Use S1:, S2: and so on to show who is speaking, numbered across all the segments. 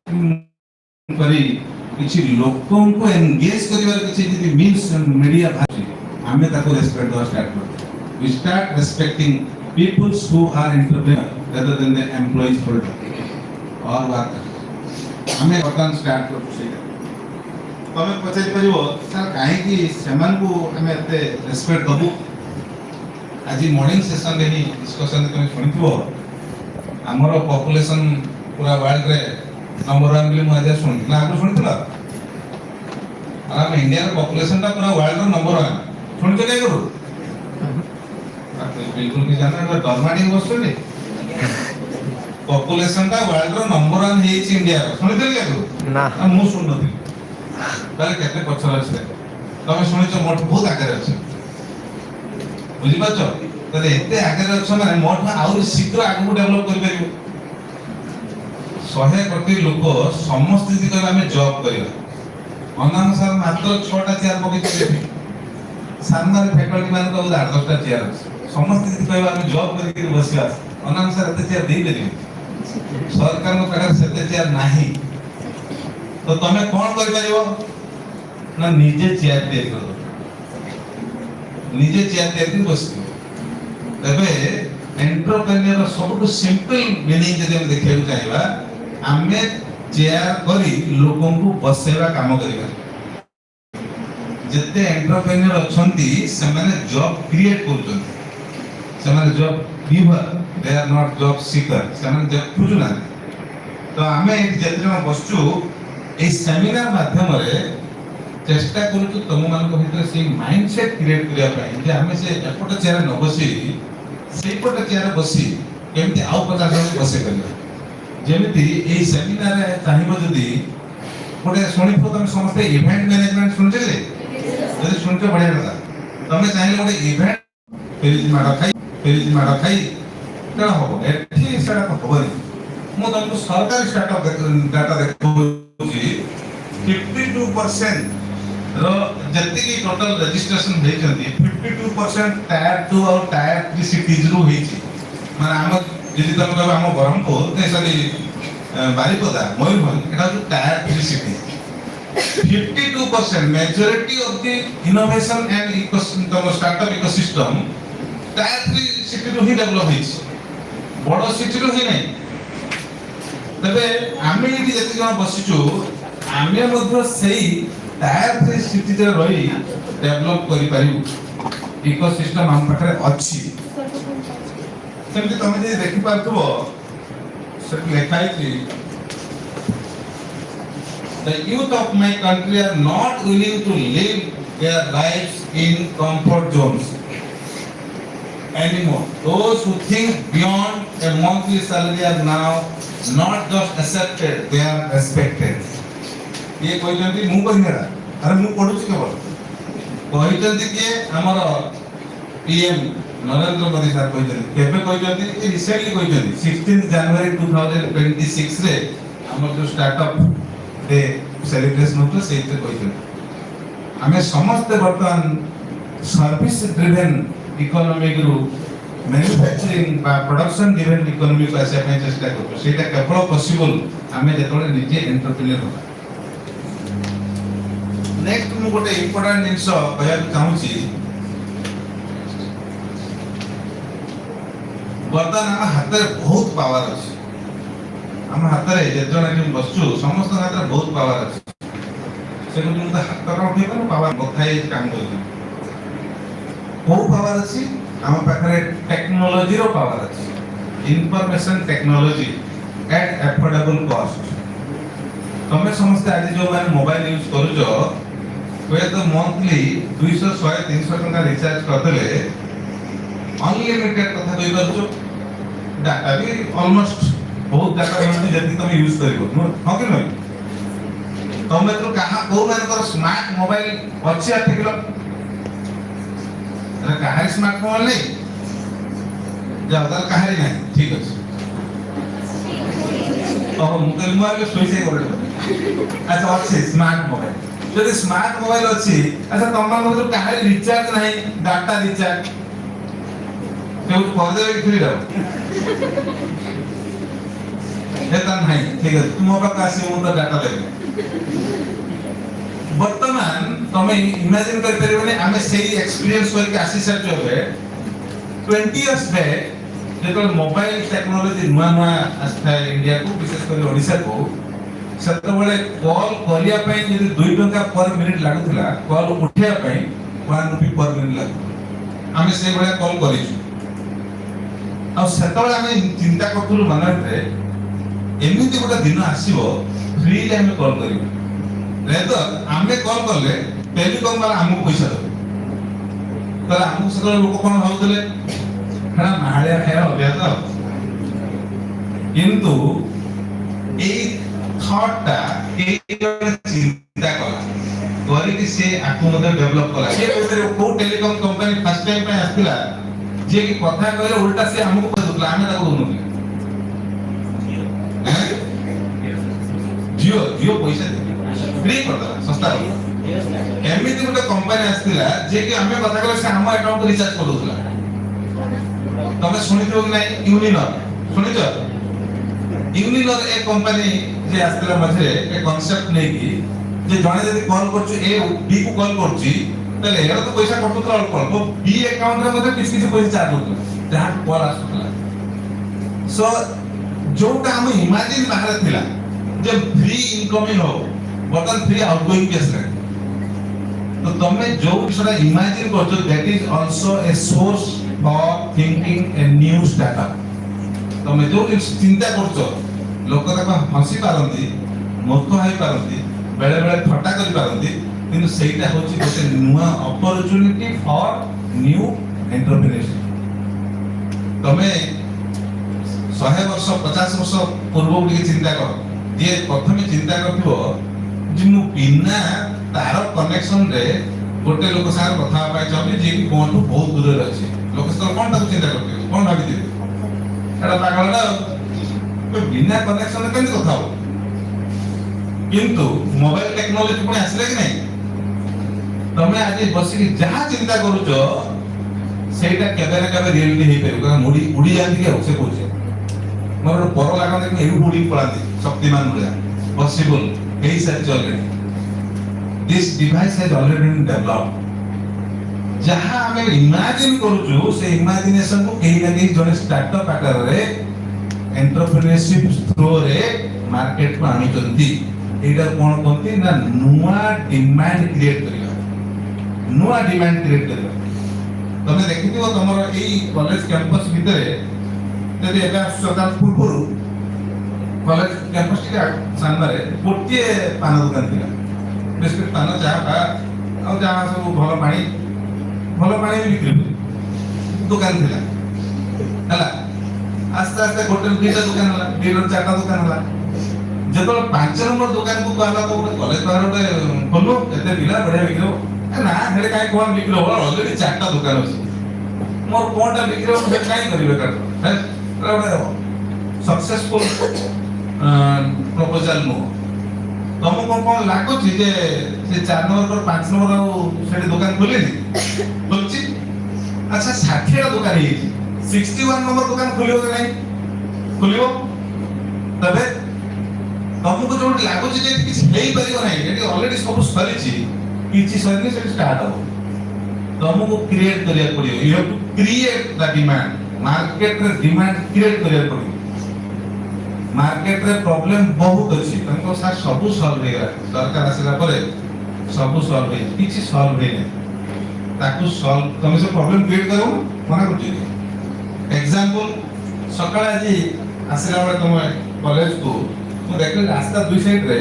S1: करी किछि लोकों को एंगेज करिवार किछि जदि मीन्स मीडिया भाषी हमें ताको रेस्पेक्ट दो स्टार्ट कर we start respecting peoples who are entrepreneur rather than the employees for और वर्कर हमें वर्तमान स्टार्ट कर सेटा तमे पछै परिबो सर काहे कि समान को हमें एते रेस्पेक्ट दबु आज मॉर्निंग सेशन रे ही डिस्कशन तमे सुनिथिबो हमरो पॉपुलेशन पूरा वर्ल्ड रे नंबर 1 बिल मजा सुन ना आप सुनथिला हम इंडिया रे पॉपुलेशन ता पूरा वर्ल्ड रो नंबर 1 सुन के करू आप बिल्कुल भी जाना है डरमाडी बसले पॉपुलेशन ता वर्ल्ड रो नंबर 1 हे इंडिया रो सुनथिल के करू ना मु सुन नथि ताले केते पछर আছে तमे सुनिছো मोट बहुत आगे আছে बुझि पाछो तले एते आगे আছে माने मोट आउर शीघ्र आगु डेवलप करि परिबो 100 कोटी लोक समस्त जी कहबा हमें जॉब करिवा अनुसार मात्र 6टा चेयर पकेछि सामने फैकल्टी मान को 8-10टा चेयर समस्त जी कहबा हमें जॉब करि बसिया अनुसार एते चेयर देई देबी सरकार को पाखर सेते चेयर नाही तो तमे कोन करि परिबो ना निजे चेयर दे करो निजे चेयर दे के बसि तबे एंटरप्रेन्योर सबटु सिंपल मीनिंग जदि हम देखियो चाहिबा आमे चेयर करी लोगों को बसेवा काम करिवा जते एंटरप्रेन्योर अछंती से माने जॉब क्रिएट करछन से माने job giver they are not job seeker से माने जॉब खुजुना तो आमे जते जन बसचु ए सेमिनार माध्यम रे चेष्टा करू तुम मान को भीतर से माइंडसेट क्रिएट करिया पई जे हमें से एपट चेयर न बसी सेपट चेयर बसी केमती आउ 50 जन बसे करिया जेमिति ए सेमिनार रे चाहिबो जदी गोटे सुनिफो तमे समस्त इवेंट मैनेजमेंट सुनछले जदी सुनते बढ़िया कथा तमे चाहिले गोटे इवेंट फेरिज माडा खाई कण हो एठी सेडा होबनी मु तमको सरकारी स्टार्टअप डाटा देखौची 52% रो जति की टोटल रजिस्ट्रेशन भेजंती 52% टायर 2 और टायर 3 सिटीज रो हेची माने हम जदि तमे कहबा हम बरहमपुर नै सरी बारिपदा मयूरभंज एटा जो tier 3 city 52% majority of the innovation and ecosystem startup ecosystem tier 3 city रो ही डेवलप हेची बड़ सिटी रो ही नै तबे आमे यदि जति जन बसिचु आमे मध्य सेही टायर 3 सिटी रे रही डेवलप करि पारिबु इकोसिस्टम हम पाखरे अछि सेमति तमे जे देखि पारथबो से लेखाई थी the youth of my country are not willing to live their lives in comfort zones anymore. Those who think beyond a monthly salary are now not just accepted, they are respected. ये कोई जल्दी मुंह पर नहीं रहा अरे मुंह पढ़ू ची केवल कोई जल्दी के हमारा पीएम नरेंद्र मोदी सर कोई जल्दी केबे कोई जल्दी रिसेंटली कोई जल्दी 16 जनवरी 2026 रे हमर जो स्टार्टअप डे सेलिब्रेशन होतो सेते कोई जल्दी हमें समस्त वर्तमान service driven economy grow manufacturing बा प्रोडक्शन ड्रिवन इकोनॉमी को ऐसे अपने चेष्टा करतो सेटा केवल पॉसिबल हमें जेतोले निजे एंटरप्रेन्योर हो नेक्स्ट मु गोटे इंपोर्टेंट जिंस कहया चाहूची वर्तमान हम हाथ में बहुत पावर अच्छे हम हाथ में जेजन एम बसचु समस्त हाथ में बहुत पावर अच्छे से हाथ में उठे पावर कथाई काम कर पावर अच्छी आम पाखे टेक्नोलोजी रो पावर अच्छी information technology at affordable cost तमे समस्त आज जो मैंने मोबाइल यूज करूचो वे तो मंथली 200 100 300 टका रिचार्ज करदेले अनलिमिटेड कथा कहि परछो डाटा भी ऑलमोस्ट बहुत डाटा मिलती जति तुम यूज करिवो हां कि नहीं तमे तो कहा को मान कर स्मार्ट मोबाइल अछि 8 किलो अरे कहार स्मार्ट मोबाइल नहीं जादर कहारी नहीं ठीक अछि और मुकल मार के सोई से करे अच्छा अच्छे स्मार्ट मोबाइल जदि स्मार्ट मोबाइल अछि अच्छा तमन मतलब कहारी रिचार्ज नहीं डाटा रिचार्ज तो कर दे फ्री रहो एता नाही ठीक है तुम पाक आसी मु तो डाटा देबे वर्तमान तमे इमेजिन कर परिबने आमे सेही एक्सपीरियंस करके आसी सर होबे 20 इयर्स बैक जेतो मोबाइल टेक्नोलॉजी नुआ नुआ आस्था इंडिया को विशेष कर ओडिसा को सेतो बेले कॉल करिया पई यदि 2 टका पर मिनिट लागुतला कॉल उठिया पई 1 रुपी पर मिनिट लागु आमे से बेले कॉल करिछु आ सेतो बेले आमे चिंता करथुलु मनरे एमिति गोटा दिन आसीबो फ्री ले आमे कॉल करिबो नै तो आमे कॉल करले टेलीकॉम वाला हमको पैसा दो तर हमको सकल लोक कोन भाउतले हना माळ्या खाया अभ्यास किंतु ए थॉटटा के चिंता कला गरी कि से आकु मते डेवलप कला से कोतरे को टेलीकॉम कंपनी फर्स्ट टाइम पे आस्तिला जे कि कथा कहले उल्टा से हमको पैसा दोला आमे ताको दोनु जियो जियो पैसा दे फ्री करता सस्ता एमिति गोटे कंपनी आस्तिला जे कि हमें कथा कहले से हम अकाउंट रिचार्ज कर दोला तमे सुनिथो कि नाही यूनिनर सुनिथो यूनिनर ए कंपनी जे आस्तिला मझे ए कांसेप्ट नै कि जे जणे जदी कॉल करछु ए बी को कॉल करछि तले एरा तो पैसा कटुतला अल्प अल्प बी अकाउंट रे मते किसी पैसा चार्ज होतला जहां कॉल आसुतला सो जोटा हम इमेजिन बाहर थिला जे फ्री इनकमिंग हो बटन फ्री आउटगोइंग केस रे तो तमे जो विषय इमेजिन करछो that is also a source for thinking a new startup तमे जो चिंता करछो लोक तक हसी पारंती मूर्ख होई पारंती बेले बेले थट्टा करि पारंती किंतु सेटा होची गोटे नुवा अपॉर्चुनिटी फॉर न्यू एंटरप्रेन्योरशिप तमे 100 वर्ष 50 वर्ष पूर्व के चिंता कर जे प्रथमे चिंता करथिबो जे मु बिना तार कनेक्शन रे गोटे लोक सार कथा पाइ चाबी जे कि कोठू बहुत दूर रे अछि लोक सर कोन ताको चिंता करथिबो कोन भाबिथि एटा पागलडा तो बिना कनेक्शन रे केन कथा हो किंतु मोबाइल टेक्नोलॉजी पुणी आसले कि नहीं तमे आज बसी कि जहा चिंता करूचो सेटा केबे ना केबे रियलिटी हे परबो कारण उडी जानती के से कोचे मोर पर लागन कि एउ उडी पळांती शक्तिमान भलिया पॉसिबल एही search already this device has already been developed जहा हमें इमेजिन करूचो से इमेजिनेशन को केही ना केही जने स्टार्टअप आकार रे एंटरप्रेन्योरशिप थ्रू रे मार्केट को आनी चंती एटा कोन कोंती ना नुवा डिमांड क्रिएट करियो नुवा डिमांड क्रिएट करियो तमे देखिथिबो तमरो एई कॉलेज कैंपस भितरे जदि एटा सदा पूर्वरु कॉलेज कैंपस के सामने गोटे पान दुकान थिला बिस्कुट पान चाहा आ जहाँ सब भल पानी बिक्री दुकान थिला हला आस्ते आस्ते गोटे दुईटा दुकान हला दुईटा चारटा दुकान हला जब 5 नंबर दुकान को कहला तो कॉलेज बाहर गोटे खोलो एते पिला बढ़िया बिक्री ना हेले काई कोन बिक्री हो ऑलरेडी चारटा दुकान अछि मोर कोनटा बिक्री हो से काई करिवे कर है सक्सेसफुल प्रपोजल नो तुमको कौन लागो छी जे से 4 नंबर पर 5 नंबर सेठी दुकान खोलेनी बोलची अच्छा 60 टा दुकान है 61 नंबर दुकान खोलियो कि नहीं खोलियो तबे तुमको जो लागो छी जे किछ हेई परियो नहीं एटी ऑलरेडी सब सरी छी किछि सरी से स्टार्ट हो तुमको क्रिएट करिया पड़ियो you have to create the demand market रे डिमांड क्रिएट करिया पड़ियो मार्केट रे प्रॉब्लम बहुत अछि तनको सा सब सॉल्व हेगा सरकार आसिला परे सब सॉल्व हे किछि सॉल्व हे ताकू सॉल्व तमे से प्रॉब्लम क्रिएट करू मना करछि एग्जांपल सकाळ আজি आसिला बळे तमे कॉलेज को तो देखले रास्ता दुई साइड रे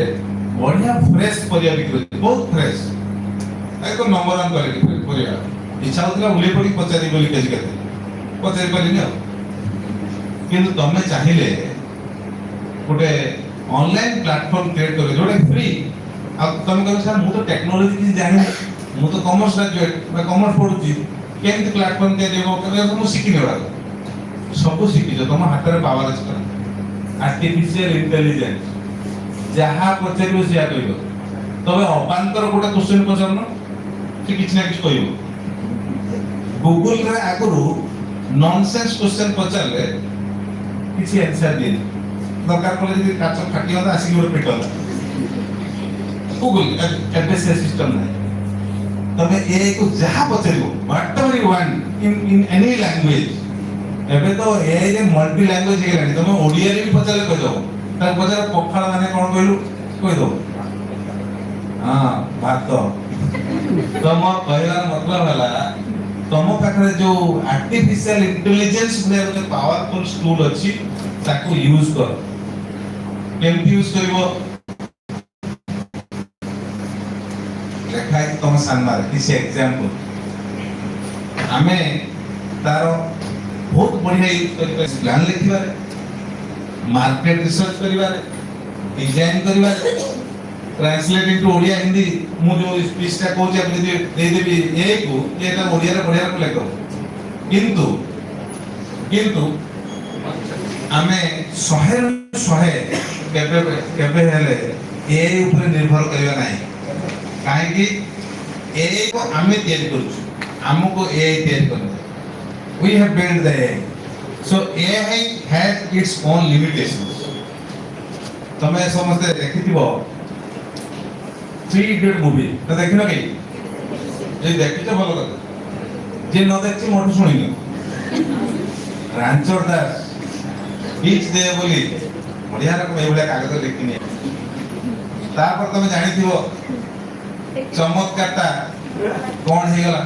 S1: बढ़िया फ्रेश परिया बिक्री बहुत फ्रेश एको नंबर 1 क्वालिटी परिया इच्छा होतला उले पड़ी पचारी बोली केज करते पचारी बोली न किंतु तमे चाहिले गोटे ऑनलाइन प्लेटफॉर्म क्रिएट करे जोडे फ्री अब तुम कहो सर मु तो टेक्नोलॉजी की जाने मु तो कॉमर्स ग्रेजुएट मैं कॉमर्स पढुची केंत प्लेटफॉर्म के देबो करे मु सिखि नेबा सब सिखि जो तुम हाथ रे पावर अछि आर्टिफिशियल इंटेलिजेंस जहा पचरियो सिया कहिबो तबे अपांतर गोटे क्वेश्चन पचरनो से किछ ना किछ कहिबो गूगल रे आगरु नॉनसेंस क्वेश्चन पचरले किछ आंसर दे दरकार पड़े यदि काच फाटी होता आसिक गोटे पेट होता गूगल एबे से सिस्टम नहीं तमे ए को जहां पचरिबो whatever you want in any language एबे तो ए जे मल्टी लैंग्वेज हे लानी तमे ओडिया रे भी पचले कह दो ता पचर पखाल माने कोन कहलु कह दो हां भात तो मो कहला मतलब हला तम पाखरे जो आर्टिफिशियल इंटेलिजेंस भले गोटे पावरफुल टूल अछि ताको यूज कर केमति यूज करबो देखा है तुम सामने किसी एग्जांपल आमे तारो बहुत बढ़िया यूज कर प्लान लिखिबारे मार्केट रिसर्च करिबारे डिजाइन करिबारे ट्रांसलेट इनटू ओडिया हिंदी मु जो स्पीच टा कहूची आपने दे देबी ए को एटा ओडिया रे बढ़िया को लेखो किंतु किंतु आमे 100 केबे हेले ए ऊपर निर्भर करिवा नाही काहे कि ए को आमे तैयारी करू हमको ए तैयारी करना we have build the a so a has its own limitations तमे समझते देखिथिबो 3 इडियट मूवी तो देखिनो के जे देखितो भलो कर जे न देखछि मोटू सुनिनो रांचोर दास बीच दे बोली बढ़िया रकम एबले कागज लिखिनी तापर तमे जानिथिबो चमत्कारता कौन हे गला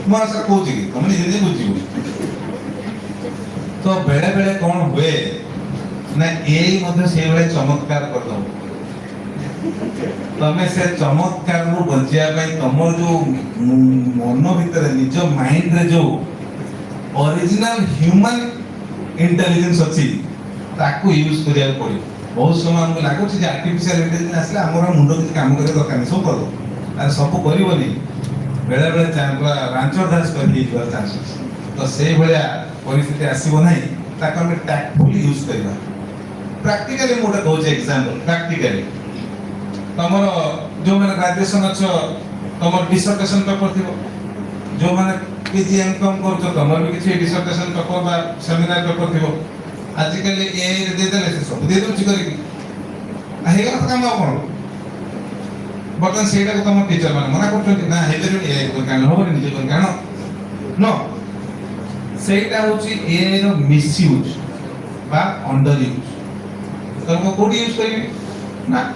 S1: मोर से कहूची कि तुम निजे बुझिबो तो बेले बेले कौन हुए ना एई मध्ये से बेले चमत्कार कर दो तमे से चमत्कार नु बंचिया पई तमर जो मन भीतर निज माइंड रे जो ओरिजिनल ह्यूमन इंटेलिजेंस अछि ताकू यूज करिया पड़ी बहुत समय हमको लागो जे आर्टिफिशियल इंटेलिजेंस आसले हमर मुंडो किछ काम करे दरकार नै सब करो आ सब करिवनी बेले बेले चांपला रांचोर दास कर दी कर चांस तो से भलिया परिस्थिति आसीबो नै ताको हम टैक्टफुली यूज करबा प्रैक्टिकली मोटा कहू एग्जांपल प्रैक्टिकली तमर जो माने ग्रेजुएशन अच्छो तमर डिसर्टेशन पेपर थिबो जो माने पीजी एमकॉम करछो तमर भी किछि डिसर्टेशन पेपर बा सेमिनार पेपर थिबो आजिकल ए दे देले से सब दे दोछि करी हे गला काम कोन बटन सेटा को तम टीचर माने मना करछो ना हे करी ए को कान होबो निजे कोन कान नो सेटा होछि ए रो मिसयूज बा अंडर यूज तम को यूज करी ना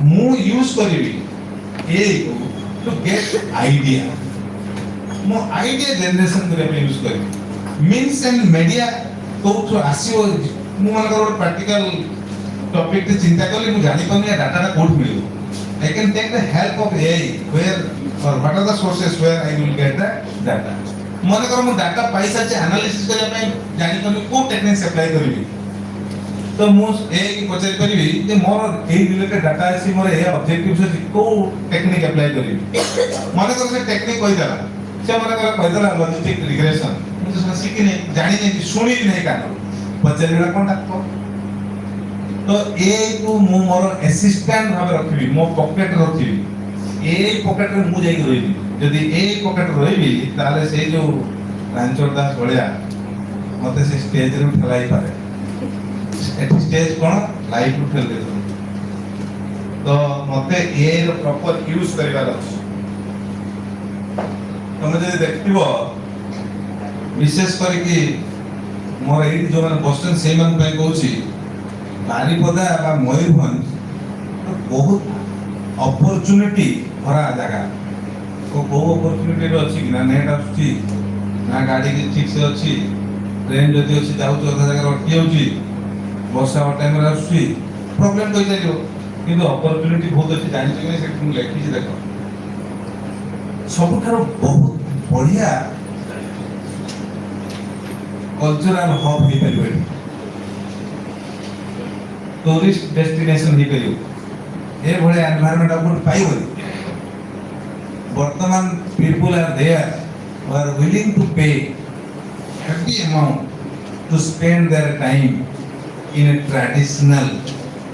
S1: मु यूज करिवि ए को टू गेट आईडिया मो आईडिया जनरेशन करे पे यूज करी मींस एंड मीडिया को तो आसीओ मु मन कर प्रैक्टिकल टॉपिक ते चिंता करली मु जानि पनी डाटा टा कोड मिलियो I can take the help of AI where or what are the sources where I will get the data मन कर मु डाटा पैसा से एनालिसिस करे पे जानि पनी को टेक्निक्स अप्लाई करबी तो मु ए की पचार करबी जे मोर ए रिलेटेड डाटा अछि मोर ए ऑब्जेक्टिव्स अछि को टेक्निक अप्लाई करबी मन कर से टेक्निक कहि दला से मन कर कहि दला लॉजिस्टिक रिग्रेशन मु तो सीखि नै जानि नै सुनि नै कान पचारला कोन डाक्टर तो ए को मु मोर असिस्टेंट भाबे रखबी मो पॉकेट रखबी ए पॉकेट रे मु जाई रहिबी जदी ए पॉकेट रहिबी ताले से जो रांचोर दास बळिया मते से स्टेज रे ठलाई पारे एट स्टेज कोन लाइफ उठल दे तो मते ए रो प्रॉपर यूज करिवार अछि तमे जे देखतिबो विशेष करी कि मोर एई जो मन क्वेश्चन से मन पे कहूची बारिपदा बा मयूरभंज तो बहुत अपॉर्चुनिटी भरा जगह को अपॉर्चुनिटी अछि कि ना नेट अछि ना गाड़ी के ठीक से अछि ट्रेन जदी अछि जाउ तो जगह अटकी होउची वर्षा टाइम रे आसी प्रॉब्लम कोइ जाइयो किंतु अपॉर्चुनिटी बहुत अछि जानि छै से तुम लेखि छै देखो सब थारो बहुत बढ़िया कल्चरल हब हे परिबे टूरिस्ट डेस्टिनेशन हे करियो ए भले एनवायरनमेंट अपन पाइबो वर्तमान people are there who are willing to pay heavy amount to spend their time in a traditional,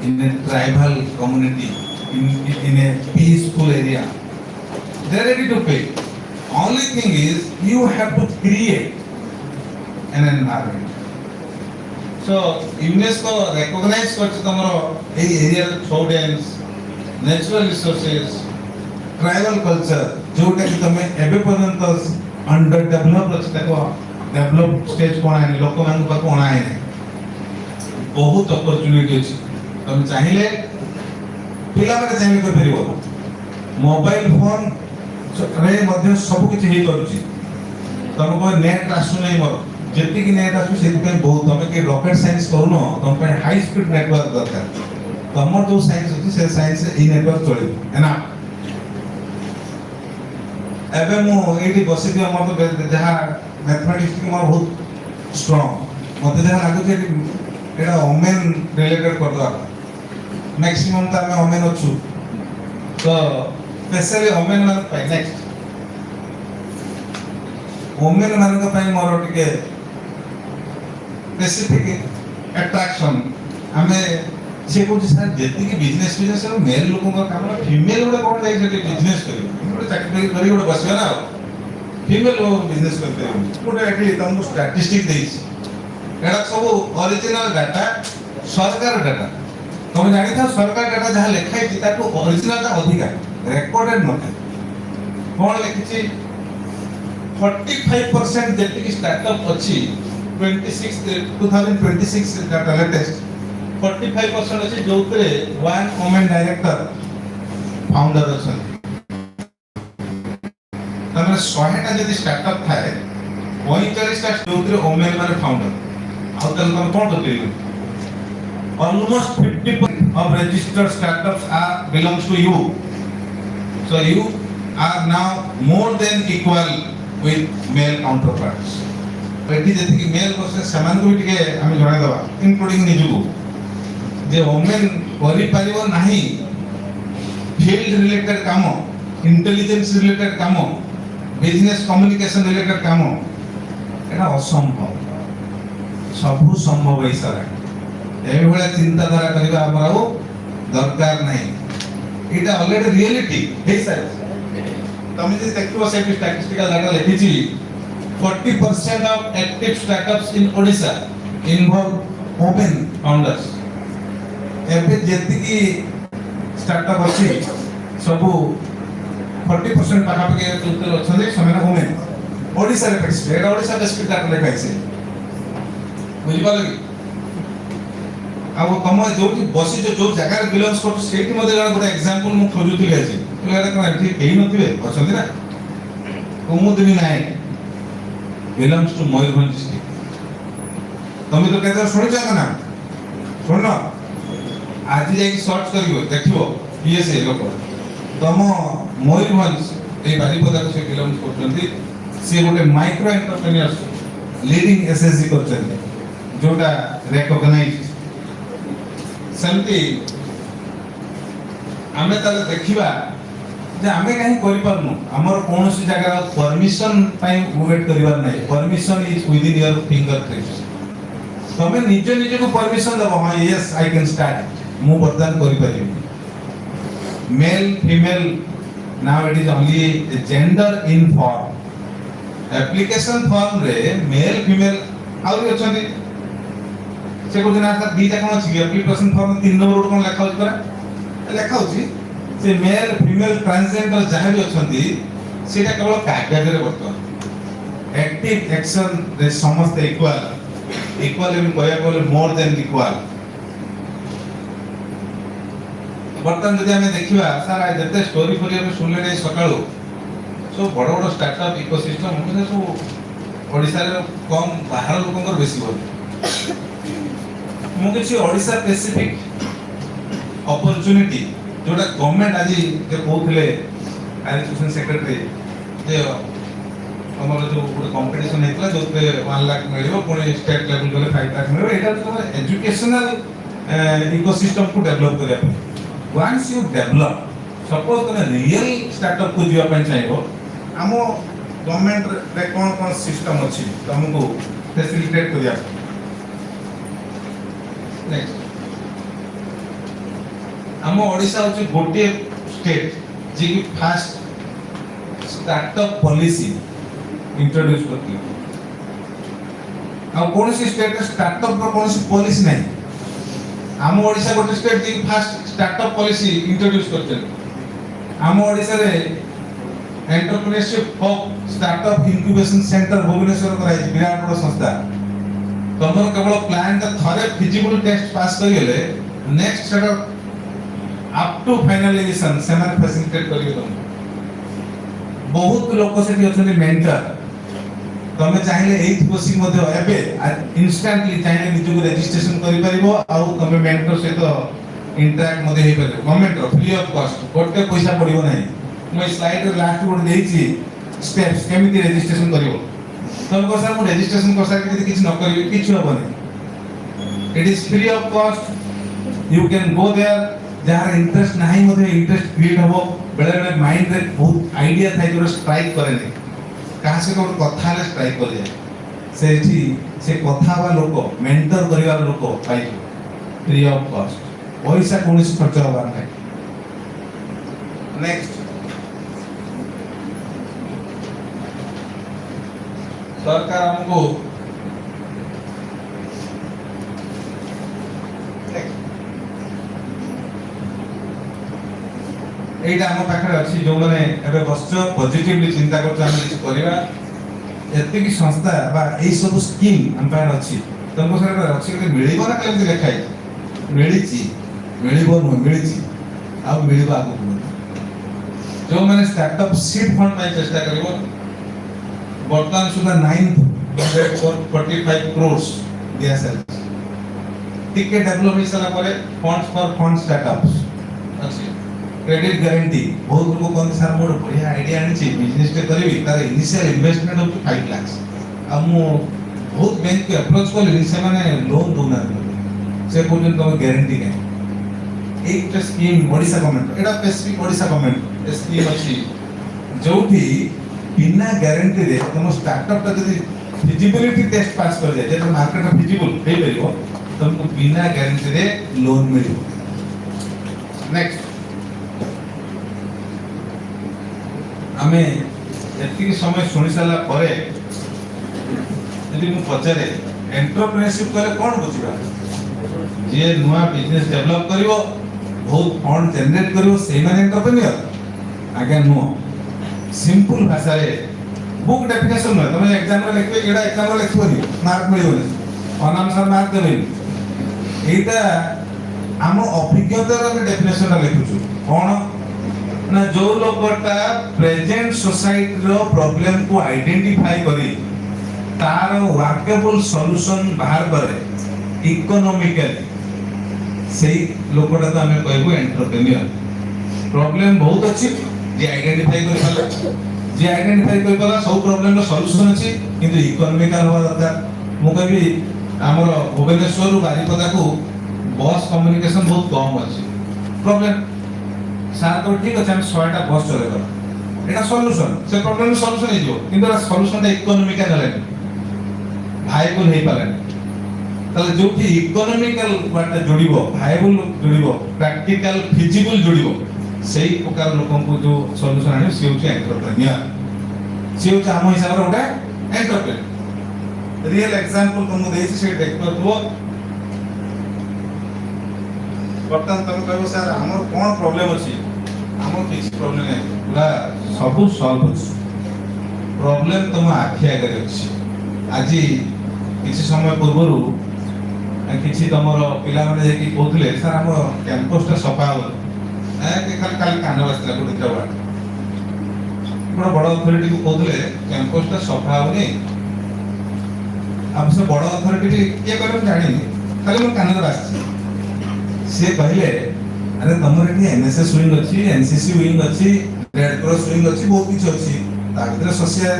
S1: in a tribal community, in a peaceful area. They are ready to pay. Only thing is you have to create an environment. So UNESCO recognise करछ तमरो ए area through dense natural resources tribal culture जोटा कि तमे एबे पर्यंत under develop अछि ताको डेवलप स्टेज कोन आने लोक मान को कोन आने बहुत अपॉर्चुनिटी अछि तमे चाहिले पिला माने चाहिले कर परिबो मोबाइल फोन रे मध्ये सब किछ हे करूची तमको नेट आसु नै मोर जेति कि नेट आसु सेति पे बहुत तमे के रॉकेट साइंस करूनो तम पे हाई स्पीड नेटवर्क दरकार तमर जो साइंस अछि से साइंस ए नेटवर्क चले एना एबे मु एठी बसी दिया मत जहा मैथमेटिक्स की मोर बहुत स्ट्रांग मते जहा लागु जे एटा ओमेन रिलेटेड कर दवा मैक्सिमम त हमें ओमेन अछु तो स्पेशली ओमेन मान पाइ नेक्स्ट ओमेन मान का पाइ मोर टिके स्पेसिफिक अट्रैक्शन हमें से को सर जेति की बिजनेस रो मेल लोगों का काम फीमेल गुडा कोन जाई से बिजनेस करी गुडा चाकरी करी गुडा बसबे ना फीमेल लोग बिजनेस करते हैं गुडा एटी तुमको स्टैटिस्टिक देइछ एडा सब ओरिजिनल डाटा सरकार डाटा तुम जानी था सरकार डाटा जहां लिखाई थी ताको ओरिजिनल ता अधिका रेकॉर्डेड न था कोन लिखिछि 45% जेति की स्टार्टअप अछि 2026 डाटा लेटेस्ट 45% अछि जोतरे वन वुमेन डायरेक्टर फाउंडर अछन तमरे 100 टा जदि स्टार्टअप थाए 45 टा जोतरे वुमेन माने फाउंडर आ तन कोन करते almost 50% of registered startups are belongs to you so you are now more than equal with male counterparts eighty जति कि मेल वर्सेस समान को टिके हम जणा दवा इंक्लूडिंग निजुगु जे वुमेन करि परिबो नाही फील्ड रिलेटेड काम इंटेलिजेंस रिलेटेड काम बिजनेस कम्युनिकेशन रिलेटेड काम एटा असंभव सबु संभव हैसारा एही भला चिंता धारा करिबा हमरा दरकार नाही एटा ऑलरेडी रियलिटी हैसारा तमे जे देखिबो से statistical data लिखिछि 40% of active startups in Odisha involve women founders. एबे जेति की स्टार्टअप अछि सबु 40% पाखा पके उत्तर अछले समेना वुमेन ओडिसा रे पेक्स एडा ओडिसा स्पेसिफिक डाटा लेखाइ छै बुझि पालगी अब तम जो बसी जो जगह रे बिलोंग्स कर सेठी मध्ये गोटे एग्जांपल मु खोजुतिले अछि एला कोन ठीक केही नथिबे अछंती ना कुमुदिनी नायक belongs to Mayurbhanj district तमे तो केतर सुनिछ ना सुनना आज जाई सर्च करियो देखिबो किए से लोक तम मयूरभंज ए बारिपदा से बिलोंग करछन्ती से गोटे माइक्रो एंटरप्रेन्योर्स लीडिंग एसएसजी करछन्ती जोटा रिकॉग्नाइज्ड सेमती आमे ताले देखिबा जे आमे काहे करि परनु हमर कोनोसी जगह परमिशन पाई वेट करिवार नै permission is with in your finger prints तमे निजे निजे को परमिशन दबो हां यस आई कैन स्टार्ट मु बर्तन करि परिबी male female now it is only a gender in form application form रे मेल फीमेल आउरी अछन्ती से को जना ता दीटा कोन अछि एप्लीकेशन फॉर्म 3 नंबर कोन लेखा होछ परा लेखा होछि से मेल फीमेल ट्रांसजेंडर जहां भी अछन्ती सेटा केवल कागज रे बर्तन एक्टिव एक्शन रे समस्त इक्वल इन कहया बोले मोर देन इक्वल बर्तन जदि हमें देखिबा सारा जते स्टोरी फरी हम सुनले नै सकाळो सो बड़ बड़ स्टार्टअप इकोसिस्टम हम सो ओडिसा रे कम बाहर लोकंकर बेसी बोल मु किछि ओडिसा स्पेसिफिक अपॉर्चुनिटी जोटा गवर्नमेंट आज जे कहउथले एजुकेशन सेक्रेटरी जे हमर जो गोटे कंपटीशन हेतला जोते 1 लाख मिलियो पुनी स्टेट लेवल गले 5 लाख मिलियो एटा तो एजुकेशनल इकोसिस्टम को डेवलप करिया वंस यू डेवलप सपोज तने रियल स्टार्टअप को जिया पय चाहिबो हमो गवर्नमेंट रे कोन सिस्टम अछि हमको फैसिलिटेट करिया नेक्स्ट हम ओडिसा होची गोटे स्टेट जे की फास्ट स्टार्टअप पॉलिसी इंट्रोड्यूस करती आ कौन सी स्टेट स्टार्टअप रो कौन सी पॉलिसी नहीं आम ओडिशा गोटे स्टेट जी फास्ट स्टार्टअप पॉलिसी इंट्रोड्यूस करते आम ओडिशा रे entrepreneurship hub startup incubation centre Bhubaneswar कराई विराट बड़ संस्था तमर केवल प्लान का थरे फिजिबल टेस्ट पास कर गेले next setup up to finalisation से माने फैसिलिटेट करियो तुम बहुत लोक से अछन मेंटर तमे चाहिले एथ बसी मध्ये एबे इंस्टेंटली चाहिले निजु रजिस्ट्रेशन करि परिबो आ तमे मेंटर से तो इंटरैक्ट मध्ये हे परिबो गवर्नमेंट फ्री ऑफ कॉस्ट गोटे पैसा पड़िबो नाही मैं स्लाइड रे लास्ट गोट देछि स्टेप्स केमिति रजिस्ट्रेशन करिवो तम को सर मु रजिस्ट्रेशन कर सारि यदि किछ न करिवो किछ होबनी it is free of cost you can go there जहार इंटरेस्ट नाही मध्ये इंटरेस्ट क्रिएट होबो बेले बेले माइंड रे बहुत आईडिया थाइ जो स्ट्राइक करे नै कहा से कोन कथा ले स्ट्राइक कर जाय सेठी से कथा बा लोक मेंटर करिवार लोक पाइ फ्री ऑफ कॉस्ट पैसा कोनसी खर्च होबा नै नेक्स्ट सरकार हमको एटा हम पाखरे अछि जो माने एबे बस्चो पॉजिटिवली चिंता करछ हम किछ करिवा एते की संस्था बा एई सब स्कीम हम पाखरे अछि तनको सर अछि कि मिलिबो ना केमति लेखाई मिलिबो न मिलिछि आ मिलिबा को जो माने स्टार्टअप सीड फंड में चेष्टा करिवो वर्तमान सुधा 945 crores दिया सेल टिकट डेवलप ही सला परे फंड्स फॉर फंड स्टार्टअप्स अछि क्रेडिट गारंटी बहुत लोग कोन सर मोर बढ़िया आईडिया आनी छी बिजनेस ते करबी तार इनिशियल इन्वेस्टमेंट ऑफ 5 लाख हम बहुत बैंक के अप्रोच करली से माने लोन दोना से कोन तो गारंटी के एक स्कीम ओडिशा गवर्नमेंट एडा स्पेसिफिक ओडिशा गवर्नमेंट स्कीम अछि जोठी बिना गारंटी रे तुम स्टार्टअप ता जदी फिजिबिलिटी टेस्ट पास कर जाय जे मार्केट में फिजिबल हे परिबो तुमको बिना गारंटी रे लोन मिलिबो नेक्स्ट आमे एतिक समय सुनि साला परे यदि मु पचारे एंटरप्रेन्योरशिप करे कोन बुझिबा जे नुवा बिजनेस डेवलप करिवो बहुत फंड जनरेट करिवो सेही माने एंटरप्रेन्योर आगे नो सिंपल भाषा रे बुक डेफिनेशन न तमे एग्जाम रे लिखबे एडा एग्जाम रे लिखबोनी मार्क मिलिबोनी अनाउंसर मार्क देबेनी एटा हम अभिज्ञता रे डेफिनेशन लिखुछु कोन ना जो लोगटा प्रेजेंट सोसाइटी रो प्रॉब्लम को आइडेंटिफाई करी तार वर्केबल सॉल्यूशन बाहर करे इकोनॉमिकली सेही लोगटा तो हमें कहबो एंटरप्रेन्योर प्रॉब्लम बहुत अछि जे आइडेंटिफाई कर पाला सब प्रॉब्लम रो सॉल्यूशन अछि किंतु इकोनॉमिकल होवा दरकार मु कहबी हमर भुवनेश्वर बारिपदा को बस कम्युनिकेशन बहुत कम अछि प्रॉब्लम सार तो ठीक अछि हम 100टा बस चले कर एटा सॉल्यूशन से प्रॉब्लम सॉल्यूशन हे जो किंतु सॉल्यूशन ता इकोनॉमिकल हले भाईबल हे पाले तले जो कि इकोनॉमिकल बाटा जोड़िबो भाईबल जोड़िबो प्रैक्टिकल फिजिबल जोड़िबो सेही प्रकार लोकन को जो सॉल्यूशन आने से होचे एंटरप्रेन्योर से होचे हम हिसाब रे उठा एंटरप्रेन्योर रियल एग्जांपल तुमको देछि से देखतो तो बर्तन तुम कहबो सर हमर कोन प्रॉब्लम अछि हमर किछ प्रॉब्लम नै पूरा सब सॉल्व अछि प्रॉब्लम तुम आखि आगे अछि आजि किछ समय पूर्वरु किछि तमरो पिला माने जे कि कहथले सर हम कैंपस ता सफा हो ए के खाली कान बसला को दिखवा बड़ बड़ अथॉरिटी को कहथले कैंपस ता सफा हो नै अब से बड़ अथॉरिटी के करम जानि खाली mo कान बसछि से कहले अरे तमरे कि एनएसएस विंग अछि एनसीसी विंग अछि रेड क्रॉस विंग अछि बहुत किछ अछि ता भीतर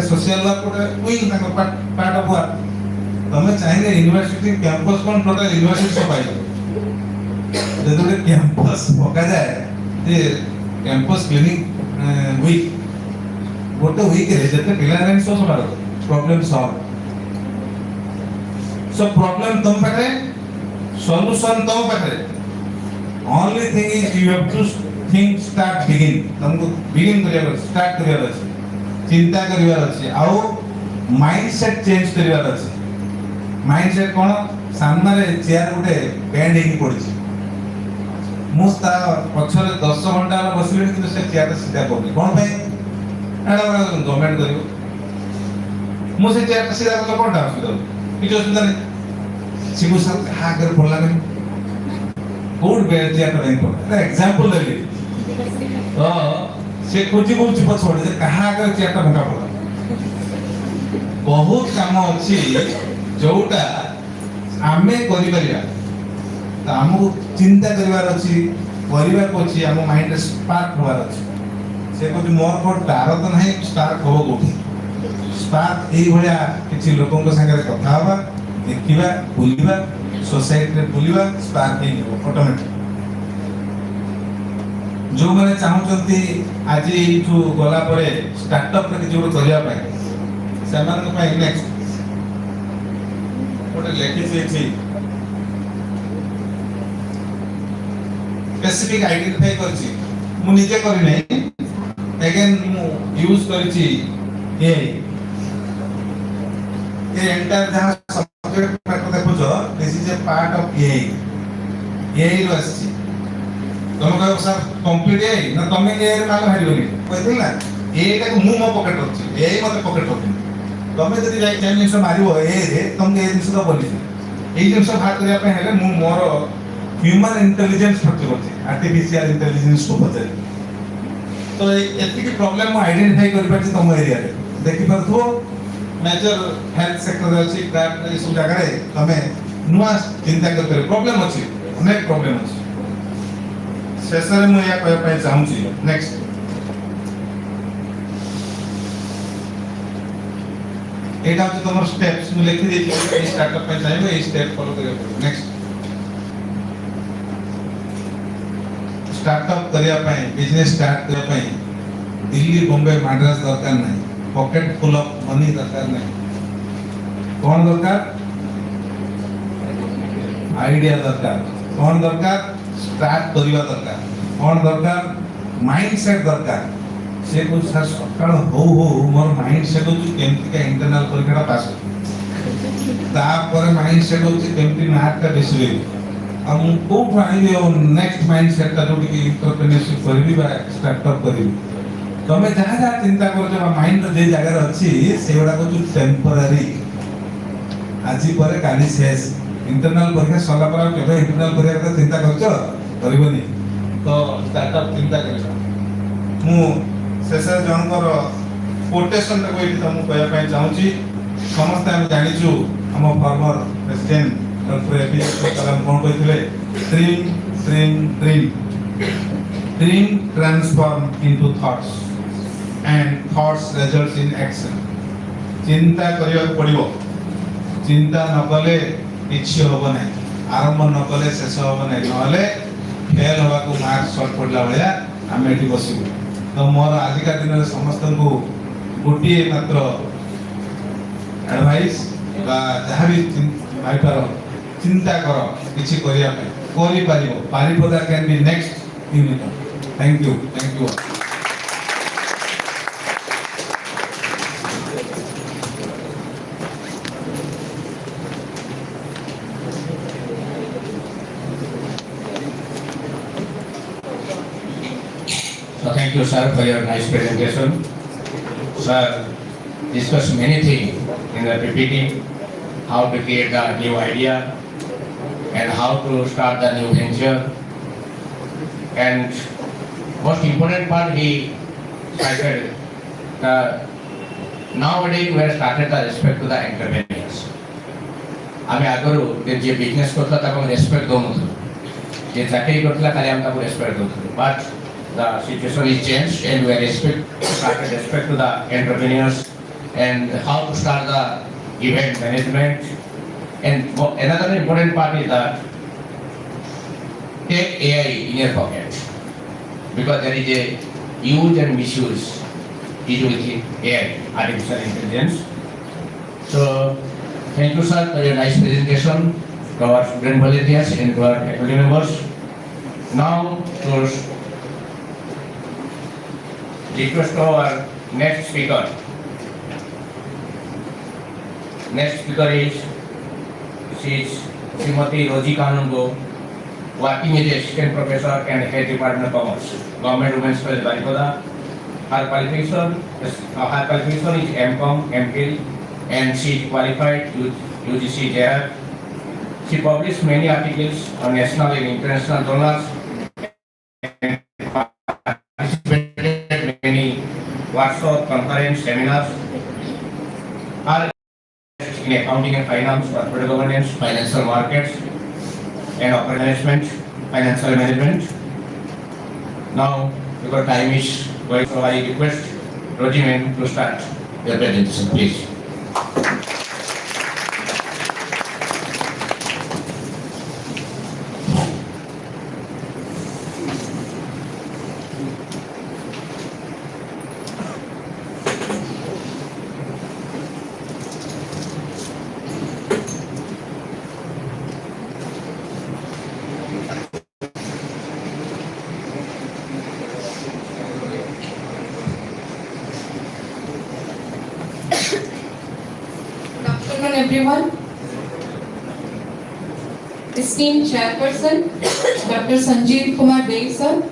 S1: सोशल वर्क कोटे विंग ताको पार्ट ऑफ वर्क तमे चाहिले यूनिवर्सिटी कैंपस कोन टोटल यूनिवर्सिटी सब पाइबो जदोले कैंपस पका जाय जे कैंपस क्लीनिंग वीक गोटे वीक रे जते पिला रे सब प्रॉब्लम सॉल्व सब प्रॉब्लम तुम पाखे सॉल्यूशन तुम पाखे only thing is you have to think start begin तुमको begin करिया स्टार्ट करिया अछि चिंता करिया अछि आउ माइंडसेट चेंज करिया अछि माइंडसेट कौन सामने चेयर गोटे बैंड होगी पड़ी मुझे पछरे 10 घंटा बसले कि से चेयर सीधा पड़नी कौन गवर्नमेंट कर मुझे चेयर सीधा कल कौन असुविधा किसी असुविधा नहीं शिव सर क्या पड़ा कौट चेयर पड़ा एग्जाम्पल देली तो से खोजी खोजी पछोड़े क्या चेयर भंगा पड़ा बहुत काम अच्छी जोटा आमे करिपरिया तो हमको चिंता करिवार अछि परिवार को अछि हम माइंड स्पार्क होवार अछि से को मोर को तार तो नहीं स्पार्क हो गोठी स्पार्क एई भलिया किछि लोकन को संगे कथा हवा देखिबा बुलिबा सोसाइटी रे बुलिबा स्पार्क हे ऑटोमेटिक जो माने चाहउचंती आज एठू गला परे स्टार्टअप रे किछि करिया पाए सेमान को पाए नेक्स्ट गोटे लेखिछि एठी स्पेसिफिक आइडेंटिफाई करछि मु निजे करि नै अगेन मु यूज करछि ए एंटायर जहां सब्जेक्ट मैटर देखो जो this is a part of a रो आछि तुम कहो सर कंप्लीट ए ना तुम ए रे माल हारिबनी कहथिल ना ए टा को मु मो पॉकेट रछि ए मते पॉकेट रछि तुम जदि जाई टाइम निस मारिबो ए रे तुम ए निस तो बोली ए जिंस बात करिया पे हेले मु मोर ह्यूमन इंटेलिजेंस फर्टी करछि आर्टिफिशियल इंटेलिजेंस को बदल तो एति की प्रॉब्लम मु आइडेंटिफाई कर परछि तुम एरिया रे देखि परथो मेजर हेल्थ सेक्टर अछि क्राफ्ट ए सब जगह रे तमे नुआ चिंता कर प्रॉब्लम अछि अनेक प्रॉब्लम अछि शेषरे मु या कहय पय चाहूछि नेक्स्ट एटा होछि तमर स्टेप्स मु लिखि देछि ए स्टार्टअप पे चाहिए ए स्टेप फॉलो करियो नेक्स्ट स्टार्टअप करिया पय बिजनेस स्टार्ट करिया पय दिल्ली बॉम्बे मद्रास दरकार नहीं पॉकेट फुल ऑफ मनी दरकार नहीं कौन दरकार आइडिया दरकार कौन दरकार स्टार्ट करिया दरकार कौन दरकार माइंडसेट दरकार से कुछ सर सकाळ हो मोर माइंडसेट हो केमति का इंटरनल परीक्षा पास ता पर माइंडसेट हो केमति मार्क का बेसले हम को फाइंड नेक्स्ट माइंडसेट ता जोटी की एंटरप्रेन्योरशिप करबी बा स्टार्टअप करबी तमे जहां जहां चिंता करछो माइंड जे जगह अछि सेवडा को टेम्पररी आजि परे काली शेष इंटरनल परीक्षा सला पर केबे इंटरनल परीक्षा चिंता करछो करबनी तो स्टार्टअप चिंता करछो मु शेषर जनकर कोटेशन रे कोइ त मु कहया पय चाहूची समस्त हम जानिछु हम farmer president doctor APJ Kalam कोन कहिथिले dream transform into thoughts and thoughts results in action चिंता करिया पड़िबो चिंता न कले किछि होबो नै आरंभ न कले शेष होबो नै नले फेल होबा को मार्क शॉर्ट पडला भलिया हम एठी बसिबो तो मोर आज का दिन रे समस्त को गोटी मात्र एडवाइस बा जहां भी भाई पारो चिंता करो किछि करिया कोरी पारिबो Baripada can be next unit thank you
S2: Thank you, sir, for your nice presentation. Sir discussed many things in the PPT, how to create the new idea and how to start the new venture. And most important part he cited, nowadays we have started the respect to the entrepreneurs. आमे आगरू जे business करता ताको respect दोनथु जे चाकरी करतला खाली हम ताको respect दोनथु but the situation is changed and we are started respect to the entrepreneurs and how to start the event management. And another important part is that take AI in your pocket because there is a use and misuse is with AI, artificial intelligence. So thank you, sir, for your nice presentation to our student volunteers and to our faculty members. Now to request our next speaker. Next speaker is She is Srimati Roji Kanungo, working as a assistant professor and head department of commerce, Government Women's College Baripada. Her qualification is MCom, MPhil, and she is qualified with UGC there. She published many articles on national and international journals and participated in many workshops, conferences, seminars. Her in accounting and finance, corporate governance, financial markets, and operational management, financial management. Now, because time is going, so I request Roji ma'am to start their presentation, please.
S3: Good afternoon, everyone. Esteemed Chairperson, Dr. Sanjeev Kumar Dev, sir,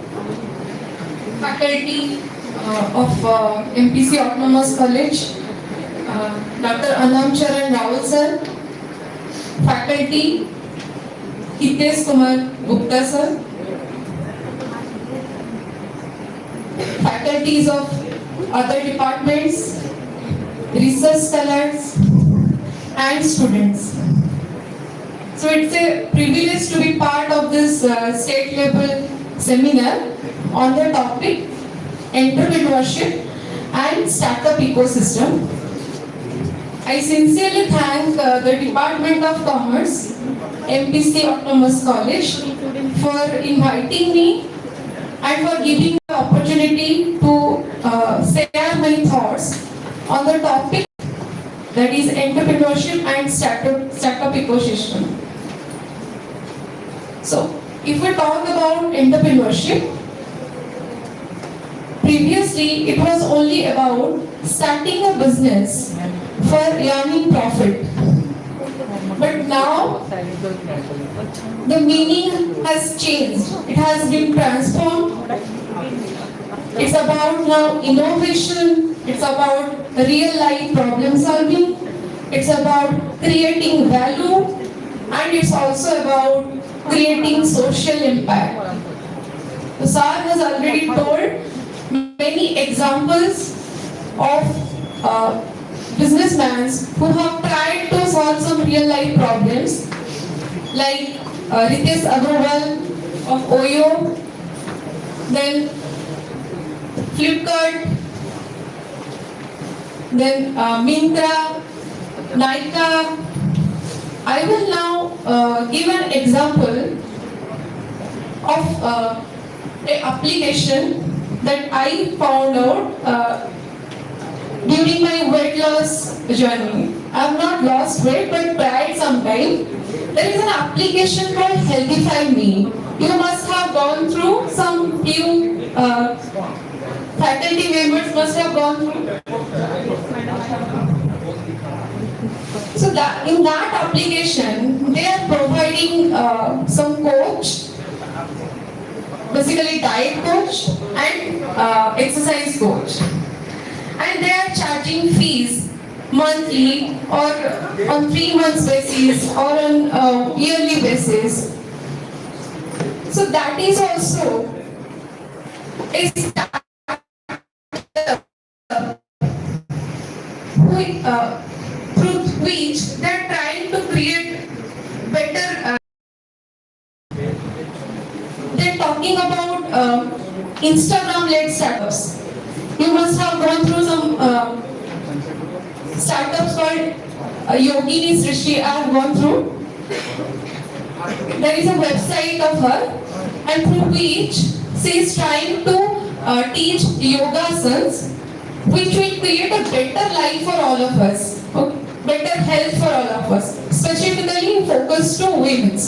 S3: faculty of MPC Autonomous College, Dr. Anam Charan Rawal, sir, faculty Hitesh Kumar Gupta, sir, faculties of other departments, research scholars, and students. So it's a privilege to be part of this state level seminar on the topic entrepreneurship and startup ecosystem. I sincerely thank the Department of Commerce, MPC Autonomous College, for inviting me and for giving the opportunity to share my thoughts on the topic, that is entrepreneurship and startup ecosystem. So, if we talk about entrepreneurship, previously it was only about starting a business for earning profit. But now the meaning has changed. It has been transformed. It's about now innovation. It's about real life problem solving. It's about creating value, and it's also about creating social impact. The sir has already told many examples of businessmen who have tried to solve some real life problems, like Ritesh Agrawal of Oyo, then Flipkart, then Myntra, Nykaa. I will now give an example of an application that I found out during my weight loss journey. I have not lost weight but tried some time. There is an application called Healthify Me. You must have gone through, some few faculty members must have gone through. So that in that application, they are providing some coach, basically diet coach and exercise coach, and they are charging fees monthly or on 3 months basis or on yearly basis. So that is also a startup through which they are trying to create better. They're talking about Instagram-led startups. You must have gone through some startups called Yogini Srishti. I have gone through. There is a website of her, and through which she is trying to teach yoga asanas, which will create a better life for all of us, better health for all of us, specifically focused to women.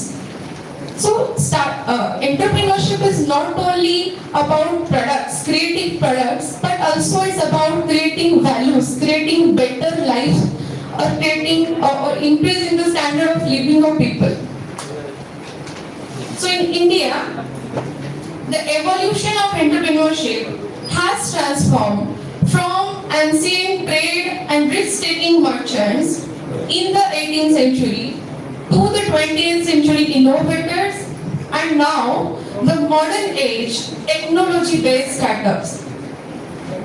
S3: So, entrepreneurship is not only about products, creating products, but also it's about creating values, creating better life or creating or increasing the standard of living of people. So in India, the evolution of entrepreneurship has transformed from ancient trade and risk-taking merchants in the 18th century to the 20th century innovators and now the modern age technology-based startups.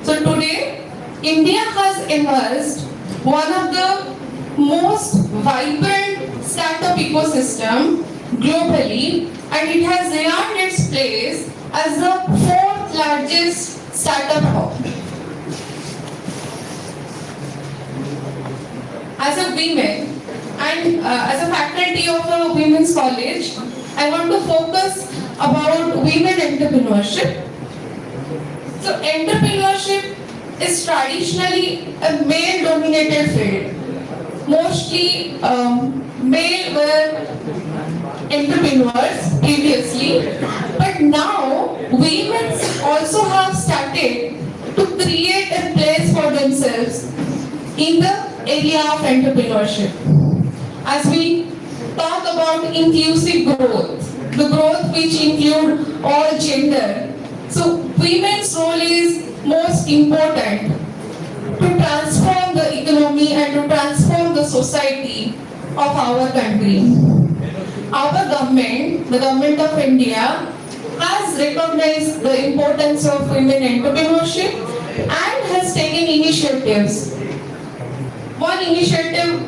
S3: So today, India has emerged one of the most vibrant startup ecosystem globally, and it has earned its place as the fourth largest startup hub. As a woman and as a faculty of a women's college, I want to focus about women entrepreneurship. So entrepreneurship is traditionally a male-dominated field. Mostly male were entrepreneurs previously, but now women also have started to create a place for themselves in the area of entrepreneurship. As we talk about inclusive growth, the growth which include all gender, so women's role is most important to transform the economy and to transform the society of our country. Our government, the government of India, has recognized the importance of women entrepreneurship and has taken initiatives. One initiative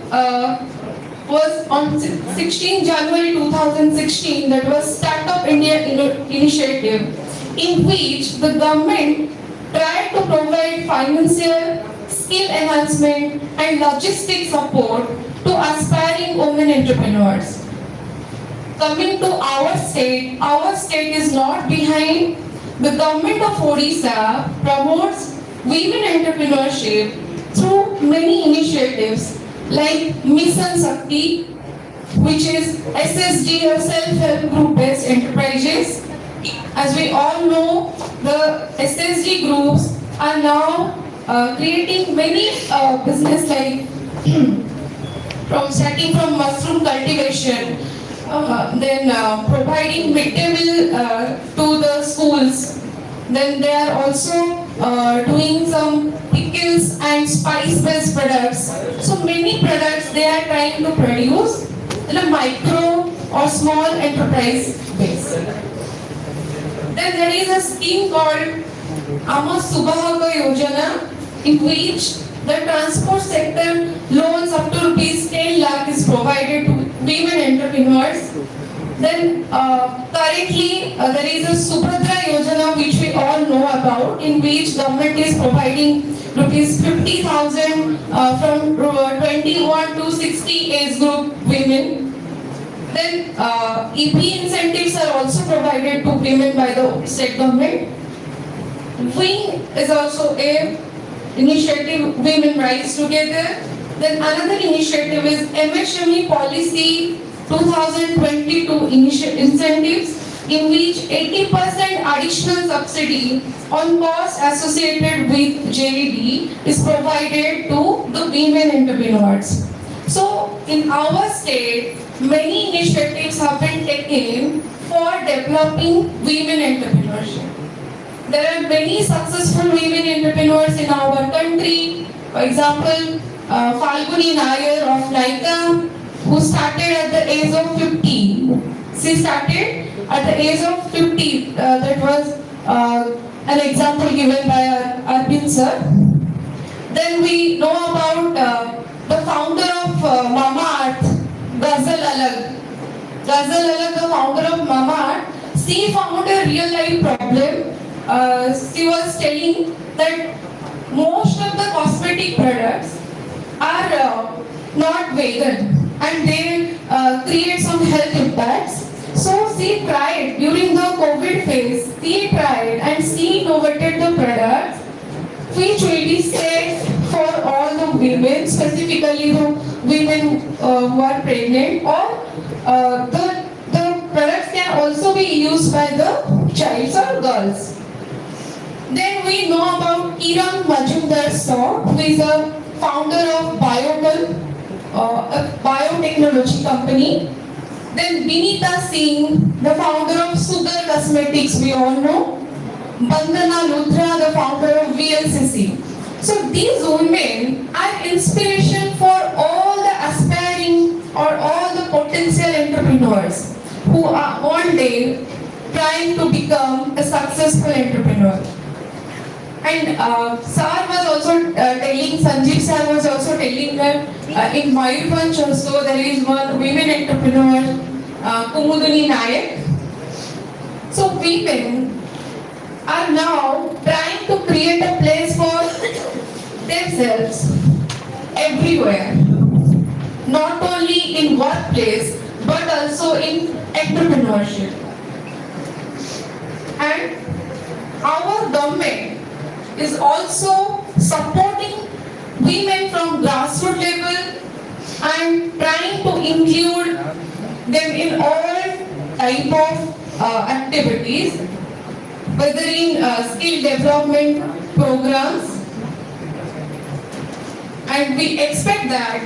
S3: was on 16 January 2016, that was Startup India Initiative, in which the government tried to provide financial, skill enhancement and logistic support to aspiring women entrepreneurs. Coming to our state is not behind. The government of Odisha promotes women entrepreneurship through many initiatives like Mission Shakti, which is SSG or self-help group-based enterprises. As we all know, the SSG groups are now creating many business like starting from mushroom cultivation, then providing midday meal to the schools. Then they are also doing some pickles and spice-based products. So many products they are trying to produce in a micro or small enterprise base. Then there is a scheme called Amar Subhaka Yojana, in which the transport sector loans up to rupees 10 lakh is provided to women entrepreneurs. Then currently there is a Subhadra Yojana, which we all know about, in which government is providing rupees 50,000 from 21 to 60 age group women. Then EP incentives are also provided to women by the state government. WING is also a initiative, Women Rise Together. Then another initiative is MSME Policy 2022 incentives, in which 80% additional subsidy on costs associated with JED is provided to the women entrepreneurs. So in our state, many initiatives have been taken for developing women entrepreneurship. There are many successful women entrepreneurs in our country. For example, Falguni Nair of Laika, who started at the age of 50. She started at the age of 50. That was an example given by Arvind sir. Then we know about the founder of Mama Earth, Ghazal Alag. Ghazal Alag, the founder of Mama Earth, she found a real life problem. She was telling that most of the cosmetic products are not vegan and they create some health impacts. So she tried during the COVID phase, she tried and she innovated the products which will be safe for all the women, specifically the women who are pregnant, or the products can also be used by the child or girls. Then we know about Kiran Majumdar Saw, who is a founder of Biogal. a biotechnology company. Then Vinita Singh, the founder of Sugar Cosmetics, we all know. Bandana Luthra, the founder of VLCC. So these women are inspiration for all the aspiring or all the potential entrepreneurs who are one day trying to become a successful entrepreneur. And Sir was also telling, Sanjeev Sir was also telling that in Mayurbhanj also there is one women entrepreneur, Kumudini Nayak. So women are now trying to create a place for themselves everywhere, not only in workplace but also in entrepreneurship. And our government is also supporting women from grassroots level and trying to include them in all type of activities, whether in skill development programs. And we expect that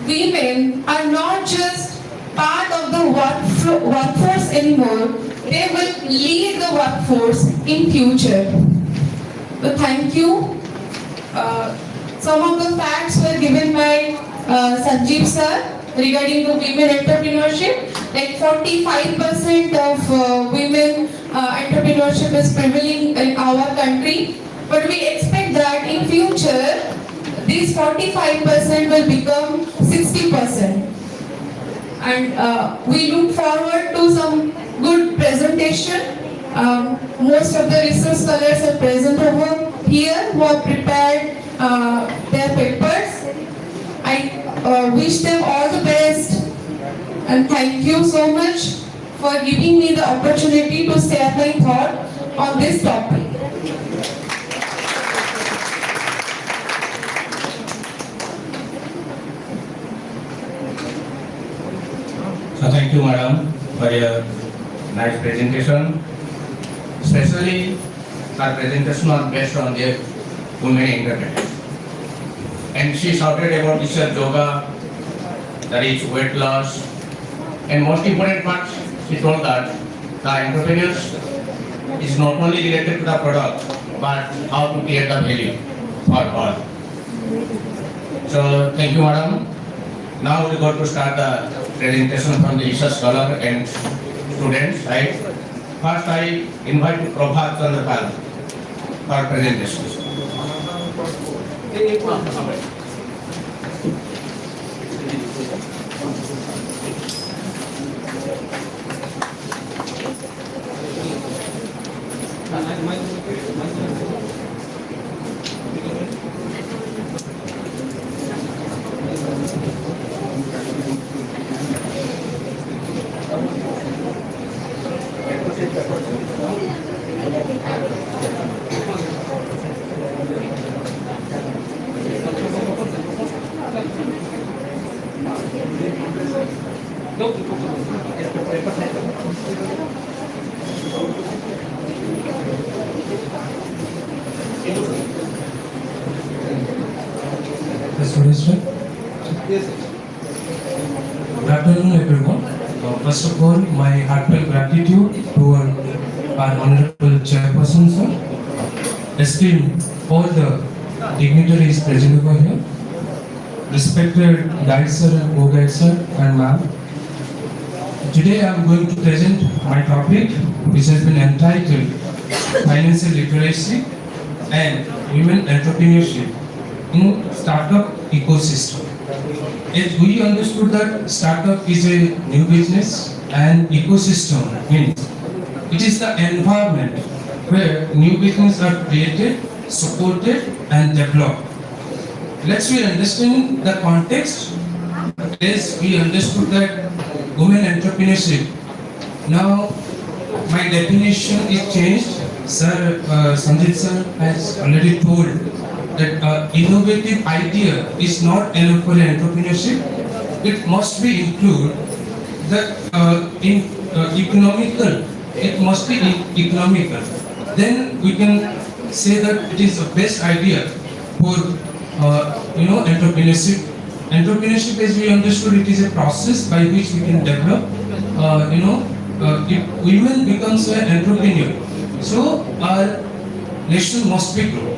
S3: women are not just part of the workforce anymore, they will lead the workforce in future. So thank you. Some of the facts were given by Sanjeev sir regarding the women entrepreneurship. Like 45% of women entrepreneurship is prevailing in our country. But we expect that in future, this 45% will become 60%. And we look forward to some good presentation. Most of the research scholars are present over here who have prepared their papers. I wish them all the best and thank you so much for giving me the opportunity to share my thought on this topic.
S2: So thank you, madam, for your nice presentation. Especially, our presentation was based on the women entrepreneurs. And she shouted about this yoga, that is weight loss, and most important part, she told that the entrepreneurs is not only related to the product, but how to create the value for all. So thank you, madam. Now we are going to start the presentation from the research scholar and students, right? First, I invite Prabhat Chandrapal for presentations.
S4: Good afternoon, everyone. First of all, my heartfelt gratitude to our honorable chairperson, sir. Esteemed all the dignitaries present over here. Respected guide sir and co-guide sir and ma'am. Today I am going to present my topic, which has been entitled Financial Literacy and Women Entrepreneurship in Startup Ecosystem. As we understood that startup is a new business and ecosystem means it is the environment where new business are created, supported and developed. Let's we understand the context as we understood that women entrepreneurship. Now my definition is changed. Sir, Sanjit sir has already told that innovative idea is not enough for entrepreneurship. It must be include the economical. It must be economical. Then we can say that it is the best idea for entrepreneurship. entrepreneurship, as we understood, it is a process by which we can develop. If women becomes an entrepreneur, so our nation must be grow.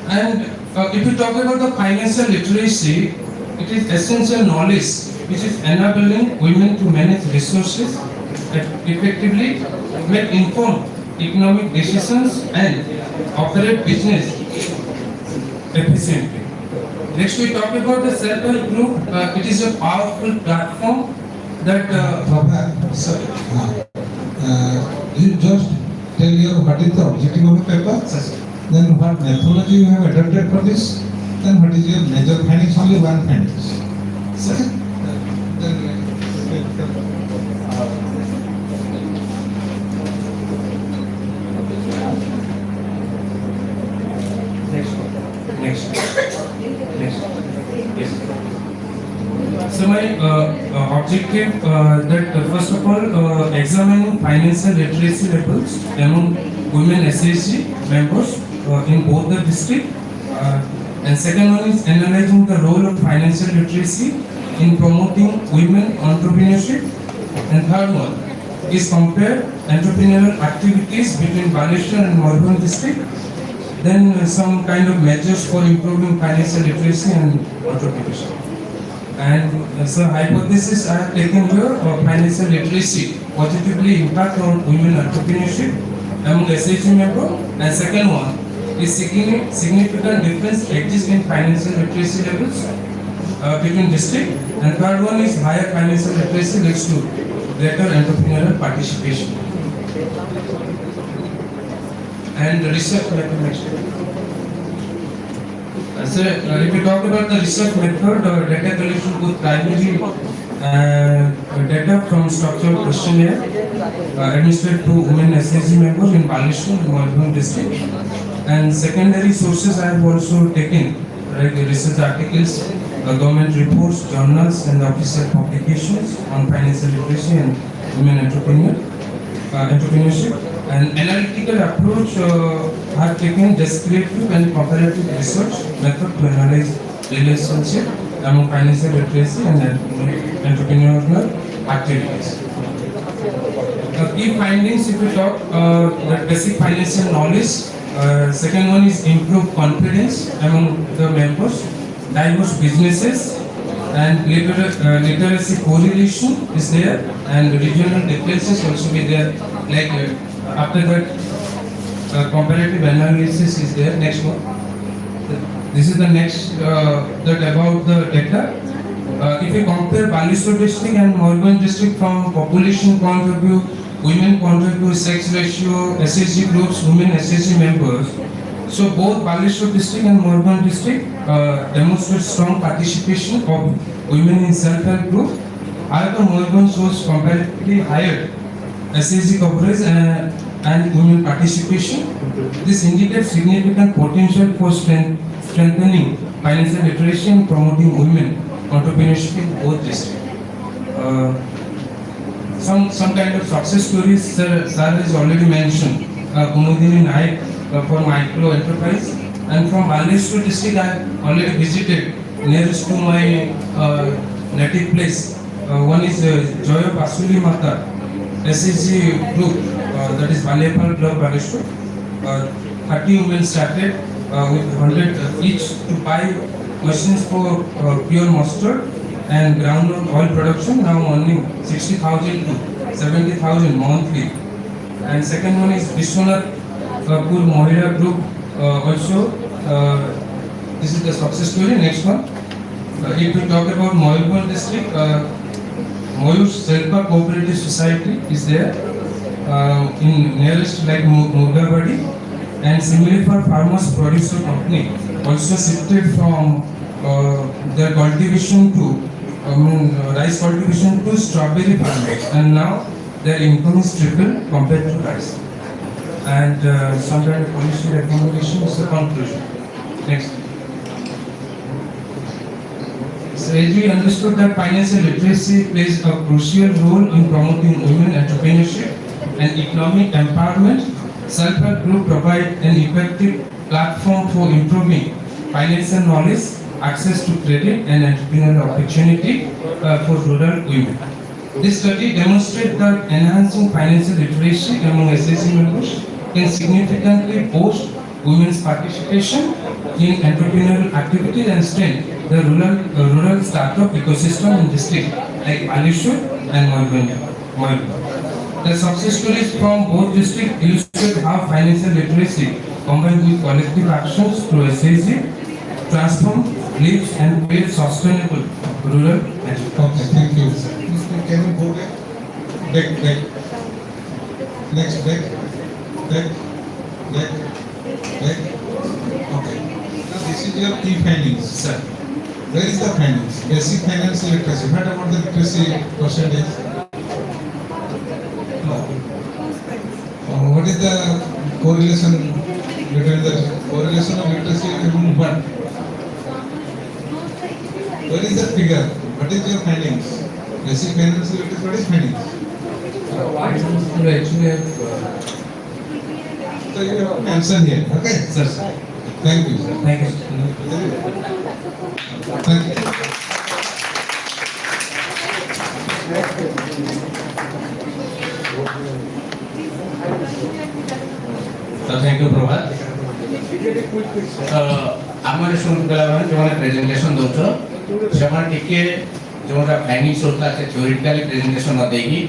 S4: And if we talk about the financial literacy, it is essential knowledge which is enabling women to manage resources effectively, make informed economic decisions, and operate business efficiently. Next, we talk about the self-help group. It is a powerful platform that. Sorry.
S1: You just tell your what is the objective of the paper, then what methodology you have adopted for this, then what is your major findings, only one findings.
S4: Next. Yes. So my objective that first of all examining financial literacy levels among women SHG members in both the district, and second one is analyzing the role of financial literacy in promoting women entrepreneurship, and third one is compare entrepreneurial activities between Baleshwar and Morgan district. Then some kind of measures for improving financial literacy and entrepreneurship. And so hypothesis I have taken here of financial literacy positively impact on women entrepreneurship among SHG member. And second one is significant difference exists in financial literacy levels between district. And third one is higher financial literacy leads to greater entrepreneurial participation. And research method. So if we talk about the research method, data collection both primary data from structured questionnaire administered to women SHG members in Baleshwar and Morgan district, and secondary sources I have also taken like research articles, government reports, journals, and official publications on financial literacy and women entrepreneurship. An analytical approach I have taken descriptive and comparative research method to analyze relationship among financial literacy and entrepreneurial activities. Key findings, if we talk the basic financial knowledge, second one is improved confidence among the members, diverse businesses, and literacy correlation is there, and regional differences also be there. Like after that, comparative analysis is there. Next one. This is the next that about the data. If we compare Baleshwar district and Morgan district from population point of view, women point of view, sex ratio, SHG groups, women SHG members. So both Baleshwar district and Morgan district demonstrate strong participation of women in self-help group. However, Morgan shows comparatively higher SHG coverage and women participation. This indicates significant potential for strengthening financial literacy and promoting women entrepreneurship in both districts. Some kind of success stories, sir has already mentioned. Kumudini Naik for micro enterprise, and from Baleshwar district I have already visited nearest to my native place. One is Joy of Asuli Mata SHG group, that is Balepal Club Baleshwar. 30 women started with 100 each to buy machines for pure mustard and groundnut oil production, now earning 60,000 to 70,000 monthly. And second one is Vishwanath Pur Mohira group, also this is the success story. Next one. If we talk about Mayurbhanj district, Mayur Selpa Cooperative Society is there in nearest like Murgabadi, and similarly for Farmers Producer Company also shifted from their cultivation to rice cultivation to strawberry farming, and now their income is triple compared to rice. And some kind of policy recommendation is the conclusion. Next. So as we understood that financial literacy plays a crucial role in promoting women entrepreneurship and economic empowerment, self-help group provide an effective platform for improving financial knowledge access to credit and entrepreneurial opportunity for rural women. This study demonstrates that enhancing financial literacy among SSC members can significantly boost women's participation in entrepreneurial activities and strengthen the rural startup ecosystem in districts like Alishur and Moyurbanj. The success stories from both districts illustrate how financial literacy combined with collective actions through SSG transform lives and create sustainable rural agriculture.
S1: Okay, thank you. Can you go back? Back. Next, back. Okay. Now this is your key findings.
S4: Sir,
S1: Where is the findings? Basic financial literacy. What about the literacy percentage? No. What is the correlation between the correlation of literacy and what? Where is the figure? What is your findings? Basic financial literacy, what is findings? So you have to answer here. Okay, sir. Thank you, sir.
S4: thank you.
S1: Thank you.
S2: So thank you, Prabhat. ଆମର ଶୁଣୁ ପିଲାମାନେ ଯେଉଁମାନେ presentation ଦେଉଛ ସେମାନେ ଟିକେ ଯେଉଁଟା ଫାଇନିଂସ୍ ହେଉଥିଲା ସେ ଥିଓରିଟିକାଲି ପ୍ରେଜେଣ୍ଟେସନ ନ ଦେଇକି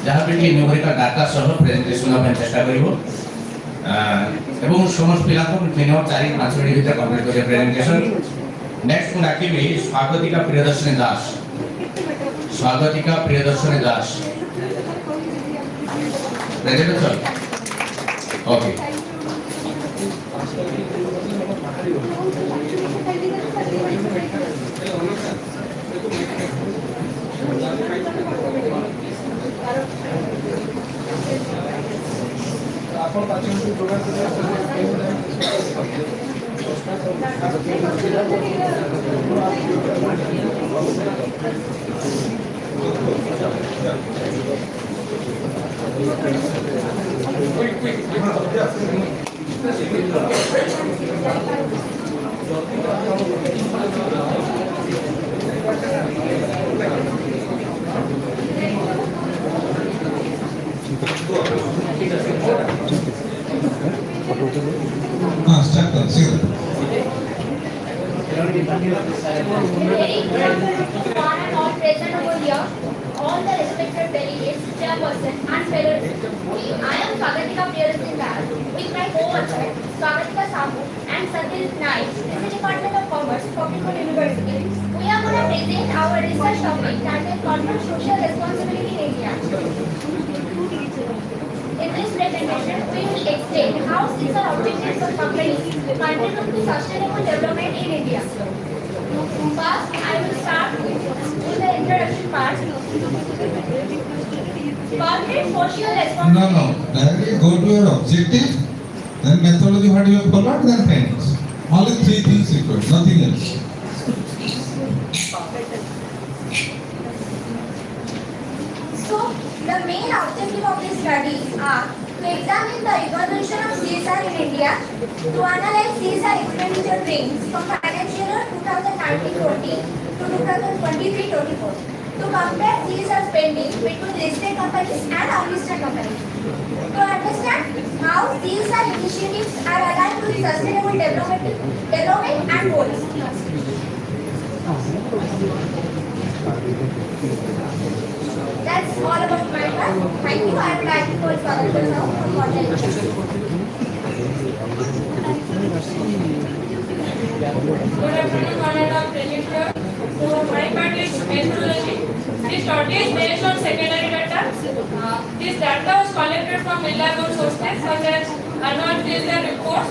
S2: ଯାହା ବି ଟିକେ ନ୍ୟୁମେରିକାଲ ଡାଟା ସହ ପ୍ରେଜେଣ୍ଟେସନ ଦେବା ପାଇଁ ଚେଷ୍ଟା କରିବ ଏବଂ ସମସ୍ତ ପିଲାଙ୍କୁ ମିନିମମ୍ 4-5 ମିନିଟ୍ ଭିତରେ କମ୍ପ୍ଲିଟ୍ କରିବେ ପ୍ରେଜେଣ୍ଟେସନ। ନେକ୍ସଟ ମୁଁ ଡାକିବି ସ୍ୱାଗତିକା ପ୍ରିୟଦର୍ଶିନୀ ଦାସ ପ୍ରେଜେଣ୍ଟ ଅଛ? ଓକେ।
S1: Start करो, सीधा।
S5: All present over here, all the respected delegates, chairperson and fellows. I am Swagatika Priyadasini Das with my co-worker Swagatika Sahu and Satil Naik, in the Department of Commerce, Public University. We are going to present our research topic titled Corporate Social Responsibility in India. In this presentation, we will explain how these are objectives of companies contribute to sustainable development in India. First, I will start with the introduction part. Corporate social responsibility.
S1: No. Directly go to your objective, then methodology what you have followed, then findings. Only 3 things required, nothing else.
S5: So, the main objective of this study are to examine the evolution of CSR in India, to analyze CSR expenditure trends from financial year 2019-20 to 2023-24, to compare CSR spending between listed companies and unlisted companies, to understand how CSR initiatives are aligned with sustainable development and goals. That's all about my part. Thank you. I am back to Coach Baripada now for content.
S3: Good afternoon, honorable presenter. So my part is methodology. This study is based on secondary data. This data was collected from reliable sources such as annual CSR reports,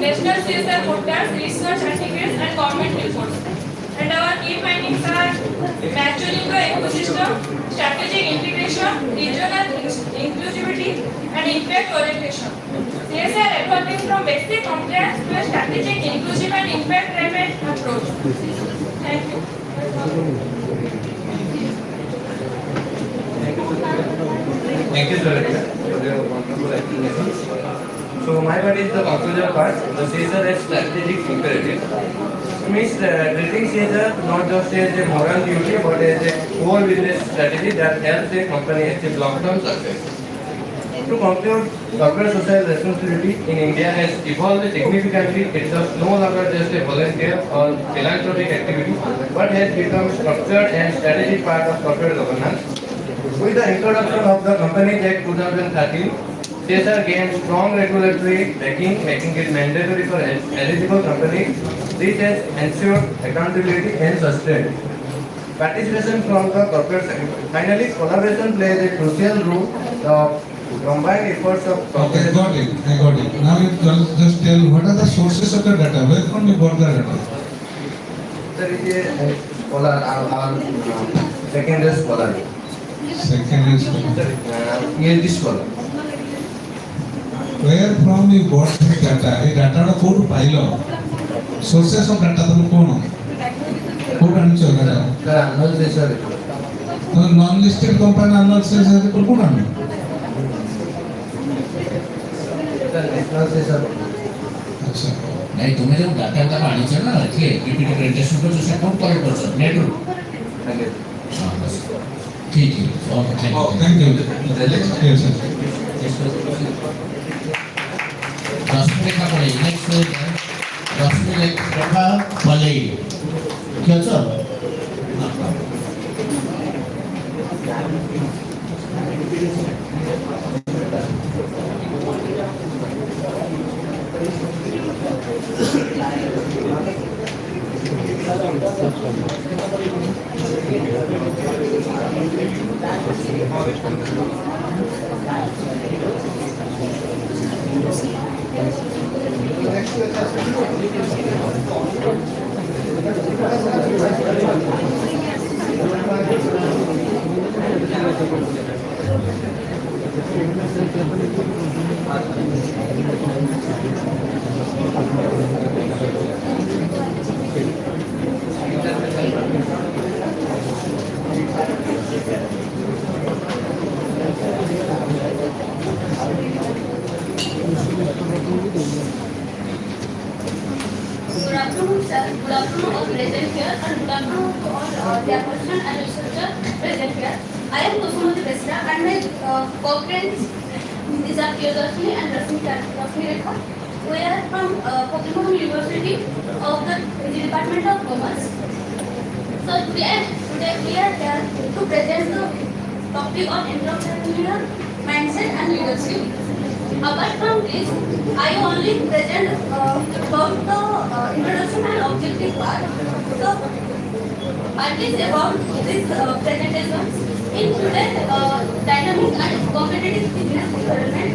S3: national CSR portals, research articles, and government reports. And our key findings are maturing the ecosystem, strategic integration, regional inclusivity, and impact orientation. CSR evolving from basic compliance to a strategic, inclusive, and impact-driven approach. Thank you.
S6: Thank you, sir, for your wonderful explanation. So my part is the conclusion part. The CSR is strategic imperative. means treating Caesar not just as a moral duty but as a core business strategy that helps a company achieve long-term success. To conclude, corporate social responsibility in India has evolved significantly. It's no longer just a volunteer or philanthropic activity, but has become a structured and strategic part of corporate governance. With the introduction of the Companies Act 2013, CSR gained strong regulatory backing, making it mandatory for eligible companies. This has ensured accountability and sustained participation from the corporate sector. Finally, collaboration plays a crucial role. The combined efforts of
S1: Okay, got it. I got it. Now you just tell what are the sources of the data? Where from you got the data?
S6: there is a scholar, our secondary scholar,
S1: Secondary school.
S6: PhD scholar.
S1: Where from you got the data? এই ডাটাটা code পাইলো? Sources of data তুমি কোন? Code আনছো দাদা?
S6: Sir, annual research report.
S1: নন listed company আনছে code কোন আনো?
S6: Sir, national research report.
S1: আচ্ছা।
S2: ନାଇଁ ତୁମେ ଯୋଉ ଡାଟା ଆଣିଛ ନା ଏଥିରେ ପିପିଟି ପ୍ରେଜେଣ୍ଟେସନ କରୁଛ ସେ କୋଉଠୁ କଲେକ୍ଟ କରୁଛ ନେଟରୁ
S6: Thank you.
S2: ଠିକ ଠିକ okay
S1: Oh, thank you. Yes, sir.
S2: Rashmirekha ପଳେଇ ନେକ୍ସଟ ରଶ୍ମିରେଖା ପଳେଇ କିଏ ଅଛ
S5: Good afternoon, sir. Good afternoon, all present here, and good afternoon to all their person and researcher present here. I am Kusumati Besra, and my co-friends these are Priyadarshini and Rashmi-Rekha. We are from Pokemon University of the Department of Commerce. So today we are here to present the topic of entrepreneurial mindset and leadership. Apart from this, I only present about the introduction and objective part. So, part is about this presentation. In today's dynamic and competitive business environment,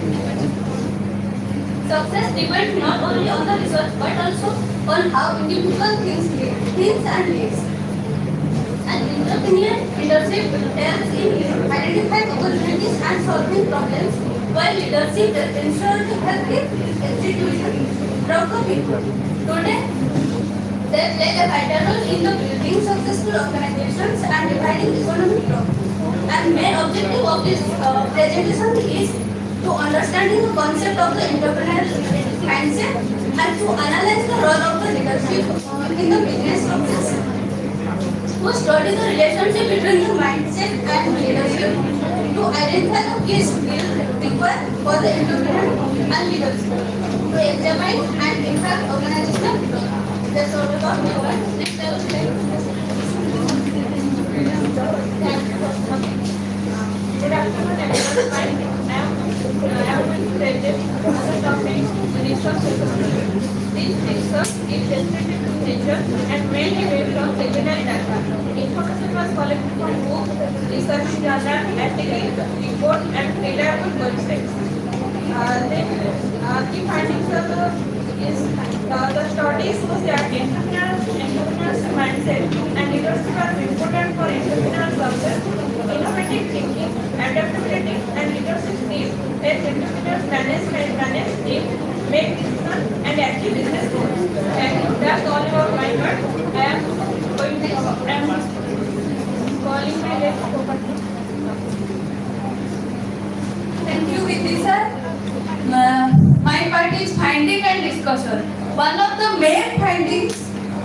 S5: success depends not only on the research but also on how individual thinks and lives. An entrepreneurial leadership helps in identifying opportunities and solving problems, while leadership ensures effective execution from the people. Today, they play a vital role in the building successful organizations and dividing economic growth. And main objective of this presentation is to understanding the concept of the entrepreneurial mindset and to analyze the role of the leadership in the business success. To study the relationship between the mindset and leadership, to identify the key skills required for the entrepreneur and leadership, to examine and impact organizational growth. That's all about my work. Next, I will take.
S7: Good afternoon, everyone. I am going to present another topic, research ecosystem. This research is sensitive to nature and mainly based on secondary data. Information was collected from books, research journals, articles, reports, and reliable websites. Key findings of the study shows that entrepreneur's mindset and leadership are important for entrepreneurial success. Innovative thinking, adaptability, and leadership skills help entrepreneurs manage teams, make decisions, and achieve business goals. Thank you. That's all about my part. I am calling my next speaker.
S3: Thank you, Vidhi sir. My part is finding and discussion. One of the main findings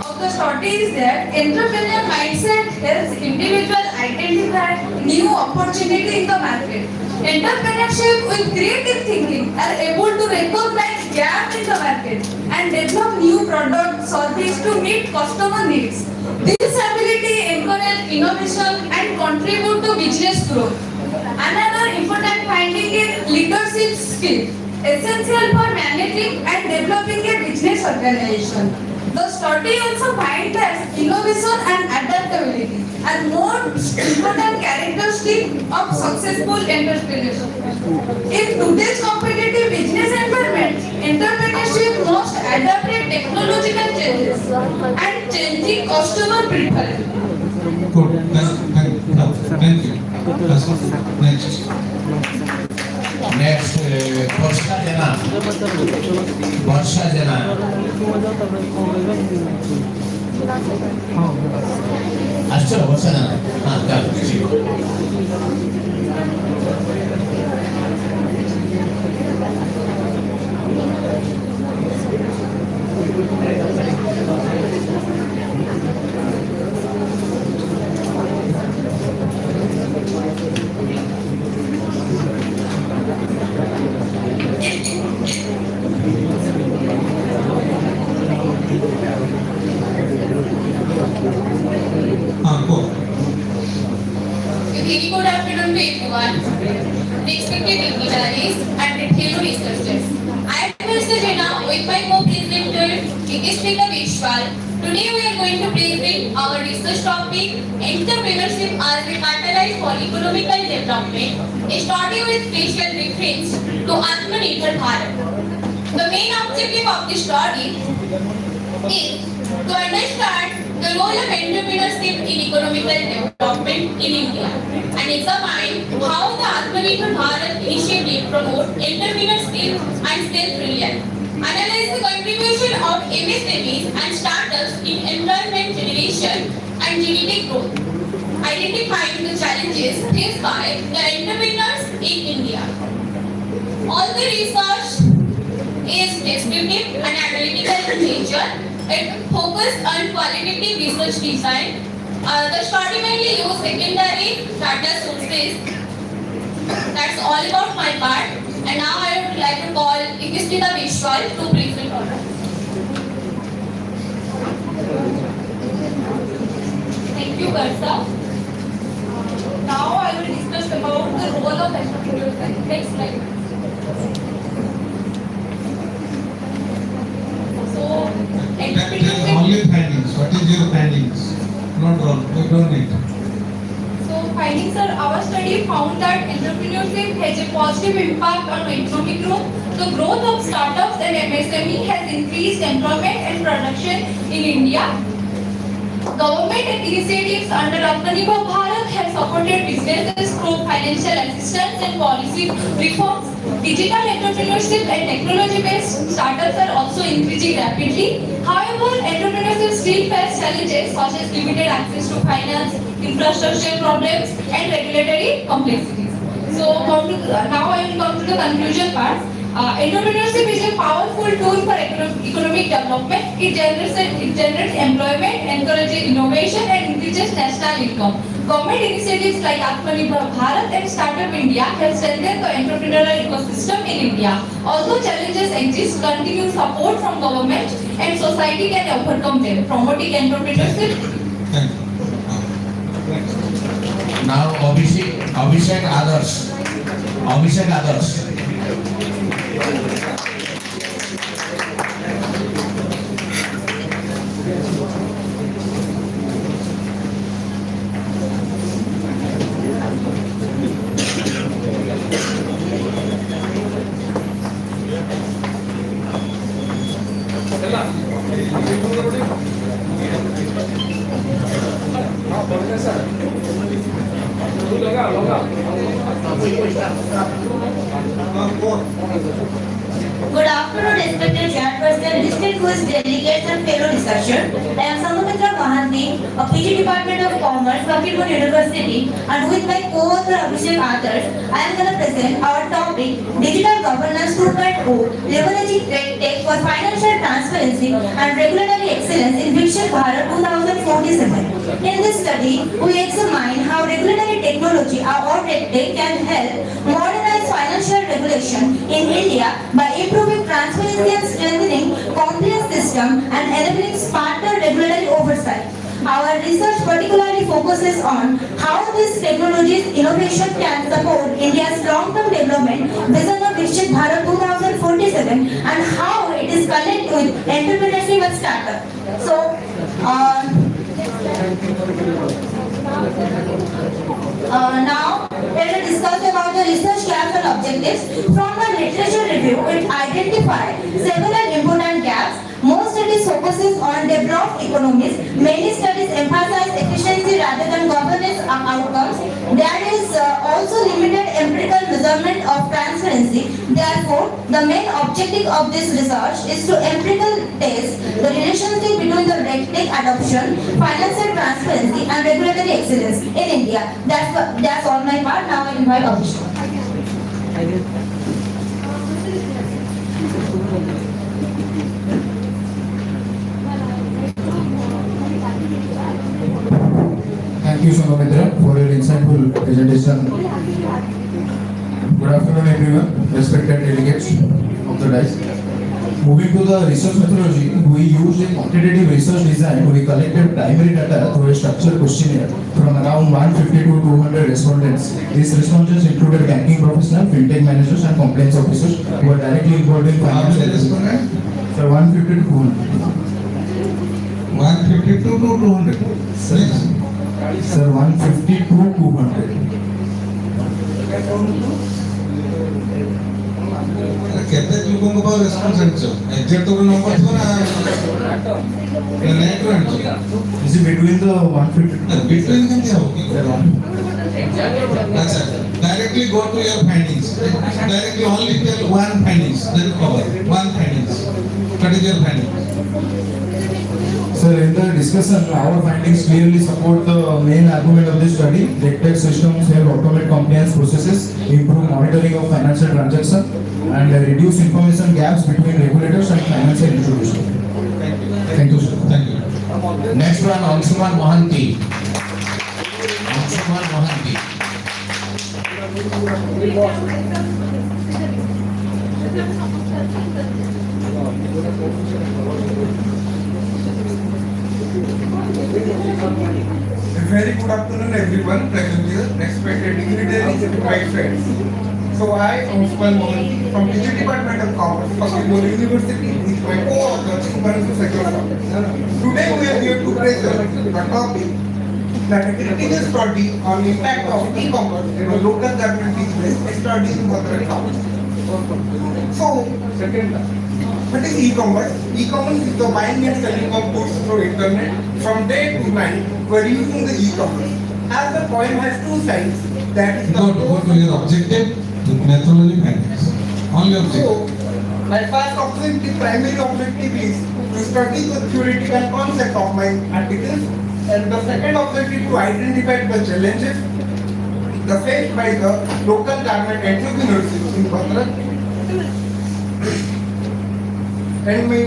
S3: of of the study is that entrepreneurial mindset helps individual identify new opportunity in the market. Entrepreneurship with creative thinking are able to recognize gaps in the market and develop new product service to meet customer needs. This ability encourages innovation and contribute to business growth. Another important finding is leadership skill, essential for managing and developing a business organization. The study also finds that innovation and adaptability are more important characteristics of successful entrepreneurship. In today's competitive business environment, entrepreneurship must adapt to technological changes and changing customer preferences.
S1: Good. Thank you. Next.
S2: Next, Varsha Jana. আসছো বর্ষা জানা? হ্যাঁ, চলো।
S1: Go.
S8: Very good afternoon to everyone, respected dignitaries and fellow researchers. I am Varsha Jana with my co-presenter Ikishpita Vishwal. Today we are going to present our research topic, Entrepreneurship as a catalyst for economical development, a study with special reference to Atmanirbhar Bharat. The main objective of this study is to understand the role of entrepreneurship in economical development in India and examine how the Atmanirbhar Bharat initiative promotes entrepreneurship and self-reliance. Analyze the contribution of MSMEs and startups in employment generation and GDP growth. Identifying the challenges faced by the entrepreneurs in India. All the research is descriptive and analytical in nature. It focuses on qualitative research design. The study mainly use secondary data sources. That's all about my part. And now I would like to call Ikishpita Vishwal to present on us. Thank you, Varsha. Now I will discuss about the role of entrepreneurship. Next slide. So,
S1: Only findings. What is your findings? Not all. We don't need.
S3: So findings are, our study found that entrepreneurship has a positive impact on economic growth. The growth of startups and MSME has increased employment and production in India. Government initiatives under Atmanirbhar Bharat have supported businesses through financial assistance and policy reforms. Digital entrepreneurship and technology-based startups are also increasing rapidly. However, entrepreneurship still faces challenges such as limited access to finance, infrastructure problems, and regulatory complexities. So now I will come to the conclusion part. Entrepreneurship is a powerful tool for economic development. It generates employment, encourages innovation, and increases national income. Government initiatives like Atmanirbhar Bharat and Startup India have strengthened the entrepreneurial ecosystem in India. Although challenges exist, continued support from government and society can overcome them, promoting entrepreneurship.
S1: Thank you.
S2: Now Abhishek Adarsh.
S3: Good
S5: Good afternoon, respected chairperson, distinguished delegates and fellow researchers. I am Samudra Mahanti, of PG Department of Commerce, Fakirpur University, and with my co-author Abhishek Adarsh, I am going to present our topic, Digital Governance 2.0, Leveraging Tech for Financial Transparency and Regulatory Excellence in Viksit Bharat 2047. In this study, we examine how regulatory technology or tech can help modernize financial regulation in India by improving transparency and strengthening compliance system and enabling smarter regulatory oversight. Our research particularly focuses on how this technology's innovation can support India's long-term development vision of Viksit Bharat 2047 and how it is connected with entrepreneurship and startup. So, now, let us discuss about the research gaps and objectives. From the literature review, it identified several important gaps. Most studies focuses on developed economies. Many studies emphasize efficiency rather than governance outcomes. There is also limited empirical measurement of transparency. Therefore, the main objective of this research is to empirical test the relationship between the tech adoption, financial transparency, and regulatory excellence in India. That's all my part. Now I invite Abhishek.
S9: Thank you, Sonomitra, for your insightful presentation. Good afternoon, everyone, respected delegates of the DICE. Moving to the research methodology, we used a quantitative research design. We collected primary data through a structured questionnaire from around 150 to 200 respondents. These responses included banking professionals, fintech managers, and compliance officers who are directly involved in financial
S1: respondent?
S9: So 150 to 200.
S1: 152 to 200.
S9: Sir, 150 to 200.
S1: କେତେ ଲୋକଙ୍କ ପାଖରେ response ଆଣିଛ exact ତ number ଥିବ ନା net ରୁ ଆଣିଛ
S9: Is it between the 150 to
S1: between କେମିତି ହବ କି ଆଚ୍ଛା directly go to your findings directly only tell one findings then cover one findings what is your findings
S9: Sir, in the discussion, our findings clearly support the main argument of this study. Tech systems help automate compliance processes, improve monitoring of financial transactions, and reduce information gaps between regulators and financial institutions. Thank you, sir.
S1: thank you
S2: Next one, Anshuman Mohanty. Anshuman Mohanty.
S10: Very good afternoon, everyone present here, respected dignitaries and my friends. So I am Usman Mohanty from PG Department of Commerce, Fakirpur University, with my co-author Superintendent Secretary. Today we are here to present a topic that a critical study on impact of e-commerce in a local government business, a study in Baripada. So, what is e-commerce? E-commerce is the buying and selling of goods through internet. From day to night, we are using the e-commerce. As the coin has two sides, that is the
S1: go to your objective the methodology findings only objective
S10: So, my first objective, primary objective is to study the theoretical concept of my articles, and the second objective to identify the challenges faced by the local government entrepreneurship in Bharat. And my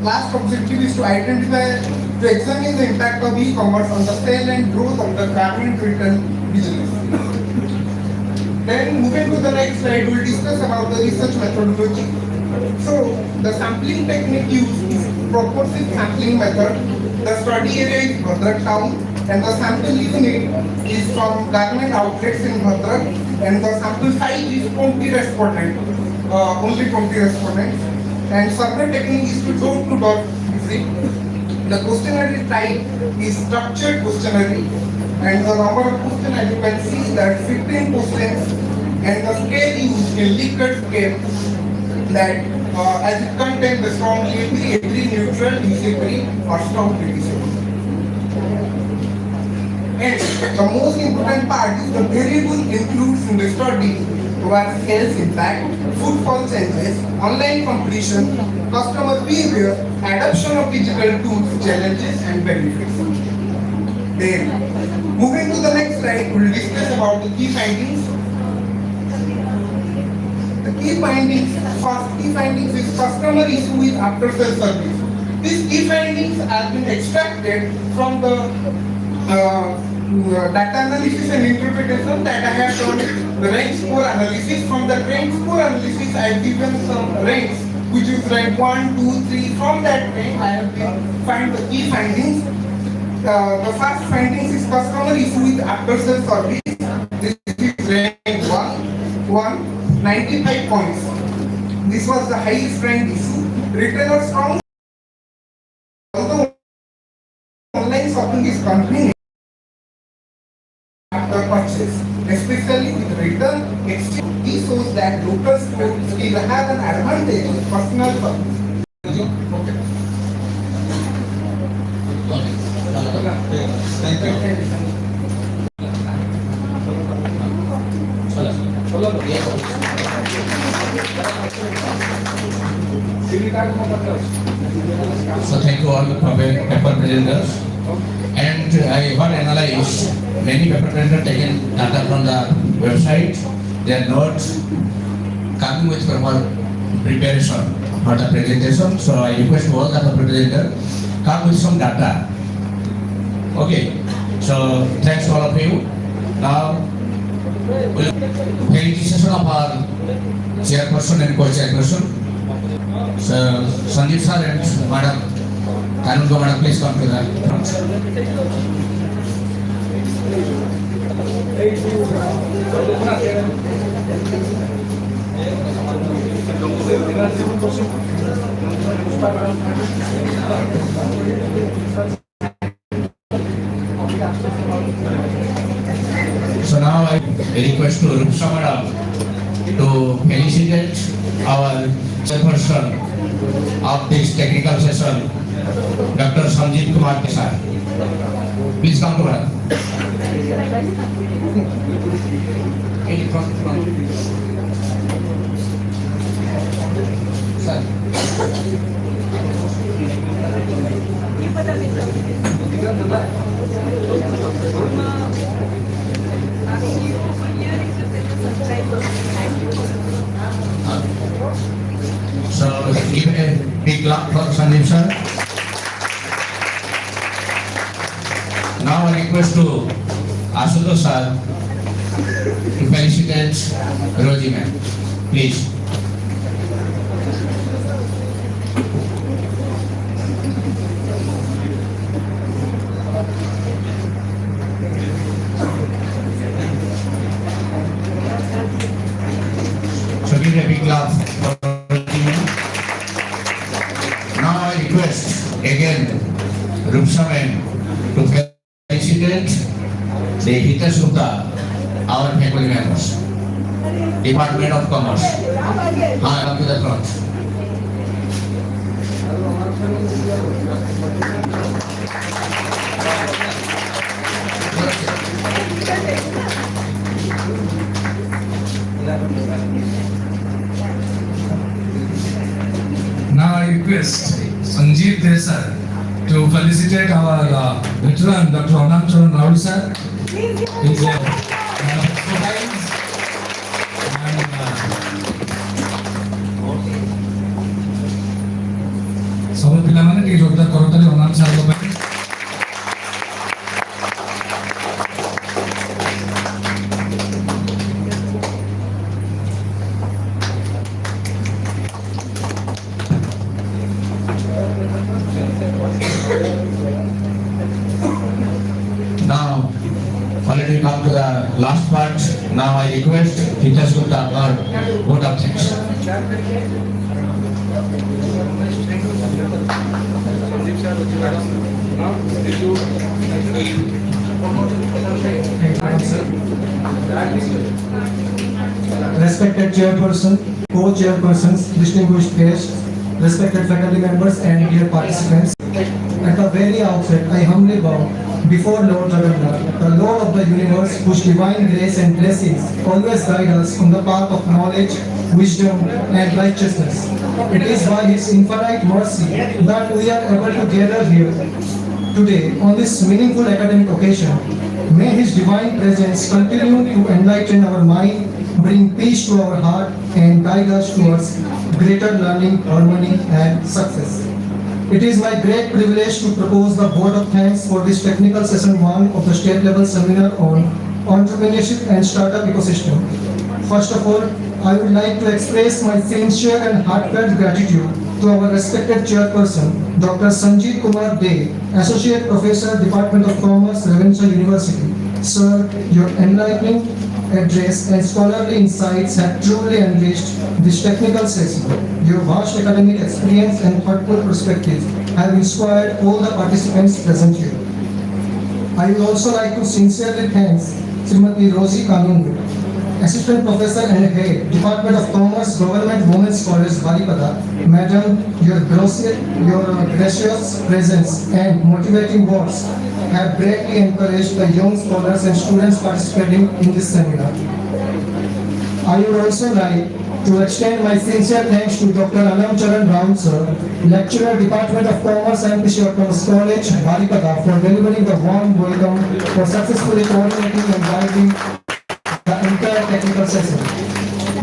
S10: last objective is to examine the impact of e-commerce on the sale and growth of the garment retail business. Then moving to the next slide, we'll discuss about the research methodology. So the sampling technique used is proportive sampling method. The study area is Bhadrak town, and the sample unit is from garment outlets in Bhadrak, and the sample size is 20 respondents, only 20 respondents. And survey technique is to door-to-door visit. The questionnaire type is structured questionnaire, and the number of questions, as you can see, that 15 questions, and the scale used in Likert scale that as it contains the strong agri, neutral, disagree, or strong criticism. And the most important part is the variable includes in the study were sales impact, footfall changes, online competition, customer behavior, adoption of digital tools, challenges and benefits. Then, moving to the next slide, we will discuss about the key findings. The key findings, first key findings is customer issue with after sales service. These key findings have been extracted from the data analysis and interpretation that I have done, the range score analysis. From the range score analysis, I have given some range, which is rank 1, 2, 3. From that range, I have been find the key findings. The first findings is customer issue with after sales service. This is rank 1, 95 points. This was the highest ranked issue. Retailer strong. Although online shopping is convenient after purchase, especially with return exchange, this shows that local stores still have an advantage in personal service.
S1: Thank you.
S2: So thank you all the paper presenters. And I have analyzed many paper presenters taken data from the website. They are not coming with proper preparation for the presentation. So I request all the paper presenters come with some data. Okay. So thanks to all of you. Now we'll felicitation of our chairperson and co-chairperson. So, Sandeep sir and Madam, Kanungo Madam, please come to the front. So now I request to Rupsa Madam to felicitate our chairperson of this technical session, Dr. Sanjeev Kumar Kesar. Please come to her. Sir. So give a big clap for Sandeep sir. Now I request to Asutosh sir to felicitate Roji ma'am. Please. So give a big clap for Roji ma'am. Now I request again Rupsa ma'am to felicitate the Hitesh Gupta, our faculty members, Department of Commerce. Come to the front.
S11: Now I request Sanjeev Desai to felicitate our veteran Dr. Anantcharan Rao sir. He's a man of expertise and सब पिलाମାନେ ଟିକେ ଯୋଗଦାନ କରନ୍ତି ଅନାଥ ସାରଙ୍କ ପାଇଁ।
S2: Now, already come to the last part. Now I request Hitesh Gupta for vote of thanks.
S12: Respected chairperson, co-chairpersons, distinguished guests, respected faculty members and dear participants, at the very outset, I humbly bow before Lord Jagannath, the Lord of the universe, whose divine grace and blessings always guide us on the path of knowledge, wisdom, and righteousness. It is by His infinite mercy that we are able to gather here today on this meaningful academic occasion. May His divine presence continue to enlighten our mind, bring peace to our heart, and guide us towards greater learning, harmony, and success. It is my great privilege to propose the vote of thanks for this technical session 1 of the state level seminar on entrepreneurship and startup ecosystem. First of all, I would like to express my sincere and heartfelt gratitude to our respected chairperson, Dr. Sanjeev Kumar Dey, Associate Professor, Department of Commerce, Ravenshaw University. Sir, your enlightening address and scholarly insights have truly enriched this technical session. Your vast academic experience and thoughtful perspectives have inspired all the participants present here. I would also like to sincerely thank Srimati Rosie Kanungu, Assistant Professor and Head, Department of Commerce, Government Women's College, Baripada. Madam, your gracious presence and motivating words have greatly encouraged the young scholars and students participating in this seminar. I would also like to extend my sincere thanks to Dr. Anam Charan Rao sir, Lecturer, Department of Commerce, MPC Autonomous College, Baripada, for delivering the warm welcome, for successfully coordinating and guiding the entire technical session.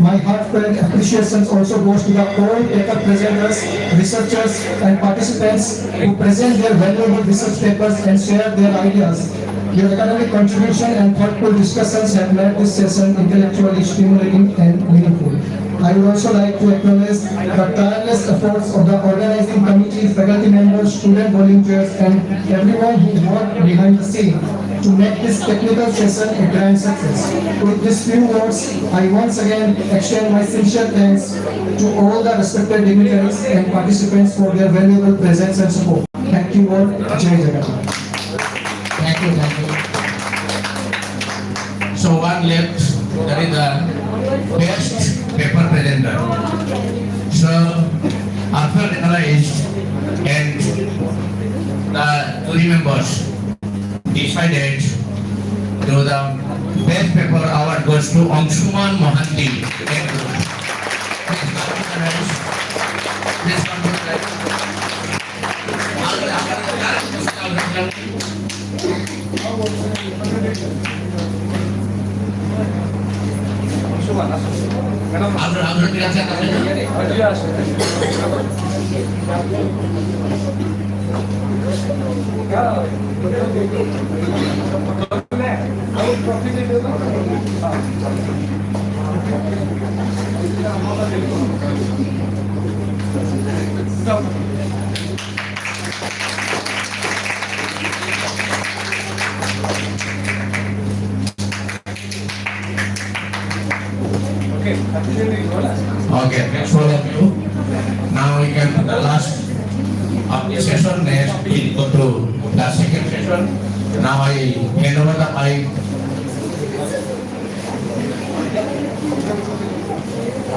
S12: My heartfelt appreciations also goes to the all paper presenters, researchers, and participants who present their valuable research papers and share their ideas. Your academic contribution and thoughtful discussions have made this session intellectually stimulating and meaningful. I would also like to acknowledge the tireless efforts of the organizing committee, faculty members, student volunteers, and everyone who worked behind the scene to make this technical session a grand success. With these few words, I once again extend my sincere thanks to all the respected dignitaries and participants for their valuable presence and support. Thank you all. Jai Jagannath.
S2: Thank you, thank you. So one left, that is the best paper presenter. So after analyzed and the jury members decided to the best paper award goes to Angshuman Mohanty. Please come to the Okay, thanks for all of you. Now we can the last of the session. Next we go to the second session. Now I hand over the mic.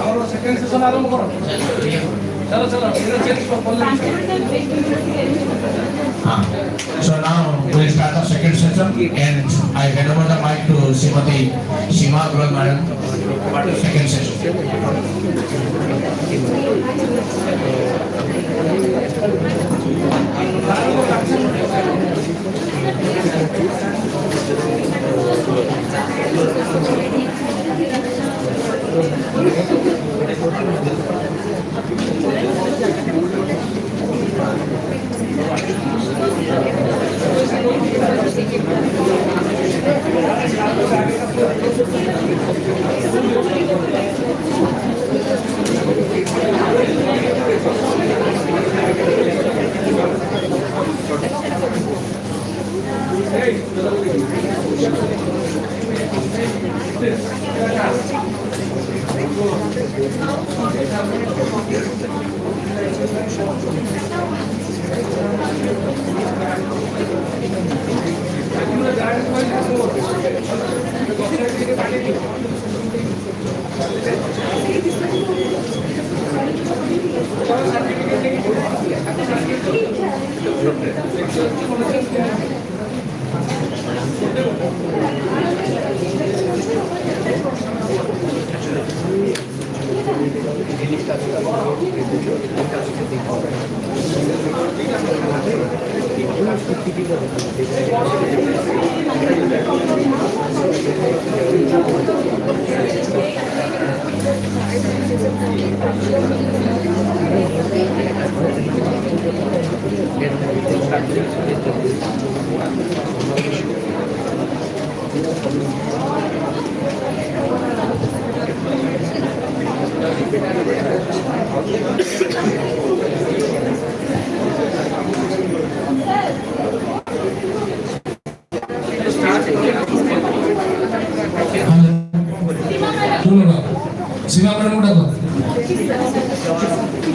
S6: our second session आरंभ करो चलो चलो change
S2: So now we will start the second session and I hand over the mic to Srimati Seema Agrawal madam for the second session.
S11: Sima madam,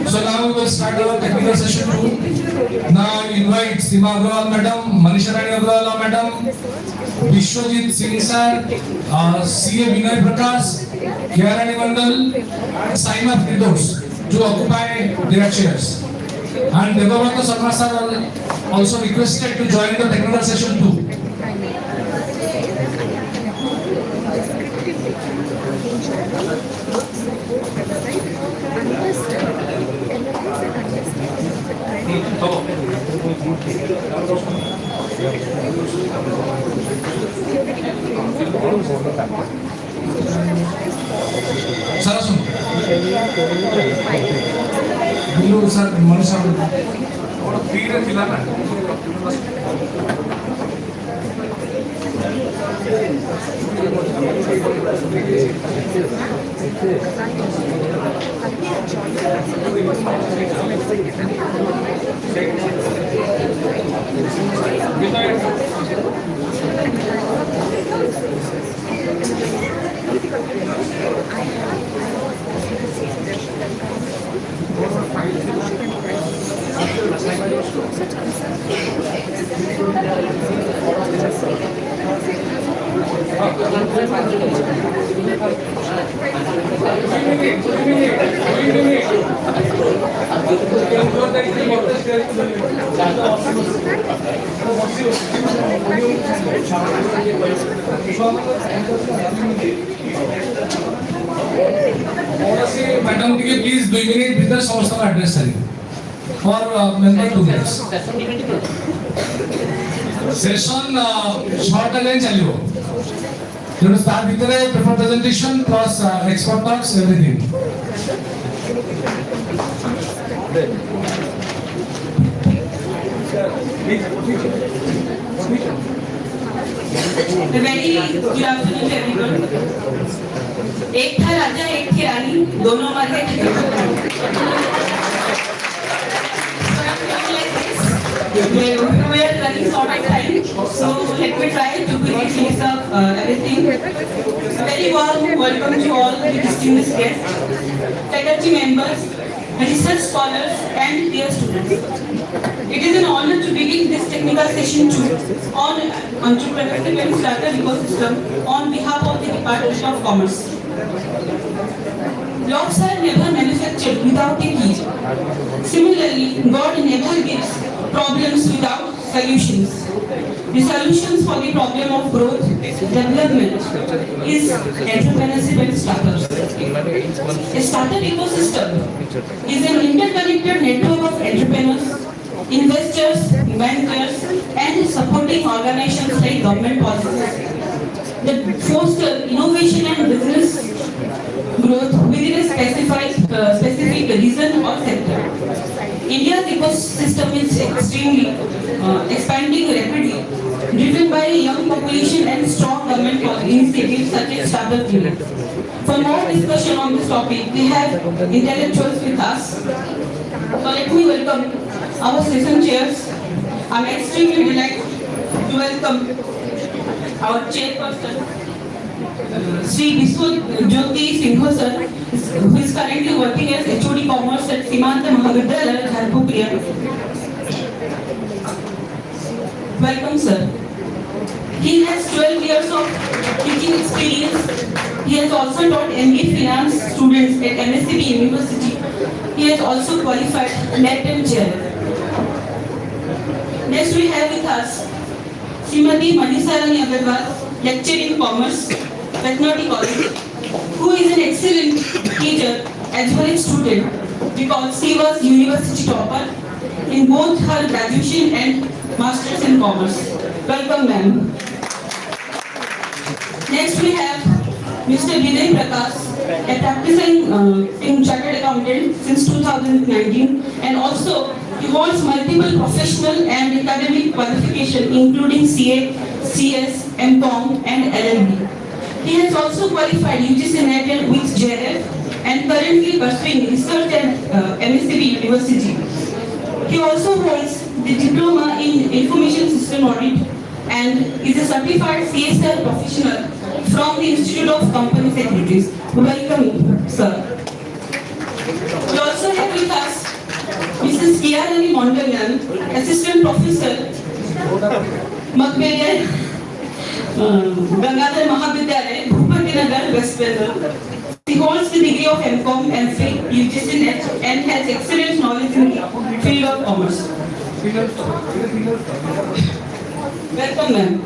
S11: so now we will start our technical session 2. Now I invite Sima Agrawal madam, Manisha Rani Agrawal madam, Vishwajit Singh sir, CA Vinay Prakash, Kiarani Mandal, Saima Firdaus to occupy their chairs. And Devabrata Sarma sir are also requested to join the technical session 2. Sarasun. Dulu sir, Manisha. Orang tiga silakan. Madam, please 2 minutes भीतर समस्त address करें और member 2 minutes. Session short again चलियो. You will start with a paper presentation plus expert talks, everything.
S13: Very good afternoon to everyone. एक था राजा एक थी रानी दोनों मर गए we are running short of time, so let me try to quickly list up everything. Very warm welcome to all the distinguished guests, faculty members, research scholars, and dear students. It is an honor to begin this technical session 2 on entrepreneurship and startup ecosystem on behalf of the Department of Commerce. Locks are never manufactured without a key. Similarly, God never gives problems without solutions. The solutions for the problem of growth, development is entrepreneurship and startups. A startup ecosystem is an interconnected network of entrepreneurs, investors, bankers, and supporting organizations like government policies that foster innovation and business growth within a specific region or sector. India's ecosystem is extremely expanding rapidly, driven by a young population and strong government initiatives such as Startup Union. For more discussion on this topic, we have intellectuals with us. So let me welcome our session chairs. I'm extremely delighted to welcome our chairperson, Sri Vishwajyoti Singh sir, who is currently working as HOD Commerce at Simanta Mahavidyalaya, Jharpur. Welcome, sir. He has 12 years of teaching experience. He has also taught MBA Finance students at MSCB University. He has also qualified NET and chair. Next we have with us Srimati Manisarani Agarwal, lecturer in Commerce, Veterinary College, who is an excellent teacher as well as student because she was university topper in both her graduation and masters in commerce. Welcome, ma'am. Next we have Mr. Vinay Prakash, a practicing in chartered accountant since 2019, and also he holds multiple professional and academic qualifications including CA, CS, MCOM and LLB. He has also qualified UGC NET with JRF and currently pursuing research at MSCB University. He also holds the diploma in information system audit and is a certified CSR professional from the Institute of Company Secretaries. Welcome, sir. We also have with us Mrs. Kiarani Montagan, Assistant Professor, Magbelia Gangadhar Mahavidyalaya, Bhupati Nagar, West Bengal. He holds the degree of MCOM, MPhil, UGC NET and has excellent knowledge in the field of commerce. Welcome, ma'am.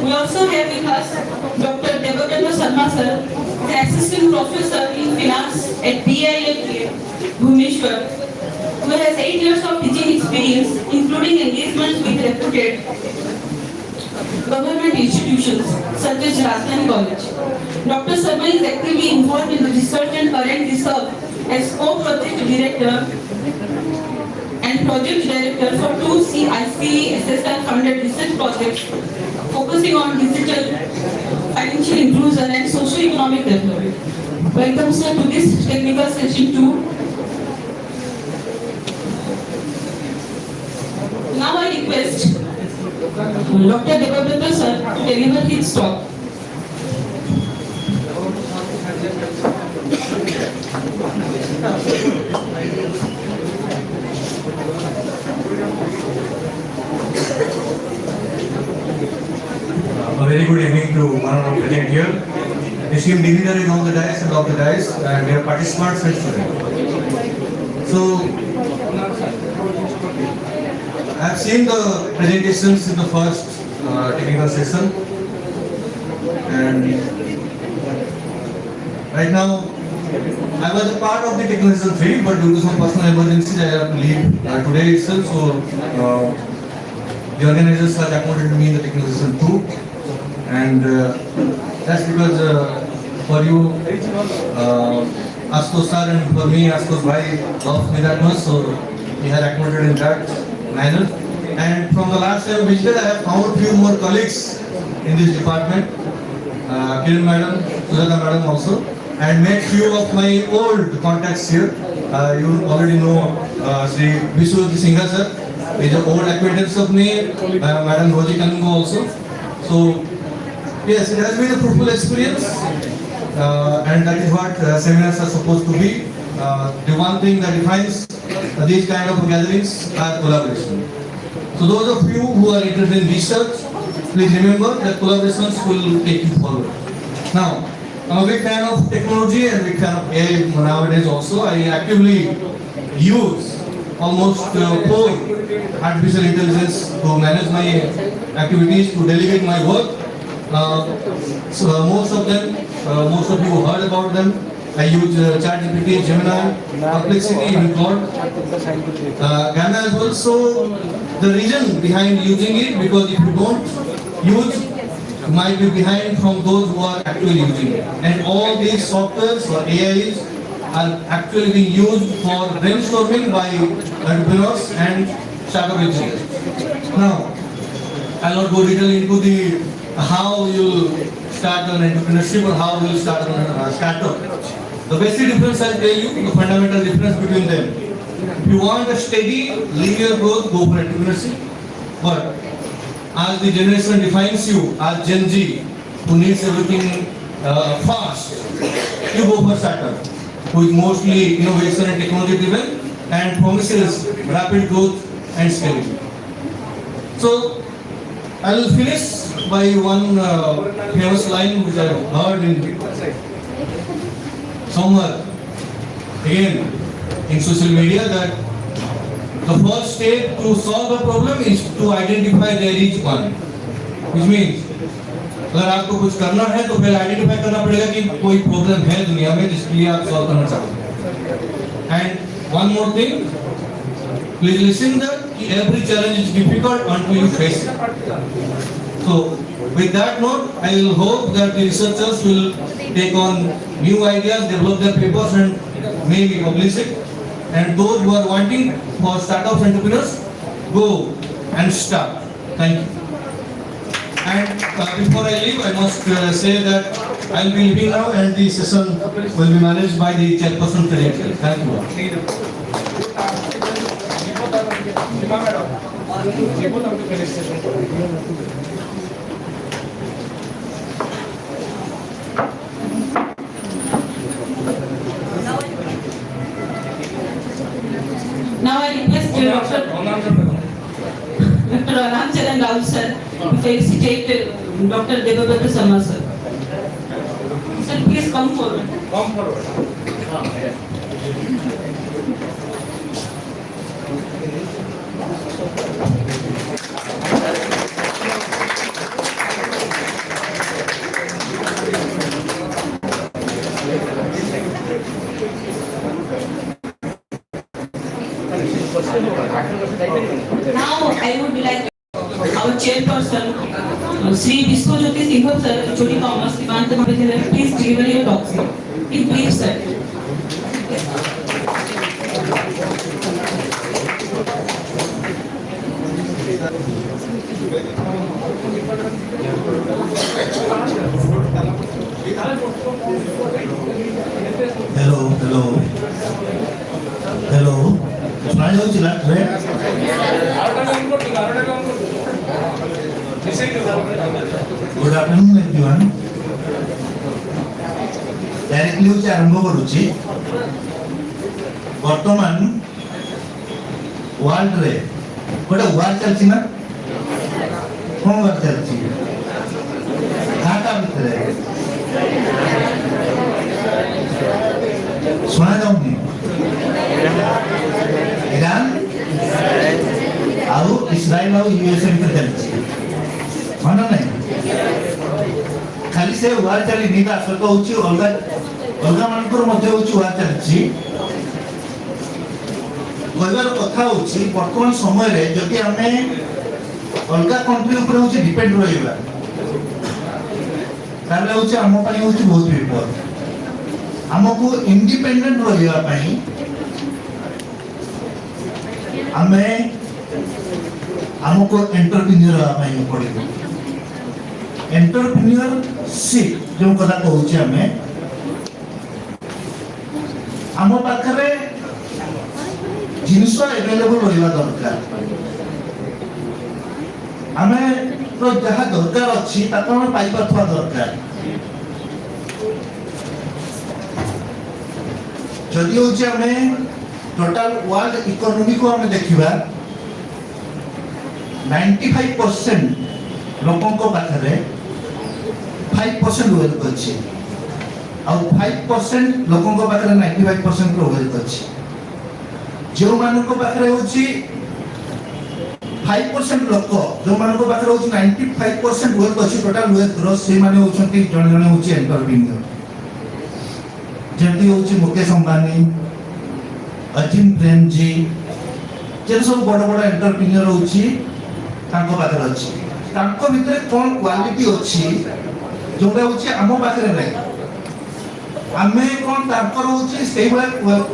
S13: We also have with us Dr. Devabrata Sharma sir, the Assistant Professor in Finance at BILA, Bhubaneswar, who has 8 years of teaching experience, including engagements with reputed government institutions such as Rajasthan College. Dr. Sharma is actively involved in the research and currently serves as co-project director and project director for 2 CIC SSR funded research projects focusing on digital, financial inclusion and socio-economic development. Welcome, sir, to this technical session 2. Now I request Dr. Devabrata sir to deliver his talk.
S14: A very good evening to one of our present here. Esteemed dignitaries on the dais and off the dais, and dear participants and students. So, I have seen the presentations in the first technical session, and right now I was a part of the technical session 3, but due to some personal emergencies I have to leave today itself. So, the organizers have accommodated me in the technical session 2, and that's because for you, Astos sir, and for me, Astos bhai loves me that much, so he has accommodated in that manner. And from the last time I visited, I have found few more colleagues in this department, Kiran madam, Sujata madam also, and met few of my old contacts here. You already know Sri Vishwajit Singha sir, is an old acquaintance of me, Madam Roji Kanungo also. So, yes, it has been a fruitful experience, and that is what seminars are supposed to be. The one thing that defines these kind of gatherings are collaboration. So those of you who are interested in research, please remember that collaborations will take you forward. Now, I'm a big fan of technology and a big fan of AI nowadays also. I actively use almost 4 artificial intelligence to manage my activities, to delegate my work. So most of you heard about them. I use ChatGPT, Gemini, Perplexity, even Claude, Gamma as well. So the reason behind using it, because if you don't use, you might be behind from those who are actually using it. And all these softwares or AIs are actually being used for brainstorming by entrepreneurs and startup engineers. Now, I'll not go detail into the how you'll start an entrepreneurship or how you'll start a startup. The basic difference I'll tell you, the fundamental difference between them. If you want a steady, linear growth, go for entrepreneurship. But as the generation defines you, as Gen Z, who needs everything fast, you go for startup, who is mostly innovation and technology driven and promises rapid growth and scalability. So, I will finish by one famous line which I heard in somewhere again in social media, that the first step to solve a problem is to identify the each one. which means अगर आपको कुछ करना है तो पहले identify करना पड़ेगा कि कोई प्रॉब्लम है दुनिया में जिसके लिए आप सॉल्व करना चाहते हैं। And one more thing, please listen that every challenge is difficult until you face it. So with that note, I will hope that the researchers will take on new ideas, develop their papers and maybe publish it. And those who are wanting for startups entrepreneurs, go and start. Thank you. And before I leave, I must say that I will be leaving now and the session will be managed by the chairperson presently. Thank you.
S13: Now I request Dr. Ramcharan Rao sir to felicitate Dr. Devabhadra Sharma sir. Sir, please come forward.
S11: Come forward.
S13: Now I would like our chairperson, Sri Vishwajyoti Singh sir, Choti Commerce, Divanta Company, please deliver your talk, sir. In brief, sir.
S15: Hello. Smile out, right? Good afternoon, everyone. Directly হচ্ছে আরম্ভ করুছি বর্তমান world রে গোটে war চালছি না কোন war চালছি Dhaka ভিতরে শোনা যাওনি ইরান ଆଉ ଇସ୍ରାଏଲ ଆଉ ୟୁଏସଏ ଭିତରେ ଚାଲିଛି ମନ ନାହିଁ ଖାଲି ସେ ୱାର ଚାଲିନି ତା ସହିତ ହଉଛି ଅଲଗା ମାନଙ୍କର ମଧ୍ୟ ହଉଛି ୱାର ଚାଲିଛି କହିବାର କଥା ହଉଛି ବର୍ତ୍ତମାନ ସମୟରେ ଯଦି ଆମେ ଅଲଗା କଣ୍ଟ୍ରି ଉପରେ ହଉଛି ଡିପେଣ୍ଡ ରହିବା ତାହେଲେ ହଉଛି ଆମ ପାଇଁ ହଉଛି ବହୁତ ବିପଦ ଆମକୁ ଇଣ୍ଡିପେଣ୍ଡେଣ୍ଟ ରହିବା ପାଇଁ ଆମେ हमको एंटरप्रेन्योर हवा ପାଇଁ ପଡ଼ିବ एंटरप्रेन्योरशिप जो कथा कहूची हमें हम पाखरे जिनिस अवेलेबल रहिबा दरकार हमें तो जहाँ दरकार अच्छी ताको हम पाई पाथवा दरकार जदि होची हमें टोटल वर्ल्ड इकोनॉमी को हमें देखिबा 95% लोगों को पाखरे 5% वेल्थ अच्छी और 5% लोगों को पाखरे 95% को वेल्थ अच्छी जो मानक को पाखरे होची 5% लोक जो मानक को पाखरे होची 95% वेल्थ अच्छी टोटल वेल्थ ग्रोथ से माने होचंती जण जण होची एंटरप्रेन्योर जेंती होची मुकेश अंबानी अजिम प्रेमजी जे सब बड़ बड़ एंटरप्रेन्योर होची तांको पाखरे अछि तांको भितरे कोन क्वालिटी अछि जोटा होछि हमो पाखरे नै हमें कोन तांकर होछि सेही वाला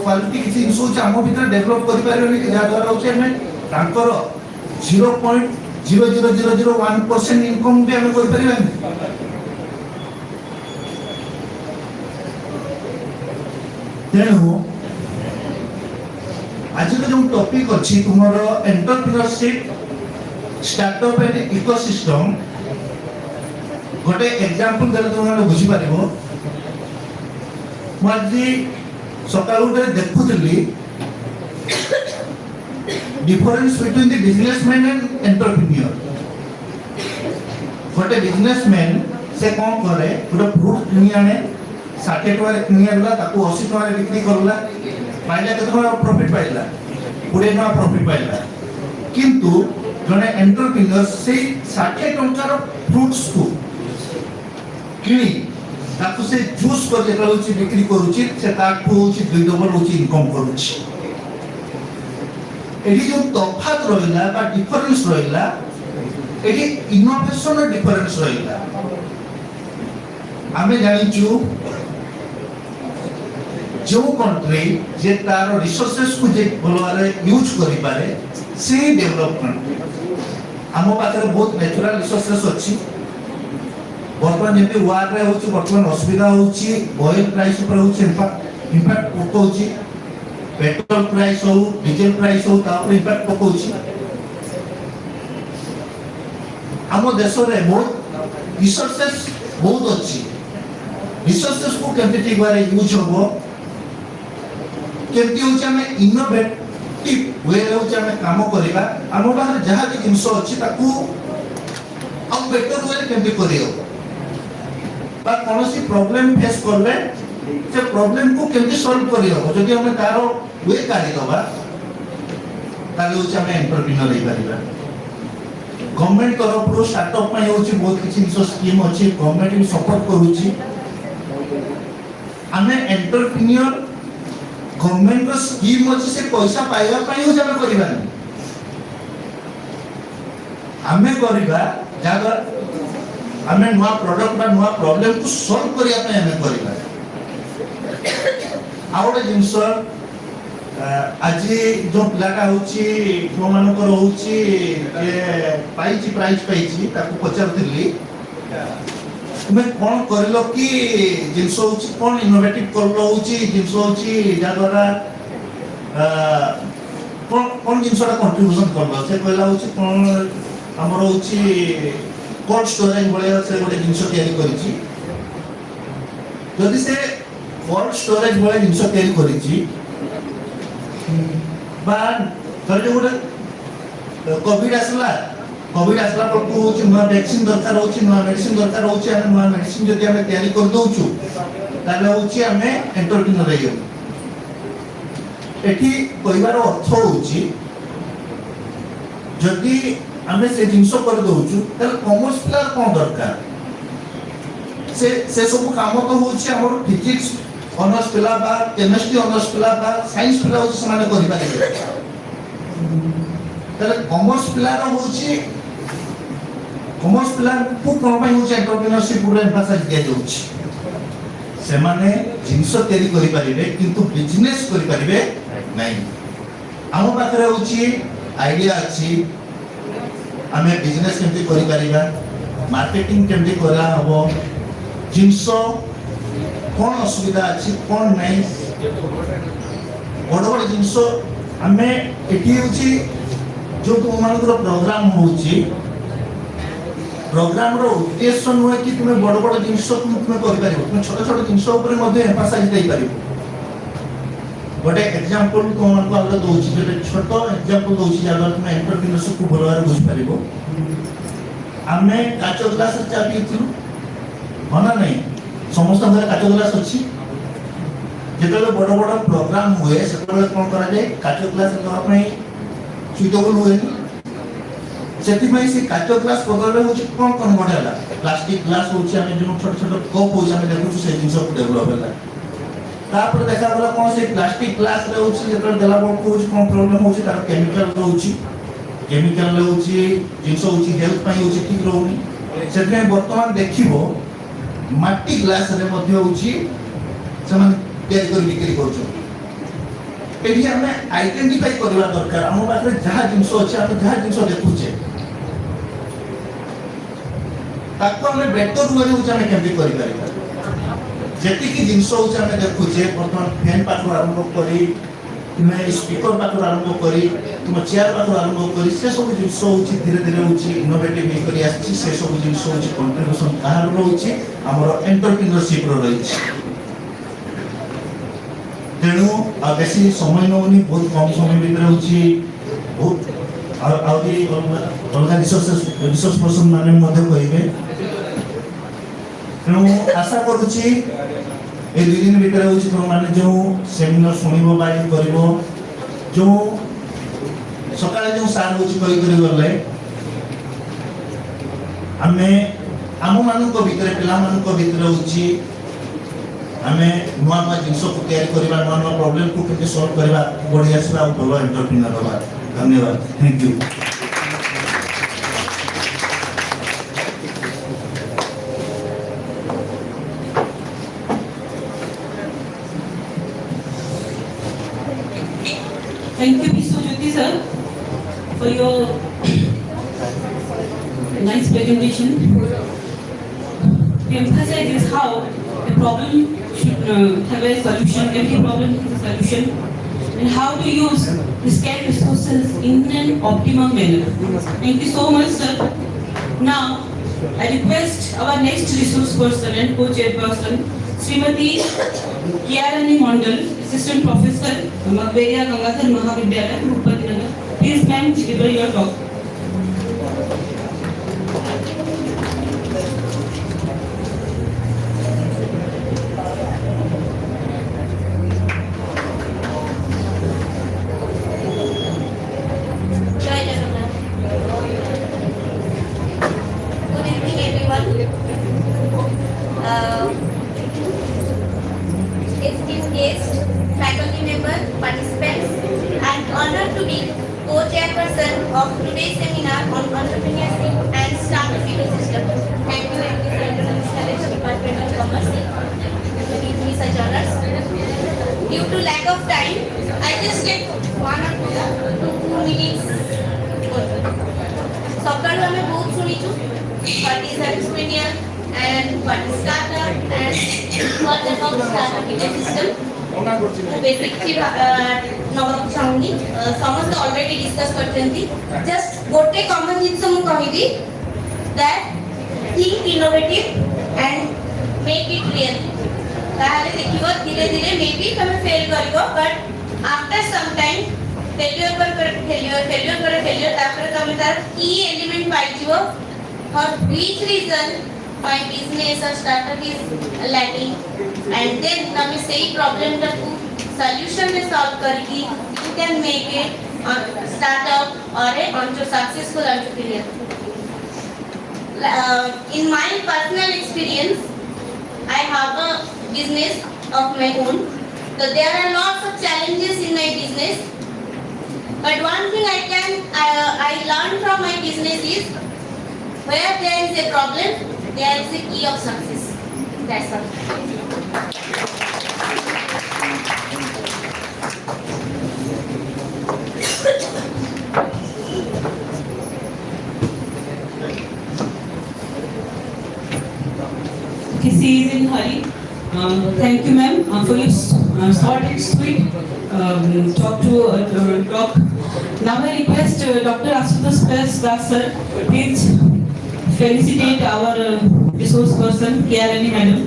S15: क्वालिटी किछि इशू होछि हमो भितरे डेवलप करि पारिबनि कि जा द्वारा होछि हमें तांकर 0.00001% इनकम भी हमें करि पारिबनि तेणु आज जो टॉपिक अछि तुमरो एंटरप्रेन्योरशिप स्टार्टअप एंड इकोसिस्टम गोटे एग्जांपल देले तुम बुझी पारिबो मु आज सकाळु देखुतली difference between the businessman and entrepreneur गोटे बिजनेसमैन से कोन करे गोटे फ्रूट किनि आने 60 टका रे किनि आला ताको 80 टका रे बिक्री करला पाइला केतना प्रॉफिट पाइला 20 टका प्रॉफिट पाइला किंतु जड़े एंटरप्रेन्योर से 60 टंकार फ्रुट्स को किणी ताकू से जूस कर जेटा होची बिक्री करूची से ताकू होची 2 डबल होची इनकम करूची एडी जो तफात रहिला बा डिफरेंस रहिला एडी इनोवेशन डिफरेंस रहिला आमे जानिचु जो कंट्री जे तार रिसोर्सेस को जे बोलवारे यूज करि पारे से डेवलपमेंट आमो पाखरे बहुत नेचुरल रिसोर्सेस अछि वर्तमान जेते वार रे होछि वर्तमान असुविधा होछि ऑयल प्राइस ऊपर होछि इम्पैक्ट पकोछि पेट्रोल प्राइस हो डीजल प्राइस हो ता ऊपर इम्पैक्ट पकोछि आमो देश रे बहुत रिसोर्सेस बहुत अछि रिसोर्सेस को केमति ठीक बारे यूज होबो केमति होछि हमें इनोवेटिव वे होछि हमें काम करिबा आमो बाहर जहा भी जिंस अछि ताकू हम बेटर वे केमति करियो बा कोनोसी प्रॉब्लम फेस करले से प्रॉब्लम को केमति सॉल्व करियो जदि हमें तारो वे काढी दबा ताले होछि हमें एंटरप्रेन्योर होई परिबा गवर्नमेंट तरफ रो स्टार्टअप में होछि बहुत किछि स्कीम अछि गवर्नमेंट भी सपोर्ट करूछि हमें एंटरप्रेन्योर गवर्नमेंट को स्कीम अछि से पैसा पाइबा पई हो जाबे करिबा हमें करिबा जागा हमें नवा प्रोडक्ट बा नवा प्रॉब्लम को सॉल्व करिया पई हमें करिबा आउडे जिंस आज जो पिलाटा होची जो मानकर होची जे पाइची प्राइस पाइची ताको पचारथिली तुमे कोन करलो कि जिंस होची कोन इनोवेटिव करलो होची जिंस होची जा द्वारा कोन जिंसटा कंट्रीब्यूशन करलो से कहला होची कोन हमर होची कोल्ड स्टोरेज भले से गोटे जिंस तयारी करिची जदि से कोल्ड स्टोरेज भले जिंस तयारी करिची बा धरे गोटे कोविड आसला पर को होची नवा वैक्सीन दरकार होची नवा मेडिसिन दरकार होची हम नवा मेडिसिन जदि हम तयारी कर दोछु ताले होची हमें एंटरप्रेन्योर रहियो एठी परिवार अर्थ होची जदि हमें से जिंस कर दोछु ताले कॉमर्स प्लान कोन दरकार से सब काम तो होची हमर फिजिक्स ऑनर्स पिला बा केमिस्ट्री ऑनर्स पिला बा साइंस पिला होची समान करि पारे ताले कॉमर्स प्लान होची कॉमर्स प्लान को कोन पई होची एंटरप्रेन्योरशिप पूरा एम्फसाइज दिया जाउची से माने जिंस तयारी करि पारिबे किंतु बिजनेस करि पारिबे नाही हम पाखरे होची आईडिया अछि हमें बिजनेस केमति करि पारिबा मार्केटिंग केमति करा हबो जिंस कोन असुविधा अछि कोन नाही बड़ जिंस हमें एठी होची जो तुम मानकर प्रोग्राम होची प्रोग्राम रो उद्देश्य न कि तुम बड़ जिंस तुम कर पारिबो तुम छोट छोट जिंस ऊपर मध्ये एम्फसाइज दे पारिबो गोटे एग्जांपल तुम मानको आलो दोची जे छोट एग्जांपल दोची जागर तुम एंटरप्रेन्योरशिप को बोलवार बुझ पारिबो हमें काचो ग्लास चा पीथु होना नहीं समस्त घर काचो ग्लास अछि जेतले बड़ प्रोग्राम हुए सेतले कोन करा जाय काचो ग्लास दवा पई सुइटेबल हुए सेति में से काचो ग्लास बदले होची कोन मॉडल प्लास्टिक ग्लास होची हम जो छोट छोट कप होची हम देखु से जिंस को डेवलप होला तापर देखा गला कोन से प्लास्टिक ग्लास रे होची जेतर देला बड़ को होची कोन प्रॉब्लम होची तार केमिकल होची केमिकल होची जिंस होची हेल्थ पई होची ठीक रहउनी सेति में वर्तमान देखिबो माटी ग्लास रे मध्ये होची समान तयारी कर बिक्री करछो एठी हमें आइडेंटिफाई करबा दरकार हम पाखरे जहा जिंस अछि हम जहा जिंस देखुचे ताको हमें बेटर वे होची हम केमति करि पारिबा जेति की जिंस होची हम देखुचे वर्तमान फैन पाखर आरंभ करी तुमे स्पीकर पाखर आरंभ करी तुम चेयर पाखर आरंभ करी से सब जिंस होची धीरे धीरे होची इनोवेटिव हे करी आछि से सब जिंस होची कंट्रीब्यूशन काहर होची हमर एंटरप्रेन्योरशिप रो रहिछि तेणु आ बेसी समय नौनी बहुत कम समय भीतर होची बहुत आउदी अलगा रिसोर्स पर्सन माने मध्ये कहिबे तेणु आशा करूची ए दुई दिन भीतर होची तो माने जो सेमिनार सुनिबो बाई करिवो जो सकाळे जो सार होची करि गले आमे आम मानक भितर पिला मानक भितर होची आमे नुआ नुआ जिनस को तैयारी करबा नुआ नुआ प्रॉब्लम को केते सॉल्व करबा बढिया आसबा और भलो एंटरप्रेन्योर होबा। धन्यवाद, thank you.
S13: Thank you, Mr. Jyoti sir, for your nice presentation. We emphasize how a problem should have a solution, every problem has a solution, and how to use the scarce resources in an optimum manner. Thank you so much, sir. Now, I request our next resource person and co-chairperson, Srimati Kiarani Mondal, Assistant Professor, Magberia Gangadhar Mahavidyalaya, Rupatinagar. Please, ma'am, deliver your talk.
S5: Jai Jagannath. Good evening, everyone. Esteemed guests, faculty members, participants, I'm honored to be co-chairperson of today's seminar on entrepreneurship and startup ecosystem. Thank you, Central College Department of Commerce, to give me such honors. Due to lack of time, I just take 1 or 2 minutes. सकाळू आम्ही बहुत सुनिଛୁ what is entrepreneur and what is startup and what about startup ecosystem. Basically नवक चाहूनी समस्त already discuss करछंती just गोटे common जिंस मु कहिबी that think innovative and make it real ताले देखिबो धीरे धीरे मे बी तमे फेल करिवो but after some time failure तापर तमे तार की एलिमेंट पाइजिवो for which reason my business or startup is lacking and then तमे सही प्रॉब्लम का solution में solve करके you can make it a startup or a successful entrepreneur. In my personal experience, I have a business of my own. So there are lots of challenges in my business. But one thing I learned from my business is where there is a problem, there is a key of success. That's all.
S13: Okay, she is in hurry. Thank you, ma'am, for your short and sweet talk. Now I request Dr. Asutosh Das sir, please felicitate our resource person, Kiarani madam.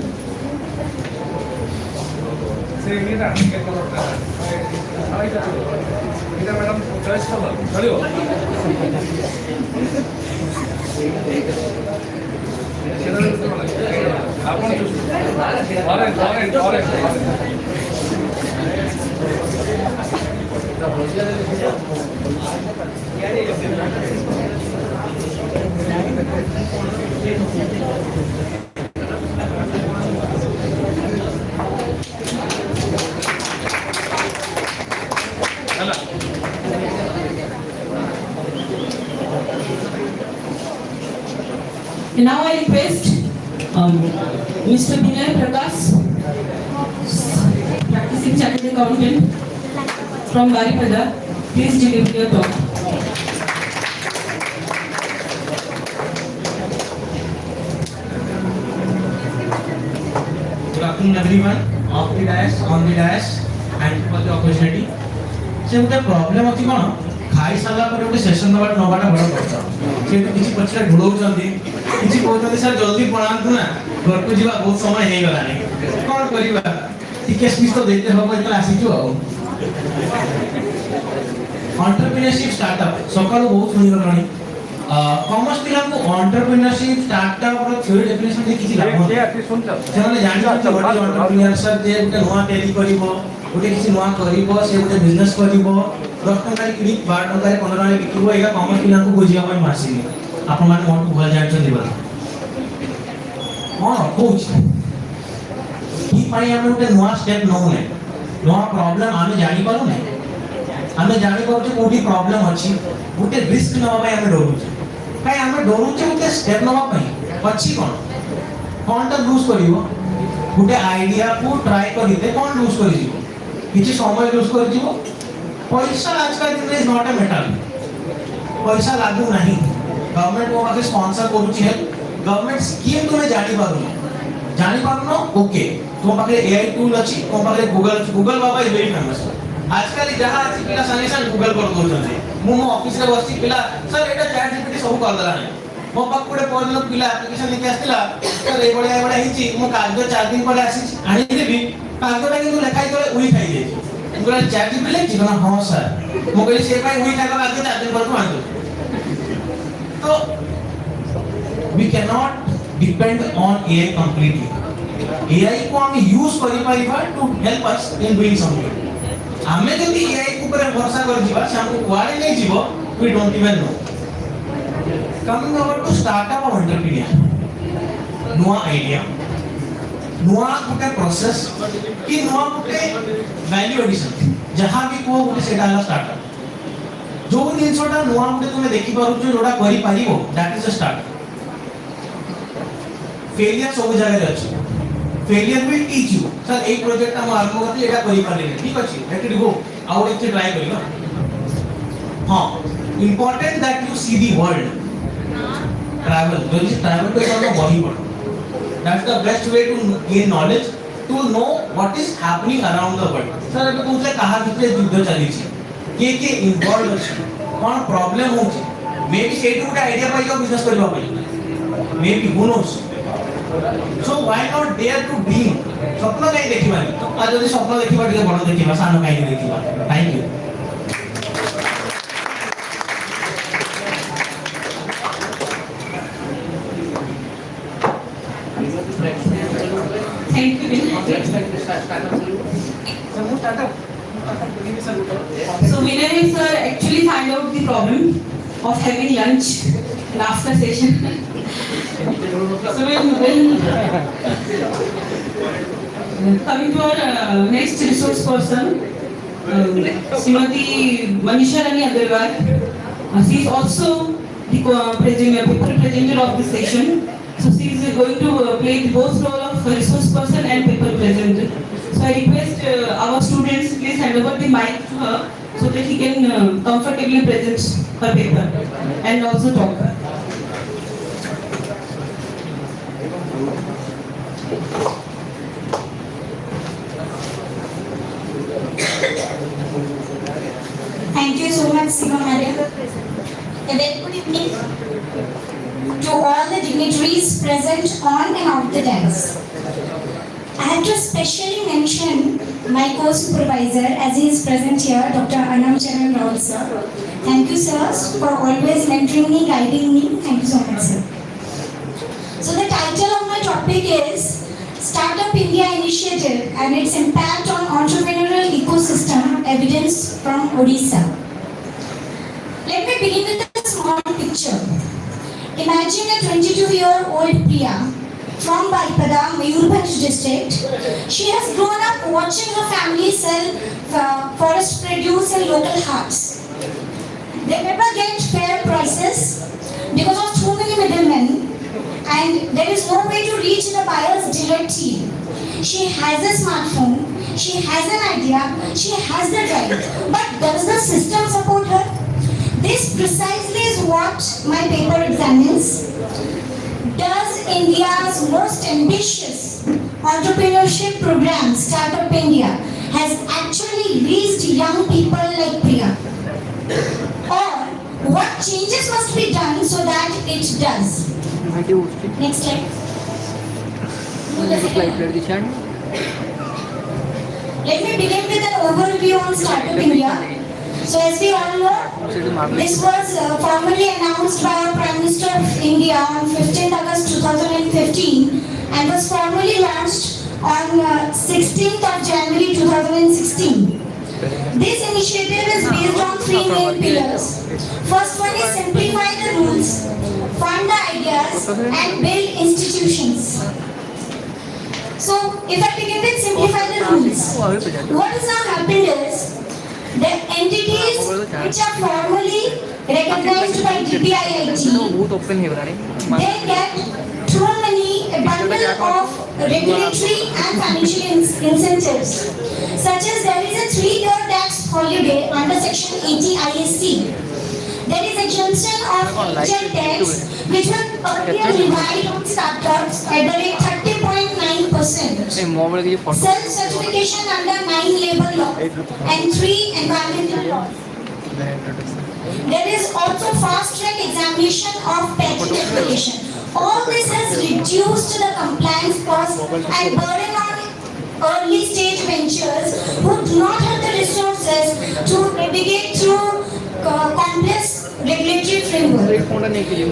S13: And now I request Mr. Vinay Prakash, practicing chartered accountant from Baripada, please deliver your talk.
S16: Good afternoon, everyone. Off the dash, on the dash, and for the opportunity. So, the problem of the खाई सारा पर ଗୋଟେ session ନବାଟା ବଡ଼ କଥା ସେଠି କିଛି ପଛରେ ଢୋଳଉଛନ୍ତି କିଛି କହୁଛନ୍ତି ସାର୍ ଜଲ୍ଦି ପଳାନ୍ତୁ ନା ଘରକୁ ଯିବା ବହୁତ ସମୟ ହେଇଗଲାଣି କ'ଣ କରିବା ଟିକେ ସ୍ପିଚ୍ ତ ଦେଇତେ ହବ ଯେତେବେଳେ ଆସିଛୁ ଆଉ ଏଣ୍ଟରପ୍ରେନ୍ୟରशिପ୍ ଷ୍ଟାର୍ଟଅପ୍ ସକାଳୁ ବହୁତ ଶୁଣିଗଲାଣି କମର୍ସ ପିଲାଙ୍କୁ ଏଣ୍ଟରପ୍ରେନ୍ୟରशिପ୍ ଷ୍ଟାର୍ଟଅପ୍ର ଥିଓରି ଡେଫିନେସନ୍ ଦେଇ କିଛି ଲାଭ ସେମାନେ ଜାଣିଛନ୍ତି ଗୋଟେ ଏଣ୍ଟରପ୍ରେନ୍ୟର ସାର୍ ଯେ ଗୋଟେ ନୂଆ ତିଆରି କରିବ ଗୋଟେ କିଛି ନୂଆ କରିବ ସେ ଗୋଟେ ବିଜନେସ୍ କରିବ 10 ଟଙ୍କାରେ କିଣି 12 ଟଙ୍କାରେ 15 ଟଙ୍କାରେ ବିକିବ ଏଇଟା କମର୍ସ ପିଲାଙ୍କୁ ବୁଝିବା ପାଇଁ ମାସିନି ଆପଣମାନେ ମୋଠୁ ଭଲ ଜାଣିଛନ୍ତି ବୋଧେ କ'ଣ କହୁଛି ଏଥିପାଇଁ ଆମେ ଗୋଟେ ନୂଆ ଷ୍ଟେପ୍ ନେଉନେ ନୂଆ ପ୍ରୋବ୍ଲେମ୍ ଆମେ ଜାଣିପାରୁନେ ଆମେ ଜାଣିପାରୁଛେ କୋଉଠି ପ୍ରୋବ୍ଲେମ୍ ଅଛି ଗୋଟେ ରିସ୍କ ନେବା ପାଇଁ ଆମେ ଡରୁଛେ କାଇଁ ଆମେ ଡରୁଛେ ଗୋଟେ ଷ୍ଟେପ୍ ନେବା ପାଇଁ ଅଛି କ'ଣଟା ଲୁଜ୍ କରିବ ଗୋଟେ ଆଇଡିଆକୁ ଟ୍ରାଏ କରିଲେ କ'ଣ ଲୁଜ୍ କରିଯିବ କିଛି ସମୟ ଲୁଜ୍ କରିଯିବ पैसा आजकल दिन इज नॉट ए मेटल पैसा लागू नहीं गवर्नमेंट वो आगे स्पॉन्सर करूची है गवर्नमेंट स्कीम तुम्हें जानी पारुनो ओके तुम पाखे एआई टूल अछि तुम पाखे Google Baba is very famous आजकल जहां अछि पिला संगे संग गूगल कर दो छथि मु ऑफिस रे बसि पिला सर एटा चैट जीपीटी सब कर दला है मो पाख कोडे परदिन पिला एप्लीकेशन लेके आस्तिला सर ए बडा हिची मो कागज 4 दिन पर आसी आनी देबी कागजटा किंतु लेखाई तळे उई खाई जाई मुगला चैट जीपीटी लेखि ना हां सर मो कहली से भाई उई खागा कागज 4 दिन पर को आंदो तो we cannot depend on AI completely AI को हम यूज करि परिबा to help us in doing something हमें जदि AI को ऊपर भरोसा कर जीवा से हमको कुआरे नहीं जीवो we don't even know coming over to startup और एंटरप्रेन्योर नुआ आइडिया नुआ गुटे प्रोसेस कि नुआ गुटे वैल्यू एडिशन जहां भी को गुटे सेटा हला स्टार्टअप जो जिनसोटा नुआ गुटे तुमे देखि पारु जोडा करि पारिबो that is a startup failure सब जगह रे अछि failure will teach you sir एक प्रोजेक्ट हम आरंभ करते एटा करि पाले ठीक अछि लेट इट गो आउट एक ट्राई करियो हां important that you see the world travel when you travel to the body world that's the best way to gain knowledge to know what is happening around the world sir एटा कोनसे कहा भितरे युद्ध चली छी के involve अछि कोन problem होछि may be सेटू Gute idea पाइ जो बिजनेस करबा पाइ may be who knows so why not dare to dream स्वप्न नहीं देखिबानी तो आज जदी स्वप्न देखिबा ଟିକେ बड़ देखिबा सानो काई देखिबा thank you
S13: Thank you. So Vinay sir actually find out the problem of having lunch after session. So when coming to our next resource person, Srimati Manisha Rani Agarwal, she is also the people presenter of this session. So she is going to play both role of resource person and paper presenter. So I request our students please hand over the mic to her so that he can comfortably present her paper and also talk.
S5: Thank you so much, Sima Madam. A very good evening to all the dignitaries present on and off the dais. I have to specially mention my co-supervisor as he is present here, Dr. Anam Charan Raul sir. Thank you sir for always mentoring me, guiding me. Thank you so much sir. So the title of my topic is Startup India Initiative and its impact on entrepreneurial ecosystem, evidence from Odisha. Let me begin with a small picture. Imagine a 22-year-old Priya from Baripada, Mayurbhanj district. She has grown up watching her family sell forest produce in local haats. They never get fair prices because of too many middlemen, and there is no way to reach the buyers directly. She has a smartphone, she has an idea, she has the drive, but does the system support her? This precisely is what my paper examines. Does India's most ambitious entrepreneurship program, Startup India, has actually reached young people like Priya? Or what changes must be done so that it does? Next slide. Let me begin with an overview on Startup India. So as we all know, this was formally announced by our Prime Minister of India on 15th August 2015 and was formally launched on 16th of January 2016. This initiative is based on three main pillars. First one is simplify the rules, fund the ideas, and build institutions. So, if I begin with simplify the rules, what has now happened is the entities which are formally recognized by DPIIT, they get through money a bundle of regulatory and financial incentives, such as there is a 3-year tax holiday under Section 80 ISC. There is exemption of agent tax, which was earlier levied on startups at the rate 30.9%. Self-certification under 9 labor laws and 3 environmental laws. There is also fast-track examination of patent application. All this has reduced the compliance cost and burden on early stage ventures who do not have the resources to navigate through complex regulatory framework. If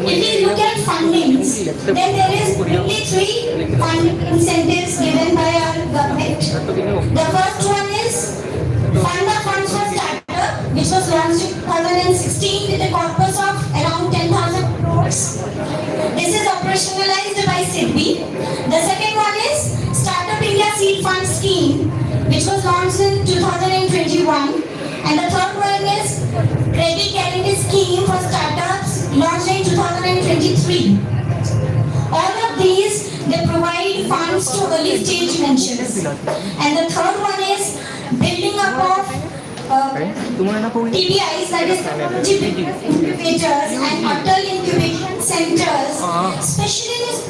S5: we look at fundings, then there is only 3 funding incentives given by our government. The first one is Fund the Funds for Startup, which was launched in 2016 with a corpus of around 10,000 crores. This is operationalized by SIDBI. The second one is Startup India Seed Fund Scheme, which was launched in 2021. And the third one is Credit Guarantee Scheme for Startups, launched in 2023. All of these, they provide funds to early stage ventures. And the third one is building up of TBIs, that is technology incubators and hotel incubation centers,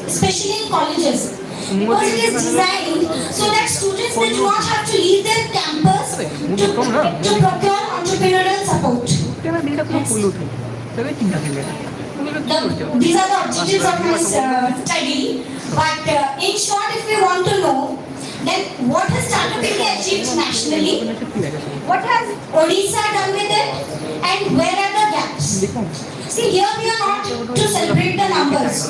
S5: especially in colleges. Because it is designed so that students they do not have to leave their campus to procure entrepreneurial support. These are the objectives of my study. But in short, if we want to know, then what has Startup India achieved nationally? What has Odisha done with it? And where are the gaps? See, here we are not to celebrate the numbers.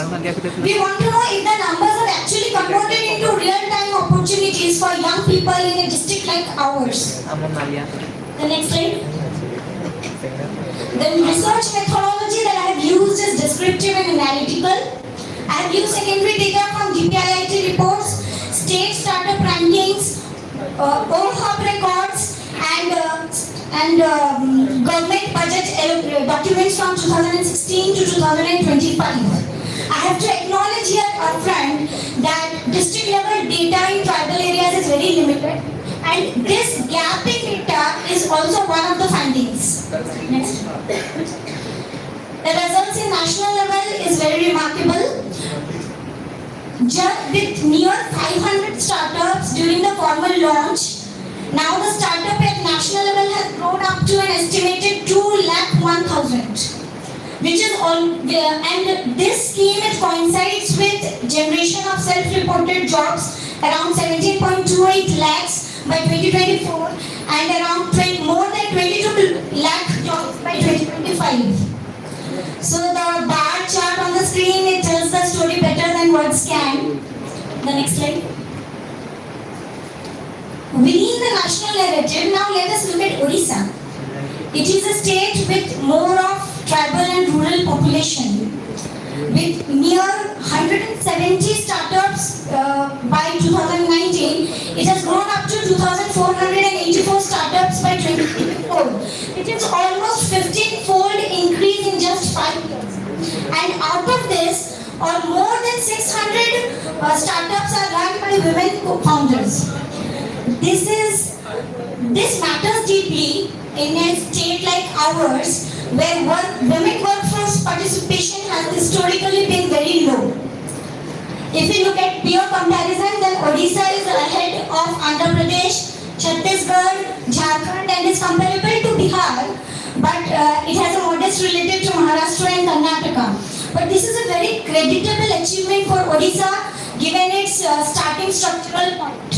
S5: We want to know if the numbers are actually converted into real-time opportunities for young people in a district like ours. The next slide. The research methodology that I have used is descriptive and analytical. I have used secondary data from DPIIT reports, state startup rankings, OHUB records, and government budget documents from 2016 to 2025. I have to acknowledge here upfront that district level data in tribal areas is very limited, and this gap in data is also one of the findings. Next. The results in national level is very remarkable. Just with near 500 startups during the formal launch, now the startup at national level has grown up to an estimated 2,01,000, which is all. And this scheme it coincides with generation of self-reported jobs around 17.28 lakhs by 2024 and around more than 22 lakh jobs by 2025. So the bar chart on the screen, it tells the story better than words can. The next slide. Within the national narrative, now let us look at Odisha. It is a state with more of tribal and rural population. With near 170 startups by 2019, it has grown up to 2,484 startups by 2024. It is almost 15-fold increase in just 5 years. And out of this, more than 600 startups are run by women co-founders. This matters deeply in a state like ours, where women workforce participation has historically been very low. If we look at peer comparison, then Odisha is ahead of Andhra Pradesh, Chhattisgarh, Jharkhand, and is comparable to Bihar, but it has a modest relative to Maharashtra and Karnataka. But this is a very creditable achievement for Odisha, given its starting structural point,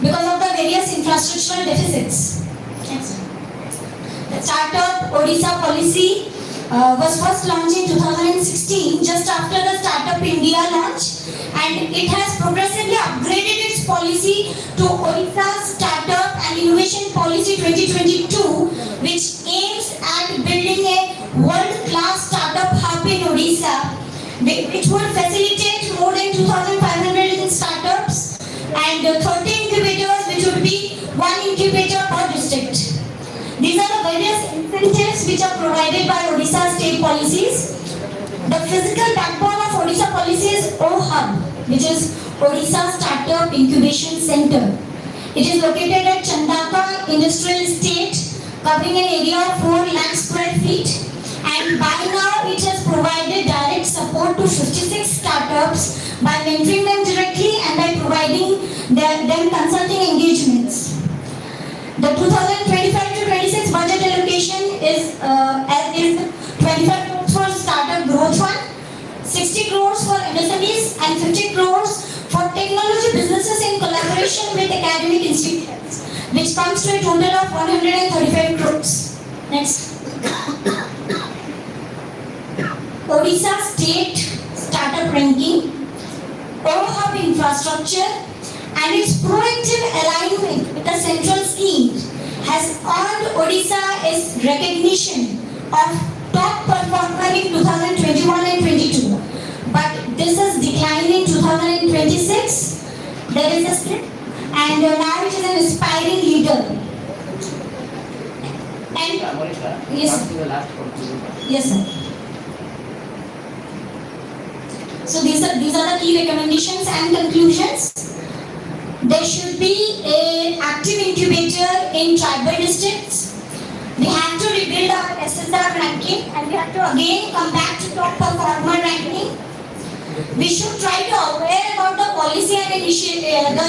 S5: because of the various infrastructural deficits. Next. The Startup Odisha policy was first launched in 2016, just after the Startup India launch, and it has progressively upgraded its
S17: policy to Odisha Startup and Innovation Policy 2022, which aims at building a world-class startup hub in Odisha, which would facilitate more than 2,500 startups and 30 incubators, which would be one incubator per district. These are the various incentives which are provided by Odisha state policies. The physical backbone of Odisha policy is OHUB, which is Odisha Startup Incubation Center. It is located at Chandaka Industrial Estate, covering an area of 4 lakh square feet. And by now, it has provided direct support to 56 startups by mentoring them directly and by providing them consulting engagements. The 2025 to 26 budget allocation is 25 crores for Startup Growth Fund, 60 crores for MSMEs, and 50 crores for technology businesses in collaboration with academic institutes, which comes to a total of 135 crores. Next. Odisha State Startup Ranking, OHUB infrastructure, and its proactive alignment with the central scheme has earned Odisha its recognition of top performer in 2021 and 22. But this has declined in 2026. There is a slip, and now it is an aspiring leader. And yes, yes, sir. So these are the key recommendations and conclusions. There should be an active incubator in tribal districts. We have to rebuild our SSR ranking, and we have to again come back to top performer ranking. We should try to aware about the policy and the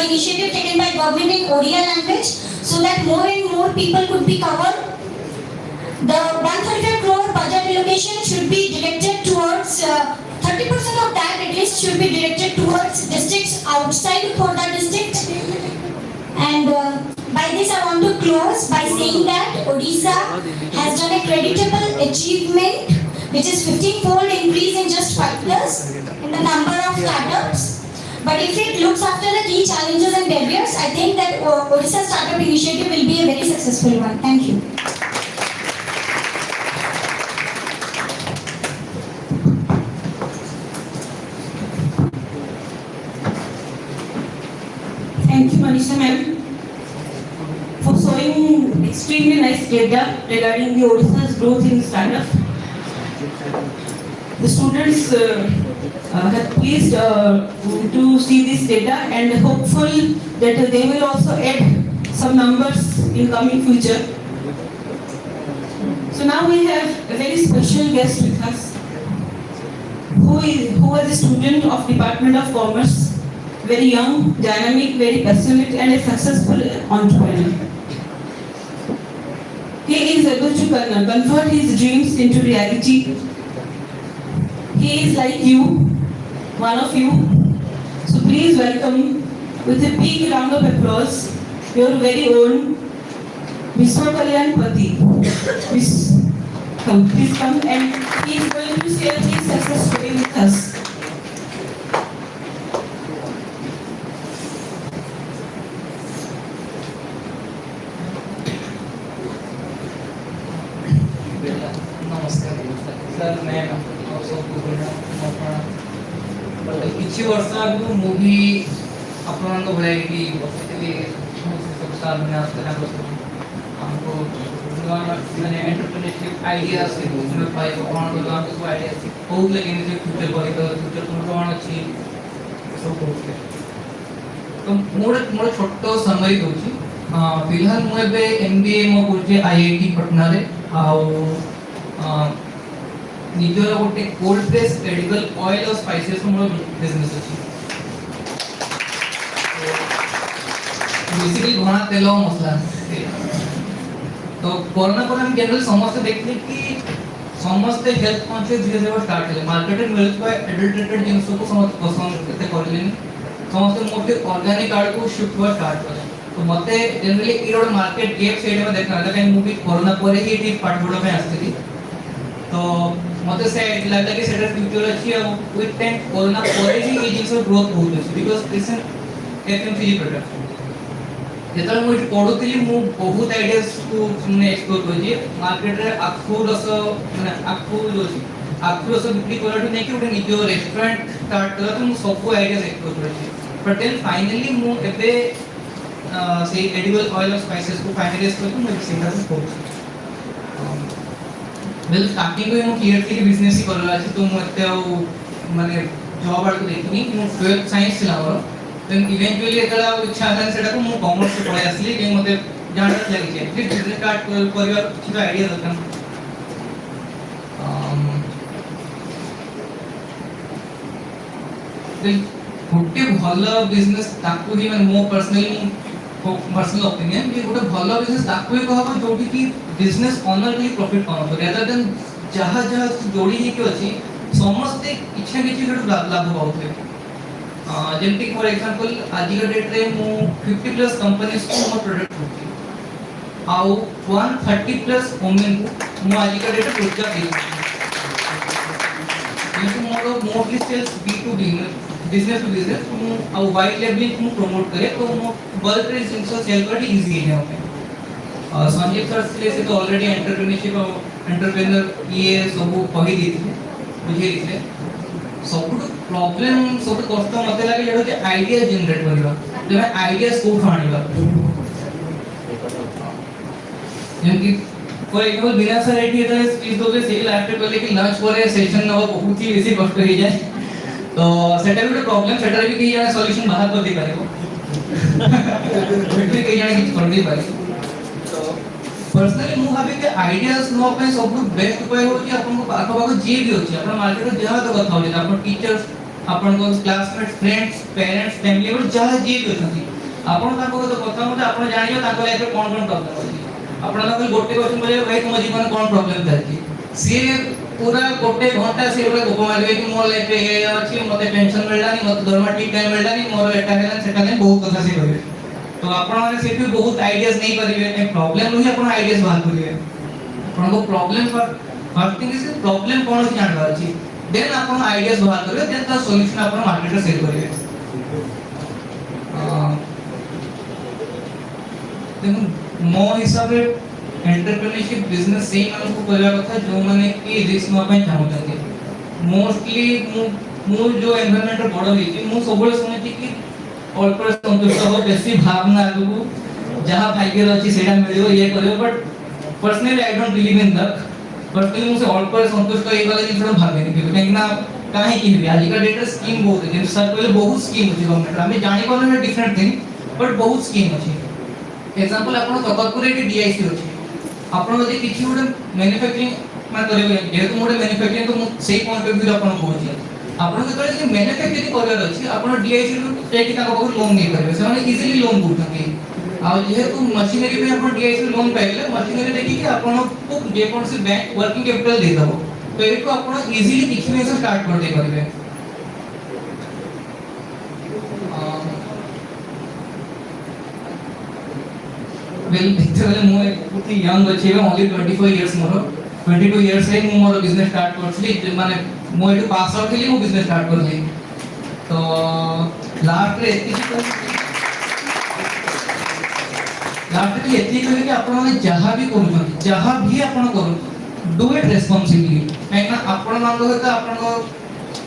S17: initiative taken by government in Odia language, so that more and more people could be covered. The 135 crore budget allocation should be directed towards 30% of that at least should be directed towards districts outside Khordha district. And by this I want to close by saying that Odisha has done a creditable achievement, which is 15-fold increase in just 5 years in the number of startups. But if it looks after the key challenges and barriers, I think that Odisha Startup Initiative will be a very successful one. Thank you.
S13: Thank you, Manisha ma'am, for showing extremely nice data regarding the Odisha's growth in startup. The students have pleased to see this data and hopeful that they will also add some numbers in coming future. So now we have a very special guest with us, who was a student of Department of Commerce. Very young, dynamic, very passionate, and a successful entrepreneur. He is able to convert his dreams into reality. He is like you, one of you. So please welcome with a big round of applause your very own Vishwakalyan Pati. Please come, and he is going to share his success story with us.
S18: नमस्कार sir मैं आप सबको किसी वर्ष आगु movie आपन भले कि बसितली सब साल में आस्ते हमको माने एंटरप्रेन्योरशिप आइडियाज से में पाई कोन को हमको आइडिया बहुत लेकिन जे फ्यूचर बड़ी तो फ्यूचर कोन अछि सब कहते तो मोर छोटो समरी दोची फिलहाल मु एबे एमबीए मो करजे आईआईटी पटना रे आउ निजर गोटे कोल्ड प्रेस एडिबल ऑयल और स्पाइसेस मोर बिजनेस अछि बेसिकली घना तेल और मसला तो कोरोना पर हम जनरल समस्त देखले कि समस्त हेल्थ कॉन्शियस धीरे धीरे स्टार्ट होले मार्केट में मिलत एडल्टरेटेड जिंस को समस्त पसंद करते करले समस्त मोटे ऑर्गेनिक आर्ट को शिफ्ट हुआ स्टार्ट करे तो मते जनरली ई रोड मार्केट गैप साइड में देखना लगा कि मूवी कोरोना पर ही एटी पार्ट बोर्ड में आस्ती तो मते से लगता कि सेटर फ्यूचर अछि विथ टाइम कोरोना पर ही ये जिंस ग्रोथ बहुत अछि बिकॉज़ पेशेंट FMCG product जेतल मु पढुतली मु बहुत आइडियाज को सुने एक्सप्लोर करी मार्केट रे आखु रस माने आखु जोसी आखु रस बिक्री करटू नै कि उठे निजो रेस्टोरेंट स्टार्ट करा तो मु सब आइडियाज एक्सप्लोर करी बट देन फाइनली मु एबे से एडिबल ऑयल और स्पाइसेस को फाइनलाइज करके मु सेटा को वेल स्टार्टिंग को मु क्लियरली बिजनेस ही करला अछि तो मु एते माने जॉब आड़ को देखनी मु 12th साइंस थिला मोर देन इवेंचुअली एतला इच्छा था सेटा को मु कॉमर्स से पढाई आसली कि मते जानत लागि छै फिर बिजनेस स्टार्ट करबा किछो आइडिया दरकार गोटे भल बिजनेस ताकू ही माने मो पर्सनल ओपिनियन कि गोटे भल बिजनेस ताकू ही कहबो जोठी कि बिजनेस ओनर के प्रॉफिट पानो रेदर देन जहा जहा जोड़ी ही के अछि समस्त इच्छा किछि लाभ पाउथे जेमती फॉर एग्जांपल आज का डेट रे मु 50 प्लस कंपनीज को मो प्रोडक्ट आउ 130 प्लस वुमेन को मु आज का डेट रे रोजगार दे क्योंकि मोर mostly sales B2B business to business मु आउ वाइट लेबलिंग मु प्रमोट करे तो मु बल्क रे जिंस सेल करटी इजी है ओके संजय सर से तो ऑलरेडी एंटरप्रेन्योरशिप और एंटरप्रेन्योर ये सब कहि दिथिले बुझे दिथिले सब प्रॉब्लम सब कष्ट मते लागे जेडो जे आईडिया जनरेट करबा जे आईडियाज को फाणीबा जेंकि फॉर एग्जांपल बिना सर एटी एता स्पीच दोले से लास्ट पहले कि लंच करे सेशन नवा बहुत ही बेसी कष्ट हो जाए तो सेटा भी प्रॉब्लम सेटा भी कि जाने सॉल्यूशन बाहर कर दे पारेबो फिर कि जाने किछ कर दे पारे तो पर्सनली मु भाबे कि आइडियाज नो पे सब बेस्ट उपाय हो कि आपन को पाखा पाखा जे भी होची आपन मार्केट रे जहा तो कथा होली आपन टीचर्स आपन को क्लासमेट फ्रेंड्स पेरेंट्स फैमिली और जहा जे भी होती आपन ताको तो कथा मते आपन जानियो ताको लाइफ रे कोन कोन प्रॉब्लम होची आपन ना गोटे क्वेश्चन बोले भाई तुम जीवन कोन प्रॉब्लम थाची से पूरा गोटे घंटा से पूरा गोप मारबे कि मोर लाइफ रे ये अछि मते पेंशन मिललानी मते दरमा ठीक टाइम मिललानी मोर एटा हेलन सेटा नै बहुत कथा से कहबे तो आपण माने सेठी बहुत आइडियाज नहीं करिवे ए प्रॉब्लम नु ही आपण आइडियाज बाहर करिवे आपण को problem first thing is problem कोन अछि जानबा अछि देन आपण आइडियाज बाहर करिवे देन ता सॉल्यूशन आपण मार्केट रे सेल करिवे देखो मो हिसाब रे एंटरप्रेन्योरशिप बिजनेस से हमको करबा कथा जो माने कि रिस्क न पय चाहउतନ୍ତି मोस्टली मु जो एनवायरनमेंट रे बड़ होई मु सबले सुनति कि अल्प संतुष्ट हो बेसी भावना आगु जहां भाग्य अछि सेटा मिलियो ये करियो but personally I don't believe in that personally मुझे अल्प संतुष्ट ए वाला जिन भाबे नहीं कि ना काहे कि भी आज का डेटा स्कीम बहुत है सर पहले बहुत स्कीम अछि गवर्नमेंट हमें जानि कोन में डिफरेंट थिंग बट बहुत स्कीम अछि एग्जांपल आपण तकतपुर एक डीआईसी अछि आपण यदि किछि उडे मैन्युफैक्चरिंग मान करियो जेहेतु मोडे मैन्युफैक्चरिंग तो सेही पॉइंट ऑफ व्यू आपण कहूछि आपण जेतले जे मैन्युफैक्चरिंग करबार अछि आपण डीआईसी रू टेक ता बहुत लोन नहीं करबे से माने इजीली लोन बुझथि आ जेहेतु मशीनरी पे आपण डीआईसी लोन पाइले मशीनरी देखि कि आपण को जे कोन से बैंक वर्किंग कैपिटल दे दबो तो एटू आपण इजीली किछि में से स्टार्ट कर दे करबे वेल एक्चुअली मो बहुत यंग अछि ओनली 24 इयर्स मोर 22 इयर्स रे मु मोर बिजनेस स्टार्ट करछली माने मो एटू पास आउट केली मु बिजनेस स्टार्ट करली तो लास्ट रे एति कहले कि आपण माने जहां भी करू जहां भी आपण करू डू इट रेस्पोंसिबली काइना आपण मान लो त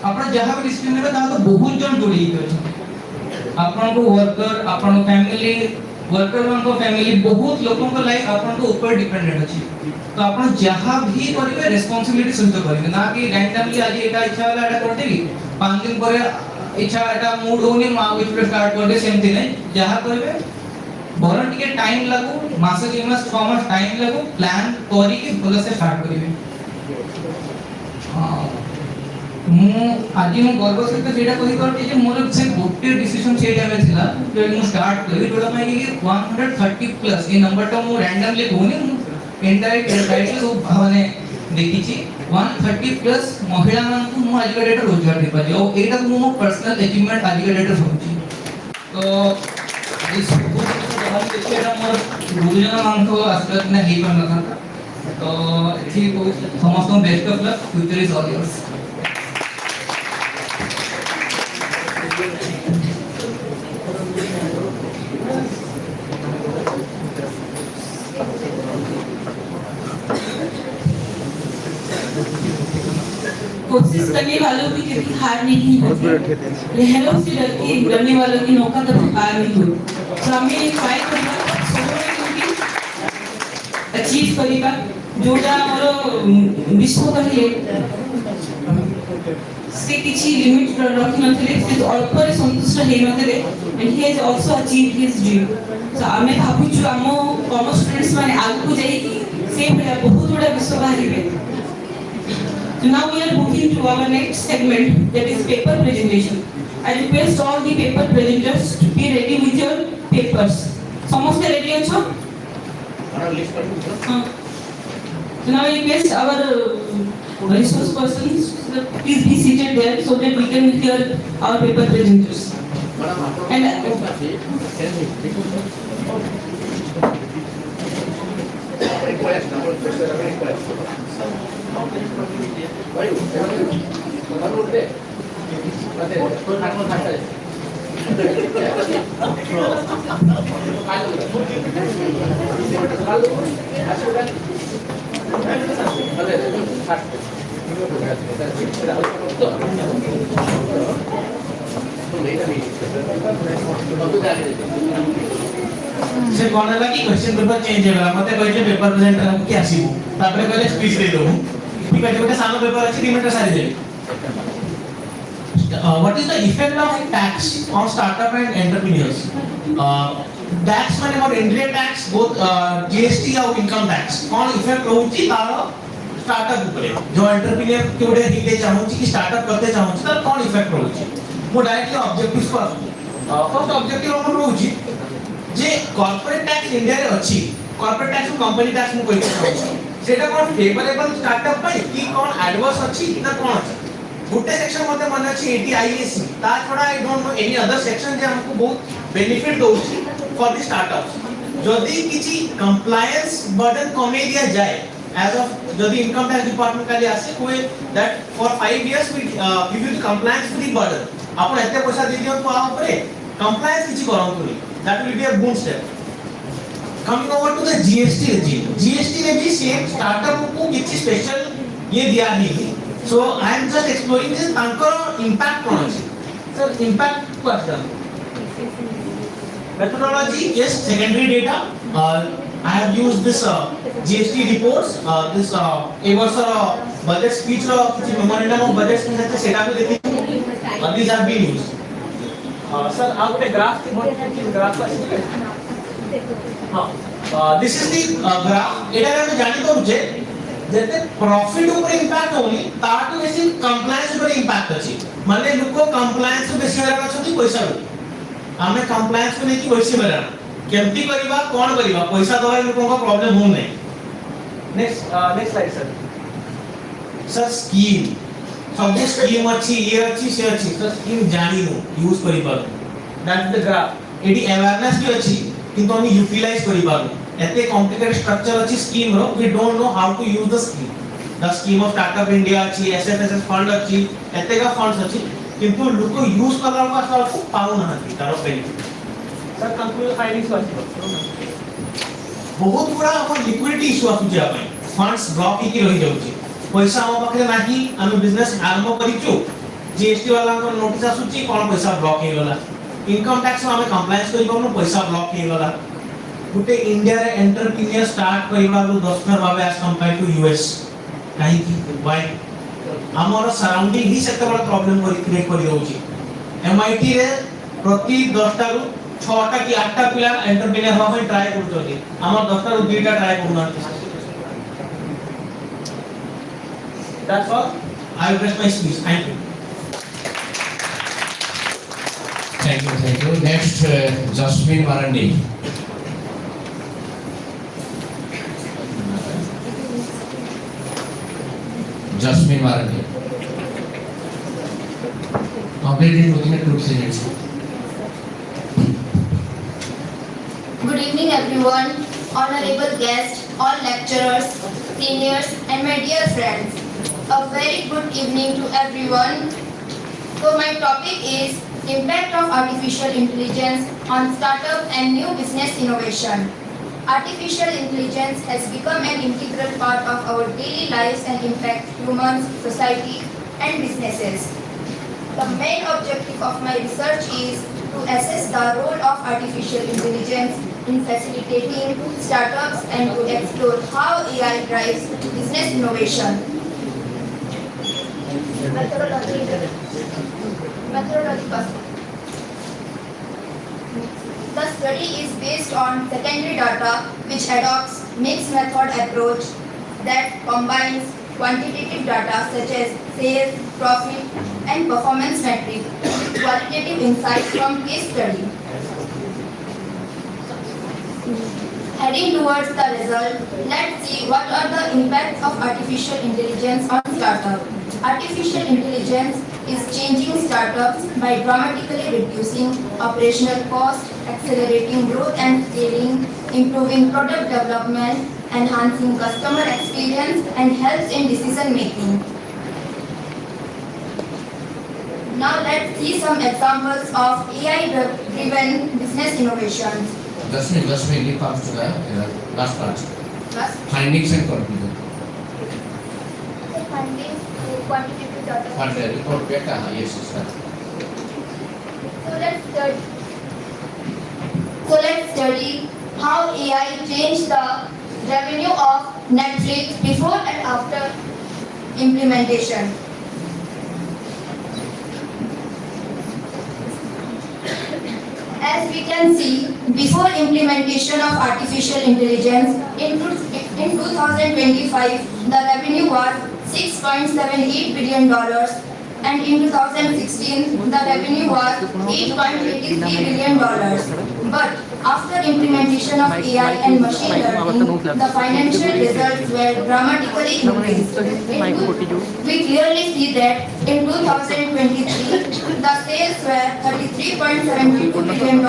S18: आपण जहां भी डिसीजन नेबे ता तो बहुत जन जोड़ी अछि आपण को वर्कर आपण फैमिली वर्कर मान को फैमिली बहुत लोगों को लाइफ आपण को ऊपर डिपेंडेंट अछि तो आपण जहां भी करिवे रेस्पोंसिबिलिटी सहित करिवे ना कि रैंडमली आज एटा इच्छा वाला एटा कर देबी 5 दिन ପରେ इच्छा एटा मूड होनी मा विच स्टार्ट कर दे सेमती नै जहां करिवे बरन टिके टाइम लागू मास 3 मास 6 मास टाइम लागू प्लान करी के भलो से स्टार्ट करिवे मु आज मु गर्व सहित जेटा कहि करते जे मोर से गोटे डिसीजन से टाइम थिला जे मु स्टार्ट करी जोटा मैं कि 130 प्लस ये नंबर तो मु रैंडमली कहूनी मु इनडायरेक्ट टाइटल सब माने देखि छी 130 प्लस महिला मान को मु आज का डेटा रोजगार दे पाजी और एटा मु पर्सनल अचीवमेंट आज का डेटा होची तो इस हम देखिएगा मोर गुरुजन मान को आशीर्वाद ने ही करना था तो एथि समस्त best of luck future is all yours
S13: कोशिश करने वालों की कभी हार नहीं होती, लहरों से डर के डरने वालों की नौका कभी पार नहीं होती। तो हमें ट्राई करना अचीव करिबा जोटा हमर विश्व कहले से किछि लिमिट रखि नथिले से अल्परे संतुष्ट हेइ नथिले and he has also achieved his dream. So आमे भाबुछु आमो कॉमर्स स्टूडेंट्स माने आगु जाई से बहुत बड़ा विश्व बाहरिबे। So now we are moving to our next segment, that is paper presentation. I request all the paper presenters to be ready with your papers. Samaste ready acho? So now I request our resource persons, please be seated there so that we can hear our paper presenters.
S16: से कोन लगी question paper change होला मते कहले paper presenter हम के आसीबो तापरे कहले speech दे दो ठीक है गोटे सानो पेपर अछि 3 मिनट सारी दे। What is the effect of tax on startup and entrepreneurs? Tax माने मोर इंडिया टैक्स बोथ जीएसटी और इनकम टैक्स कोन इफेक्ट होउची तारो स्टार्टअप ऊपर जो एंटरप्रेन्योर के गोटे हिते चाहूची कि स्टार्टअप करते चाहूची तार कोन इफेक्ट होउची मो डायरेक्टली ऑब्जेक्टिव्स पर फर्स्ट ऑब्जेक्टिव हमर होउची जे कॉर्पोरेट टैक्स इंडिया रे अछि कॉर्पोरेट टैक्स कंपनी टैक्स मु कहि चाहूची सेटा कोन फेवरेबल स्टार्टअप पई कि कोन एडवर्स अछि ना कोन अछि गुटे सेक्शन मते मन अछि एटी आईएससी ता छोडा I don't know any other section जे हमको बहुत बेनिफिट दोछि फॉर द स्टार्टअप्स जदी किछि कंप्लायंस बर्डन कमे दिया जाए as of जदी इनकम टैक्स डिपार्टमेंट का आसे कोई that for 5 years we give you the compliance free burden आपण एते पैसा दे दियो तो आ ऊपर compliance किछि करंतु that will be a boon step. Coming over to the GST regime. GST ने भी सेम स्टार्टअप को किछि स्पेशल ये दिया नहीं. So I am just exploring this तांकर impact कोन अछि. Sir impact question. Methodology is secondary data. I have used this GST reports. This a वर्ष budget speech रो किछि memorandum of budget speech আছে सेटा भी देखि. These have been used. Sir, आप एक ग्राफ की ग्राफ हाँ this is the graph एटा हम जानि तो जे जते प्रॉफिट ऊपर इंपैक्ट होनी ताटू बेसी कंप्लायंस ऊपर इंपैक्ट अछि माने लोको कंप्लायंस बेसी हेरा अछथि पैसा रो हमें कंप्लायंस को नेकी बेसी हेरा केमती करबा कोन करबा पैसा दवा लोको का प्रॉब्लम हो नै नेक्स्ट स्लाइड सर स्कीम सब स्कीम अछि ये अछि से अछि तो स्कीम जानि नो यूज करि पार दैट इज द ग्राफ एडी अवेयरनेस भी अछि किंतु हम यूटिलाइज करि पार एते कॉम्प्लिकेटेड स्ट्रक्चर अछि स्कीम रो we don't know how to use the scheme of startup India अछि एसएफएसएस फंड अछि एते का फंड्स अछि किंतु लोक यूज करला का सब पाउ ना तारो बेनिफिट सर कंक्लूड फाइंडिंग्स अछि बहुत बड़ा हम लिक्विडिटी इशू अछि जे अपन फंड्स ब्लॉक की रहि जाउछि पैसा हम पाखरे नाही हम बिजनेस आरंभ करिचो जीएसटी वाला को नोटिस आसुची कोन पैसा ब्लॉक हे गला इनकम टैक्स हम कंप्लायंस करि पाउनो पैसा ब्लॉक हे गला गुटे इंडिया रे एंटरप्रेन्योर स्टार्ट करिबा को 10 बार भाबे एज कंपेयर टू यूएस काहे की व्हाई हमर सराउंडिंग ही सेते बड़ा प्रॉब्लम क्रिएट करि होची एमआईटी रे प्रति 10 टा रु 6 टा की 8 टा पिला एंटरप्रेन्योर होबा ट्राई करछोती हमर 10 टा रु 2 टा ट्राई करना That's all. I will rest my speech. Thank you.
S2: Thank you, thank you. Next, Jasmine Marandi. Jasmine Marandi. Completely looking at group scenes.
S5: Good evening everyone, honorable guests, all lecturers, seniors and my dear friends. A very good evening to everyone. So my topic is impact of artificial intelligence on startup and new business innovation. Artificial intelligence has become an integral part of our daily lives and impact humans, society, and businesses. The main objective of my research is to assess the role of artificial intelligence in facilitating startups and to explore how AI drives business innovation. Methodology. The study is based on secondary data which adopts mixed method approach that combines quantitative data such as sales, profit, and performance metrics with qualitative insights from case study. Heading towards the result, let's see what are the impacts of artificial intelligence on startups. Artificial intelligence is changing startups by dramatically reducing operational costs, accelerating growth and scaling, improving product development, enhancing customer experience, and helps in decision making. Now let's see some examples of AI-driven business innovations.
S2: Just me, comes to the last part. Findings and conclusion.
S5: Findings, quantitative data.
S2: Quantitative report data, yes, sir.
S5: So let's study how AI changed the revenue of Netflix before and after implementation. As we can see, before implementation of artificial intelligence in 2025, the revenue was $6.78 billion, and in 2016, the revenue was $8.83 billion. But after implementation of AI and machine learning, the financial results were dramatically increased. We clearly see that in 2023, the sales were $33.72 billion,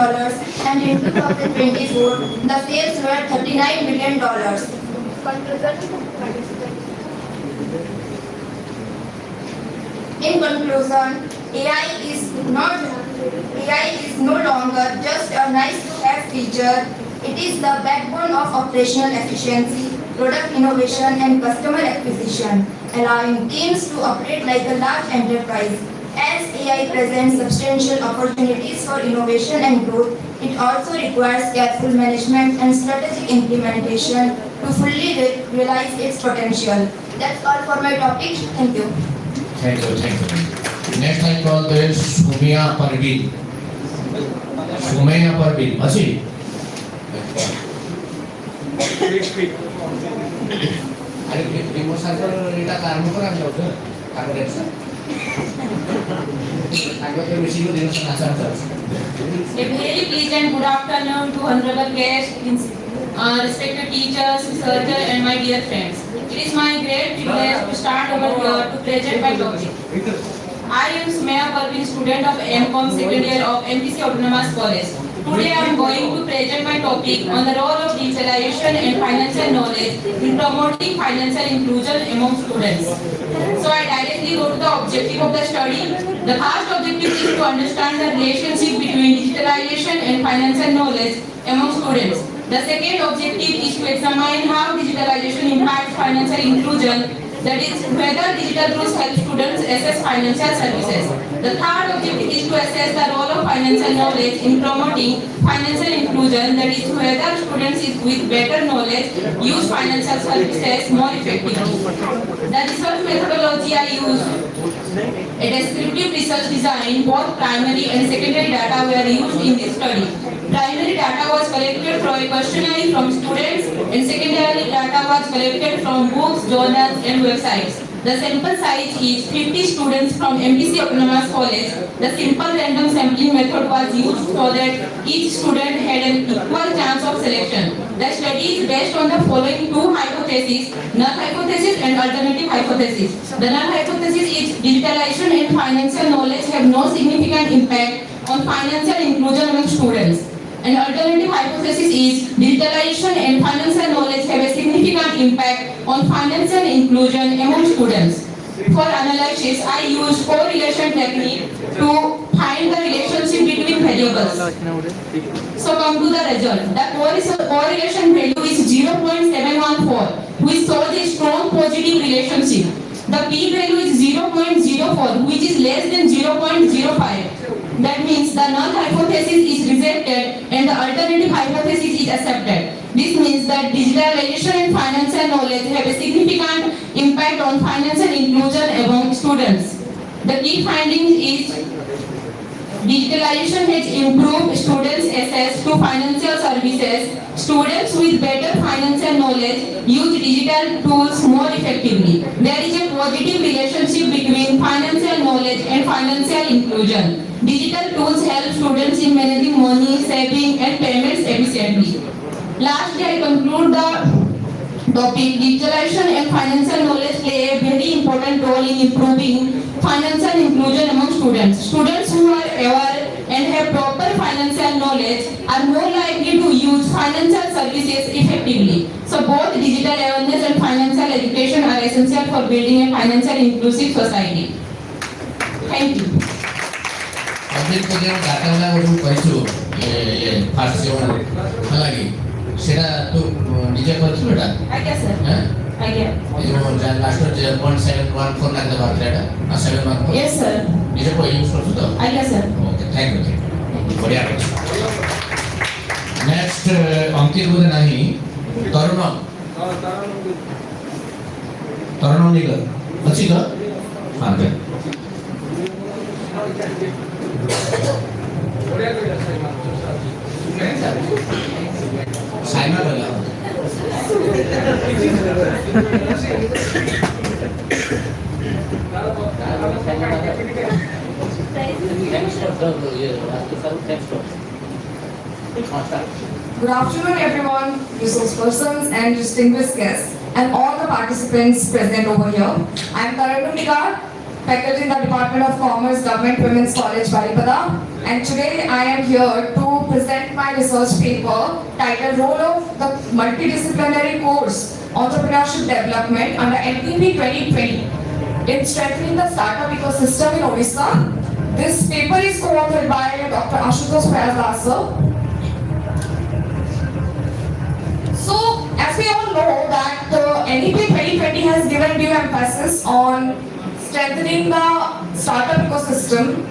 S5: and in 2024, the sales were $39 billion. In conclusion, AI is no longer just a nice-to-have feature. It is the backbone of operational efficiency, product innovation, and customer acquisition, allowing teams to operate like a large enterprise. As AI presents substantial opportunities for innovation and growth, it also requires careful management and strategic implementation to fully realize its potential. That's all for my topic. Thank you.
S2: Thank you. Next I call the Sumaya Parveen. Sumaya Parveen. Achi. अरे demotion पर इटा काम करा हम लोग काम करें sir आगे तो मिशन को डिमोशन आसान कर
S13: A very pleasant good afternoon to honorable guests, respected teachers, researchers, and my dear friends. It is my great privilege to stand over here to present my topic. I am Sumaya Parveen, student of MCom second year of MPC Autonomous College. Today I am going to present my topic on the role of digitalization and financial knowledge in promoting financial inclusion among students. So I directly go to the objective of the study. The first objective is to understand the relationship between digitalization and financial knowledge among students. The second objective is to examine how digitalization impacts financial inclusion, that is, whether digital tools help students access financial services. The third objective is to assess the role of financial knowledge in promoting financial inclusion, that is, whether students with better knowledge use financial services more effectively. The research methodology I use, a descriptive research design, both primary and secondary data were used in this study. Primary data was collected from a questionnaire from students, and secondary data was collected from books, journals, and websites. The sample size is 50 students from MPC Autonomous College. The simple random sampling method was used so that each student had an equal chance of selection. The study is based on the following two hypotheses: null hypothesis and alternative hypothesis. The null hypothesis is digitalization and financial knowledge have no significant impact on financial inclusion among students. An alternative hypothesis is digitalization and financial knowledge have a significant impact on financial inclusion among students. For analysis, I use correlation technique to find the relationship between variables. So come to the result. The correlation value is 0.714, which shows a strong positive relationship. The p-value is 0.04, which is less than 0.05. That means the null hypothesis is rejected and the alternative hypothesis is accepted. This means that digitalization and financial knowledge have a significant impact on financial inclusion among students. The key finding is digitalization has improved students' access to financial services. Students with better financial knowledge use digital tools more effectively. There is a positive relationship between financial knowledge and financial inclusion. Digital tools help students in managing money, saving, and payments efficiently. Lastly, I conclude the topic. Digitalization and financial knowledge play a very important role in improving financial inclusion among students. Students who are aware and have proper financial knowledge are more likely to use financial services effectively. So both digital awareness and financial education are essential for building a financial inclusive society. Thank you.
S2: Complete को जो data वाला वो करिछु ये fast zone हलागी सेटा तो निजे करछु बेटा
S13: आज्ञा सर
S2: हैं
S13: आज्ञा
S2: ये जो लास्ट 0.714 ना के बात रेटा 714
S13: यस सर
S2: निजे को यूज करछु तो
S13: आज्ञा सर
S2: ओके थैंक यू बढ़िया नेक्स्ट अंकित बोले नहीं तरुण तरुण निगर अच्छी का हां दे साइमा बोला
S19: Good afternoon, everyone, resource persons and distinguished guests, and all the participants present over here. I am Baripada, faculty in the Department of Commerce, Government Women's College, Baripada, and today I am here to present my research paper titled Role of the Multidisciplinary Course Entrepreneurship Development under MPC 2020 in Strengthening the Startup Ecosystem in Odisha. This paper is co-authored by Dr. Ashutosh Payasdasa. So, as we all know that NEP 2020 has given due emphasis on strengthening the startup ecosystem.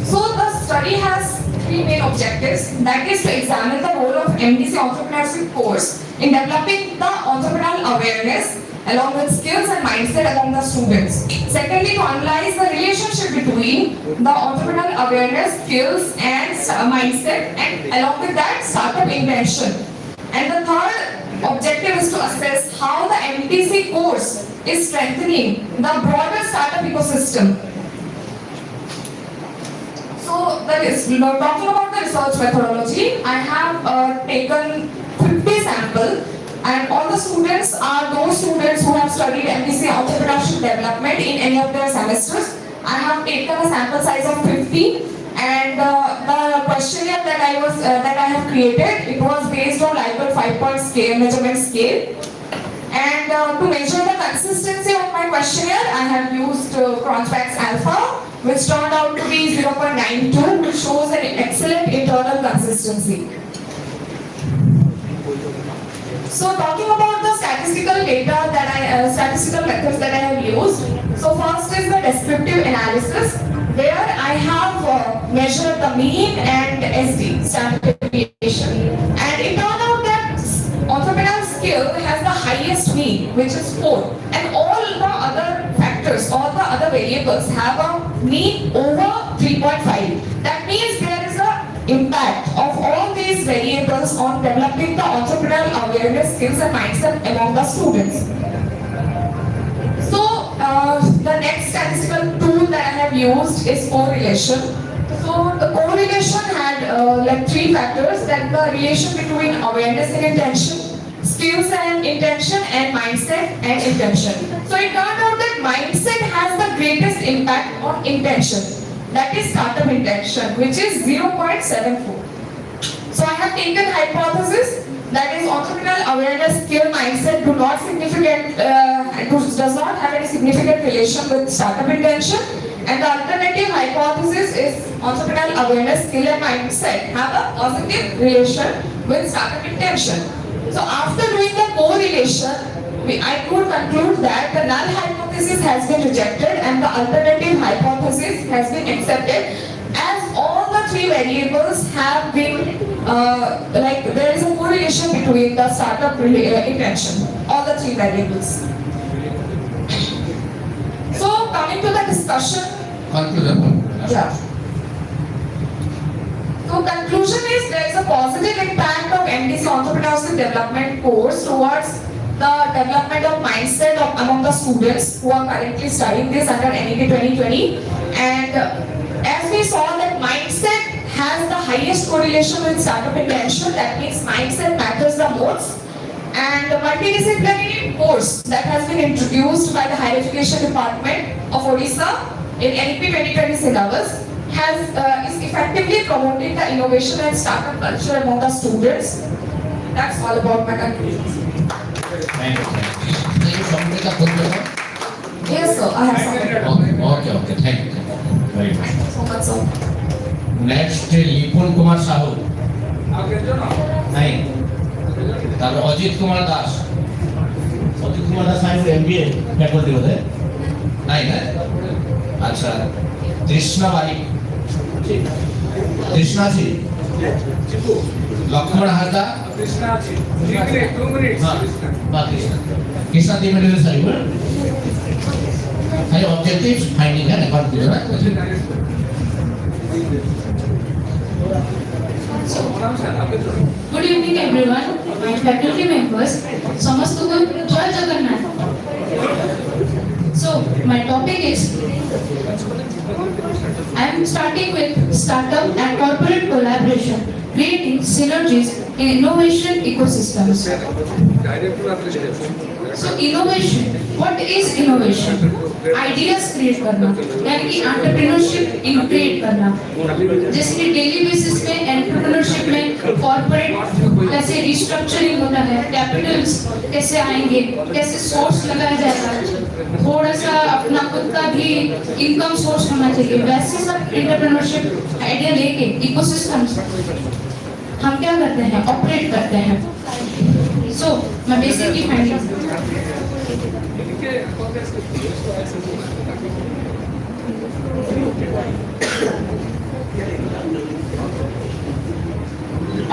S19: So the study has three main objectives. That is to examine the role of MPC Entrepreneurship course in developing the entrepreneurial awareness along with skills and mindset among the students. Secondly, to analyze the relationship between the entrepreneurial awareness, skills and mindset, and along with that startup intention. And the third objective is to assess how the MPC course is strengthening the broader startup ecosystem. So that is talking about the research methodology. I have taken 50 samples, and all the students are those students who have studied MPC Entrepreneurship Development in any of their semesters. I have taken a sample size of 50. And the questionnaire that I have created, it was based on Likert 5-point scale, measurement scale. And to measure the consistency of my questionnaire, I have used Cronbach's alpha, which turned out to be 0.92, which shows an excellent internal consistency. So talking about the statistical data that statistical methods that I have used. So first is the descriptive analysis, where I have measured the mean and SD, standard deviation. And it turned out that entrepreneurial skill has the highest mean, which is 4. And all the other factors, all the other variables have a mean over 3.5. That means there is a impact of all these variables on developing the entrepreneurial awareness, skills and mindset among the students. So the next statistical tool that I have used is correlation. So the correlation had like 3 factors, that the relation between awareness and intention, skills and intention, and mindset and intention. So it turned out that mindset has the greatest impact on intention. That is startup intention, which is 0.74. So I have taken hypothesis that is entrepreneurial awareness, skill, mindset does not have any significant relation with startup intention. And the alternative hypothesis is entrepreneurial awareness, skill and mindset have a positive relation with startup intention. So after doing the correlation, I could conclude that the null hypothesis has been rejected and the alternative hypothesis has been accepted, as all the three variables have been there is a correlation between the startup intention, all the three variables. So coming to the discussion.
S2: Conclusion.
S19: Yeah. So conclusion is there is a positive impact of MPC Entrepreneurship Development course towards the development of mindset among the students who are currently studying this under NEP 2020. And as we saw that mindset has the highest correlation with startup intention, that means mindset matters the most. And the multidisciplinary course that has been introduced by the Higher Education Department of Odisha in NEP 2020 syllabus is effectively promoting the innovation and startup culture among the students. That's all about my conclusions.
S2: Thank you. So you submit the conclusion?
S19: Yes, sir. I have submitted.
S2: Okay. Thank you. Very much.
S19: Thank you so much, sir.
S2: Next, Lipun Kumar Sahu. Nine. তারপর Ajit Kumar Das.
S15: Ajit Kumar Das science MBA faculty বোধ হয়।
S2: নাই না? আচ্ছা, তৃষ্ণা বারিক। তৃষ্ণা জি। লক্ষ্মণ হাজরা। তৃষ্ণা জি। 2 minutes। হ্যাঁ, Krishna 3 minutes সাইব। খালি objective finding है record দিও না।
S20: Good evening everyone, my faculty members, Samastuko Joy Jagannath. So my topic is, I am starting with startup and corporate collaboration, creating synergies in innovation ecosystems. So innovation, what is innovation? Ideas create करना, यानी कि entrepreneurship create करना. जैसे कि daily basis पे entrepreneurship में corporate कैसे restructuring होता है, कैपिटल्स कैसे आएंगे, कैसे सोर्स लगाया जाएगा, थोड़ा सा अपना खुद का भी इनकम सोर्स होना चाहिए. वैसे सब एंटरप्रेन्योरशिप आइडिया लेके इकोसिस्टम्स हम क्या करते हैं, ऑपरेट करते हैं. सो मैं बेसिक की findings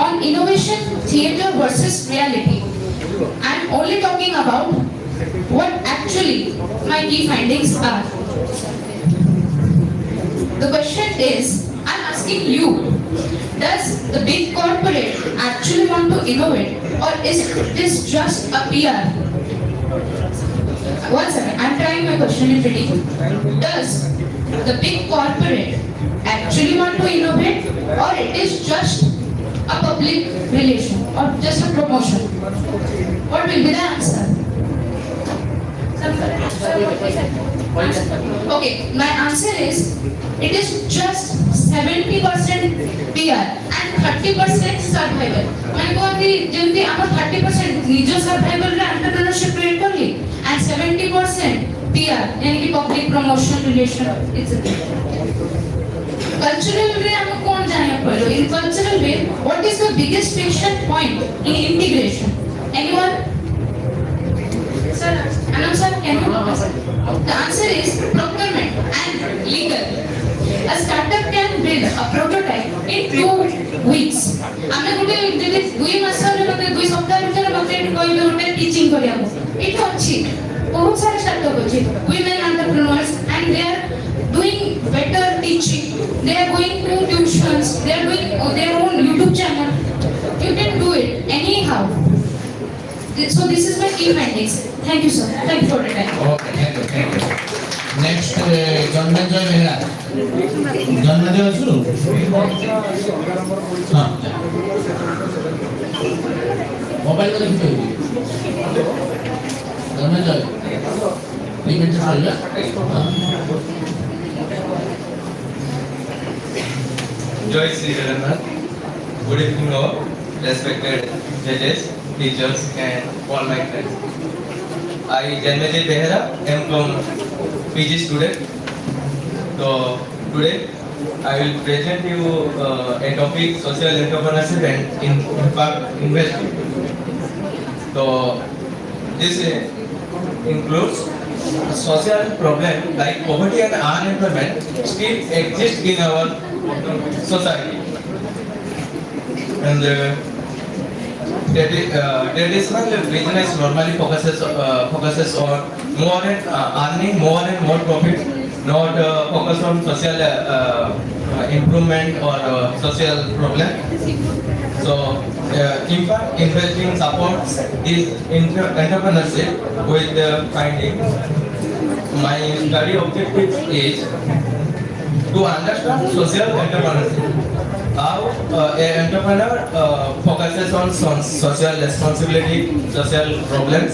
S20: on innovation theater versus reality. I'm only talking about what actually my key findings are. The question is, I'm asking you, does the big corporate actually want to innovate, or is this just a PR? One second, I'm trying my question in pretty. Does the big corporate actually want to innovate, or it is just a public relation or just a promotion? What will be the answer? Okay, my answer is it is just 70% PR and 30% survival. मैं कहती जल्दी आप 30% निजो survival रे entrepreneurship create कर ली and 70% PR यानी कि public promotion relation etc. Cultural way हम कौन जाने पड़ो? In cultural way, what is the biggest friction point in integration? Anyone? Sir, announcer, can you answer? The answer is procurement and legal. A startup can build a prototype in 2 weeks. हमें गुटे जब 2 मास रे मते 2 सप्ताह भीतर मते कोई गुटे teaching करियाबो एठो अछि बहुत सारे स्टार्टअप अछि women entrepreneurs and they are doing better teaching, they are going to tuitions, they are doing their own YouTube channel. You can do it anyhow. So this is my key findings. Thank you sir, thank you for the time.
S2: Okay, thank you. Next, Janmanjoy Mehra. Janmanjoy Asuru. हाँ. Mobile को देखते हो. Janmanjoy. Limit से आएगा.
S21: Joy Sri Jagannath. Good evening all respected judges.
S6: teachers, and all my friends. I Janmajit Behera, am from PG student. So today I will present you a topic social entrepreneurship and impact investing. So this includes social problem like poverty and unemployment still exist in our society. And traditional business normally focuses on more and earning more and more profit, not focus on social improvement or social problem. So impact investing supports this entrepreneurship with finding. My study objective is to understand social entrepreneurship. How an entrepreneur focuses on social responsibility, social problems,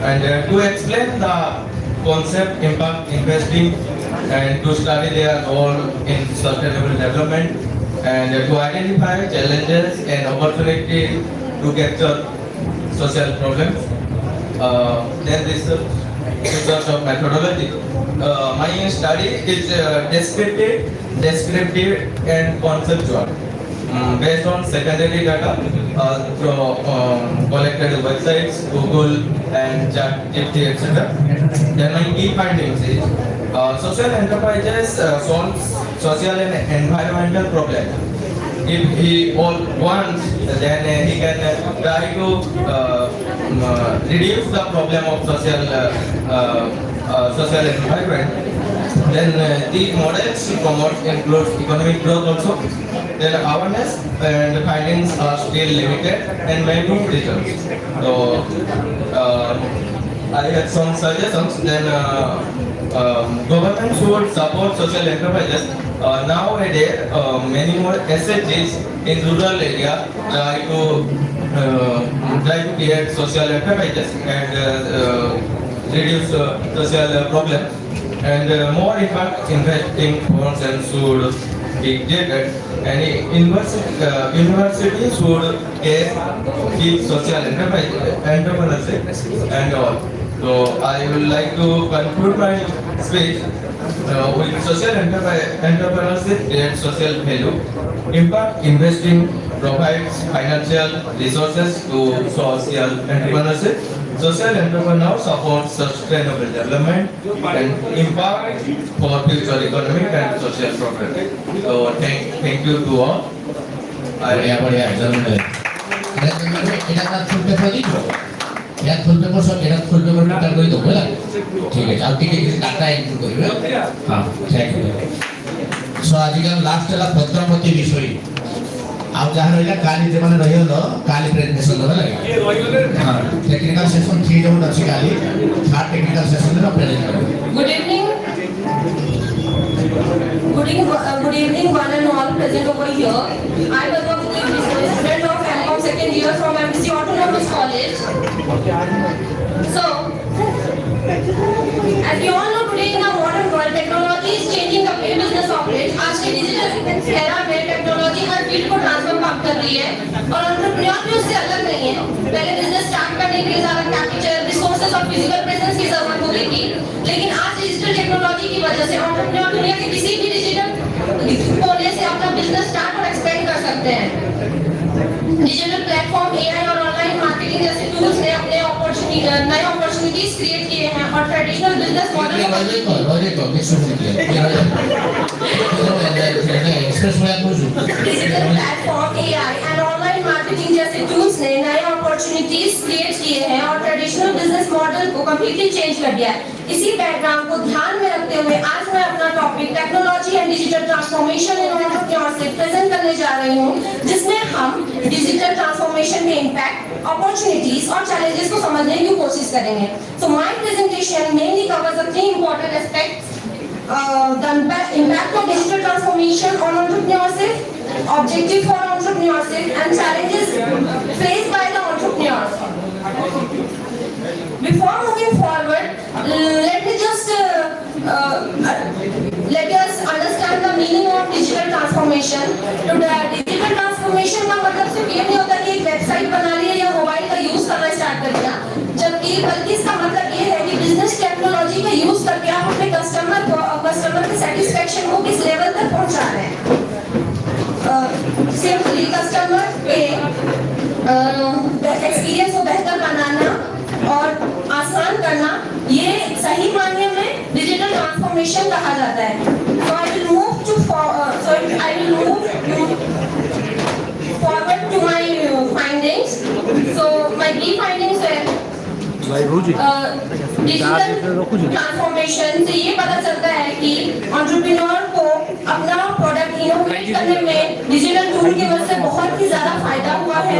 S6: and to explain the concept impact investing and to study their role in sustainable development and to identify challenges and opportunities to capture social problems. Then this sort of methodology. My study is descriptive and conceptual. Based on secondary data collected websites, Google and ChatGPT, etc. Then my key findings is social enterprises solve social and environmental problems. If he wants, then he can try to reduce the problem of social environment. Then the models promote include economic growth also. Then awareness and findings are still limited and may be results. So I had some suggestions. Then government should support social enterprises. Nowadays, many more SHGs in rural area try to create social enterprises and reduce social problems. And more impact investing funds and should be created. And university should keep social entrepreneurship and all. So I would like to conclude my speech with social entrepreneurship creates social value. Impact investing provides financial resources to social entrepreneurship. Social entrepreneurs support sustainable development and impact for future economic and social progress. So thank you to all.
S2: बढ़िया जरूर है এটা না ফুল paper দিছো এটা ফুল paper সব এটা ফুল paper কাট করে দেবো না ঠিক আছে আর টিকে কিছু কাটা ইনপুট করবে হ্যাঁ থ্যাংক ইউ সো আজকাল লাস্ট ହେଲା ପତ୍ରପତି ବିଷୟ ଆଉ ଯାହା ରହିଲା କାଲି ଯେମାନେ ରହିଗଲ କାଲି ପ୍ରେଜେଣ୍ଟେସନ ଦେବେ ଲାଗେ ହଁ ଟେକ୍ନିକାଲ ସେସନ 3 ଯୋଉଟା ଅଛି କାଲି ଥାର୍ଡ ଟେକ୍ନିକାଲ ସେସନରେ ପ୍ରେଜେଣ୍ଟ କରିବେ
S3: Good evening. Good evening, one and all present over here. I was a student of MPC second year from MPC Autonomous College. So, as you all know, today in the modern world, technology is changing the way business operates. आज के digital era में technology हर field को transform काम कर रही है और entrepreneur भी उससे अलग नहीं है. पहले बिजनेस स्टार्ट करने के लिए ज्यादा कैपिटल, रिसोर्सेज और फिजिकल प्रेजेंस की जरूरत होती थी, लेकिन आज डिजिटल टेक्नोलॉजी की वजह से एंटरप्रेन्योर दुनिया के किसी भी डिजिटल कोने से अपना बिजनेस स्टार्ट और एक्सपेंड कर सकते हैं. डिजिटल प्लेटफॉर्म, एआई और ऑनलाइन मार्केटिंग जैसे टूल्स ने अपने नए अपॉर्चुनिटीज क्रिएट किए हैं और traditional business model digital platform, AI and online marketing जैसे टूल्स ने नए अपॉर्चुनिटीज क्रिएट किए हैं और ट्रेडिशनल बिजनेस मॉडल को कंप्लीटली चेंज कर दिया है. इसी बैकग्राउंड को ध्यान में रखते हुए आज मैं अपना topic technology and digital transformation in entrepreneurship present करने जा रही हूँ, जिसमें हम डिजिटल ट्रांसफॉर्मेशन के इम्पैक्ट, अपॉर्चुनिटीज और चैलेंजेस को समझने की कोशिश करेंगे. So my presentation mainly covers the 3 important aspects: the impact of digital transformation on entrepreneurship, objective for entrepreneurship, and challenges faced by the entrepreneurs. Before moving forward, let us understand the meaning of digital transformation. तो digital transformation का मतलब सिर्फ ये नहीं होता कि एक website बना ली है या मोबाइल का यूज
S5: हैं वो किस लेवल तक पहुंचा रहे हैं। सिंपली कस्टमर के एक्सपीरियंस को बेहतर बनाना और आसान करना, ये सही मायने में डिजिटल ट्रांसफॉर्मेशन कहा जाता है। So I will move forward to my findings. So my key findings were digital transformation से ये पता चलता है कि एंटरप्रेन्योर को अपना प्रोडक्ट इनोवेट करने में डिजिटल टूल की वजह से बहुत ही ज्यादा फायदा हुआ है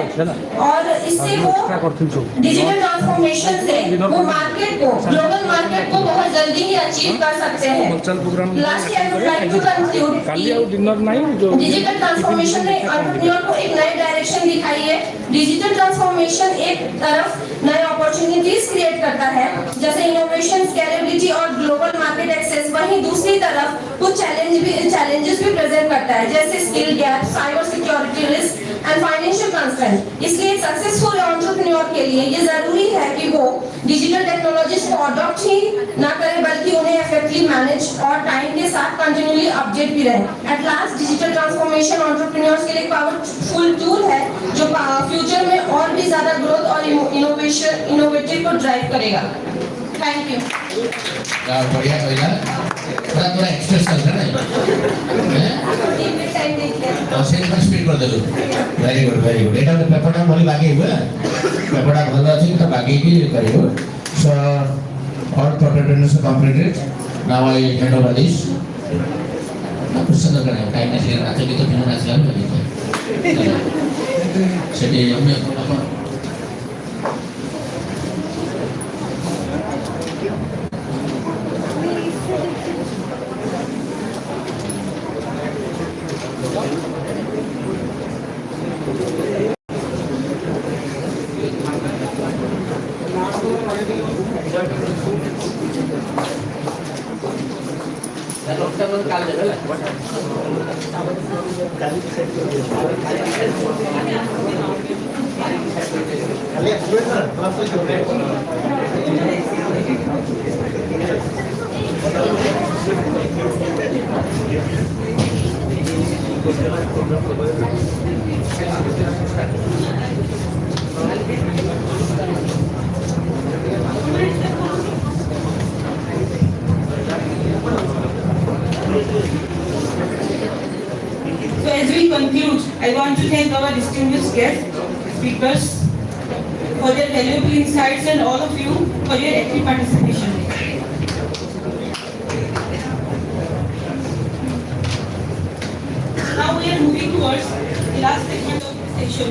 S5: और इससे वो डिजिटल ट्रांसफॉर्मेशन से वो मार्केट को, ग्लोबल मार्केट को बहुत जल्दी ही अचीव कर सकते हैं। Lastly I would like to conclude digital transformation ने एंटरप्रेन्योर को एक नई डायरेक्शन दिखाई है। डिजिटल ट्रांसफॉर्मेशन एक तरफ नए अपॉर्चुनिटीज क्रिएट करता है जैसे इनोवेशन, स्केलेबिलिटी और ग्लोबल मार्केट एक्सेस, वहीं दूसरी तरफ कुछ चैलेंजेस भी प्रेजेंट करता है जैसे skill gap, cyber security risk and financial constraint. इसलिए सक्सेसफुल एंटरप्रेन्योर के लिए ये जरूरी है कि वो डिजिटल टेक्नोलॉजीज को अडॉप्ट ही ना करे बल्कि उन्हें इफेक्टिवली मैनेज और टाइम के साथ कंटिन्यूअली अपडेट भी रहे। At last digital transformation entrepreneurs के लिए एक पावरफुल टूल है जो फ्यूचर में और भी ज्यादा ग्रोथ और इनोवेटिव को ड्राइव करेगा। Thank you.
S2: बढ़िया कहला पूरा पूरा एक्सप्रेस कर रहा है और सेम पर स्पीड कर देलु। वेरी गुड एटा तो पेपरटा भली बाकी हुआ पेपरटा भलो अछि त बाकी भी करियो। So all protectors completed. Now I hand over this question करना टाइम से नाच गीत फिल्म नाचला सेठी हम अपन
S13: So as we conclude, I want to thank our distinguished guests, speakers, for their valuable insights and all of you for your active participation. Now we are moving towards the last segment of the session.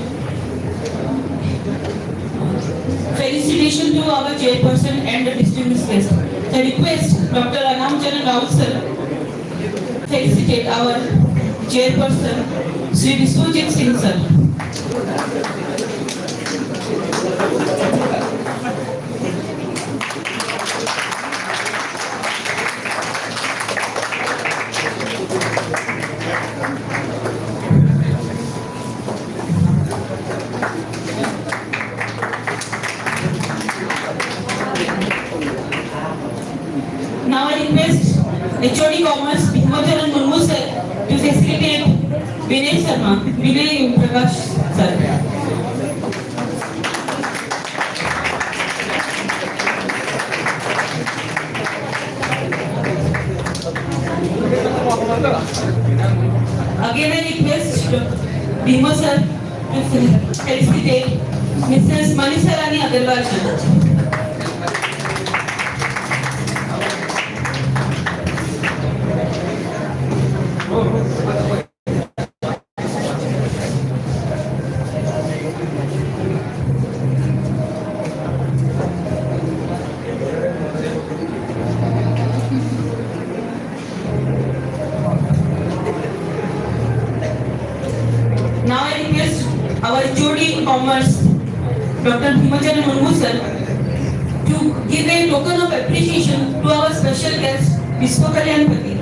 S13: Felicitation to our chairperson and the distinguished guest. I request Dr. Anam Charan Rao sir felicitate our chairperson, Sri Vishwajit Singh sir. Now I request HOD Commerce, Bhimacharan Murmu sir to facilitate Vinay Sharma, Vinay Prakash sir. Again I request Bhima sir to felicitate Mrs. Manisarani Agarwal sir. Now I request our HOD Commerce, Dr. Bhimacharan Murmu sir, to give a token of appreciation to our special guest, Vishwa Kalyanpati.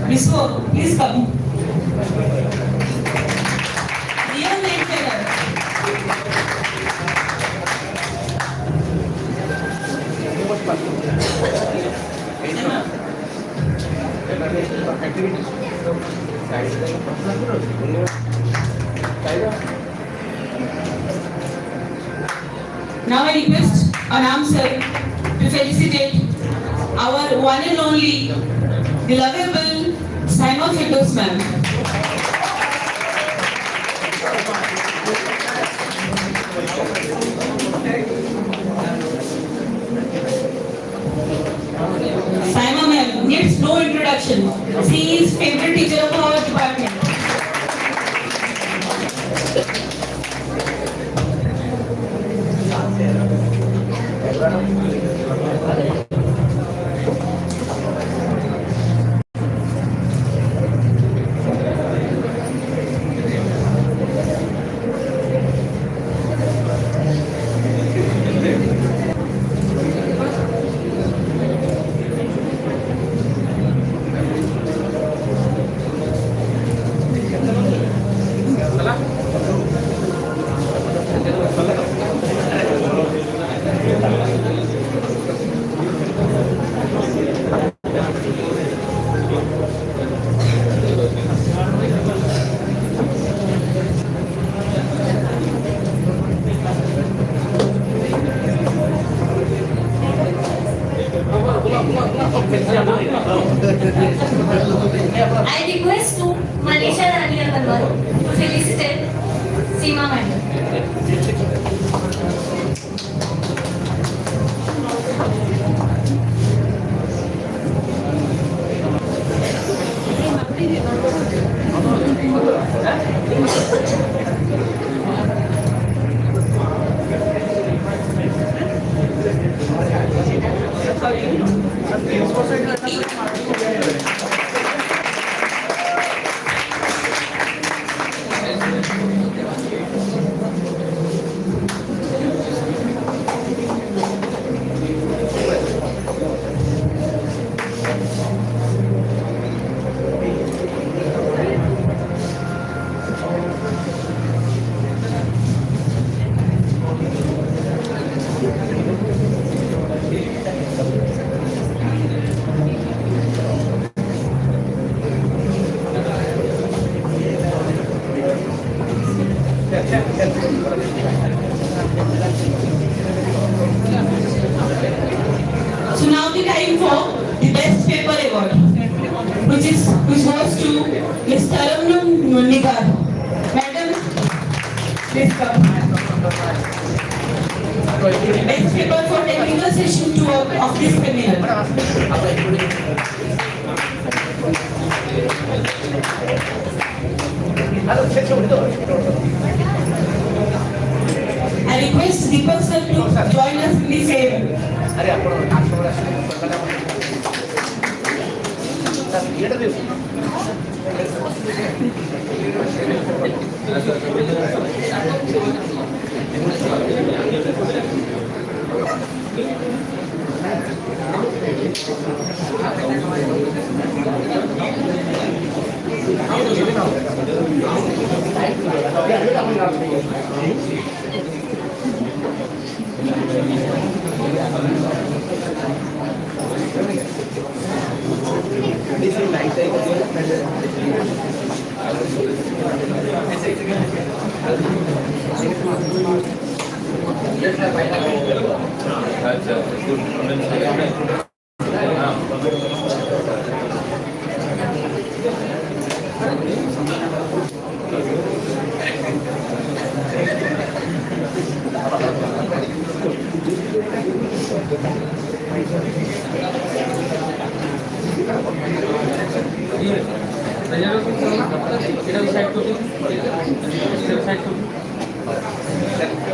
S13: Vishwa, please come. Dear lecturer, Now I request Anam sir to felicitate our one and only, the lovable Simon Fiddos ma'am. Simon ma'am needs no introduction. She is favorite teacher of our department.
S17: I request to Manisha Rani Agarwal to felicitate Seema Madam.
S13: So now the time for the best paper award, which goes to Ms. Taramnum Nigar. Madam, please come. Best paper for technical session 2 of this seminar. I request Deepak sir to join us in the same.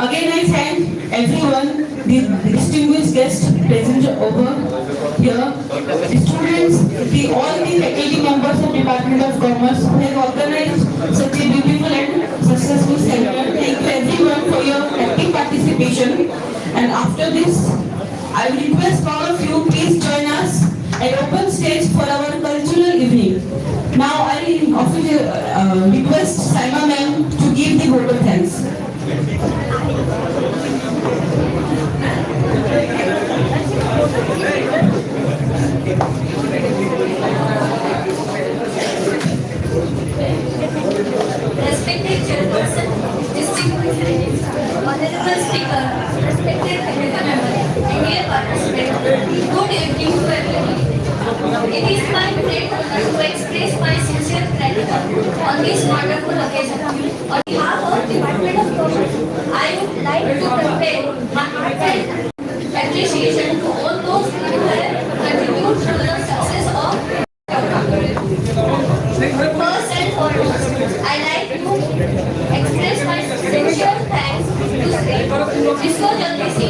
S13: Again, I thank everyone, the distinguished guests present over here, the students, all the faculty members of Department of Commerce who have organized such a beautiful and successful seminar. Thank you everyone for your active participation. And after this, I will request all of you please join us at open stage for our cultural evening. Now I will request Saima ma'am to give the vote of thanks.
S5: It is my great honor to express my sincere gratitude on this wonderful occasion. On behalf of Department of Commerce, I would like to convey my heartfelt appreciation to all those who have contributed to the success of First and foremost, I like to express my sincere thanks to Sri Vishwajyoti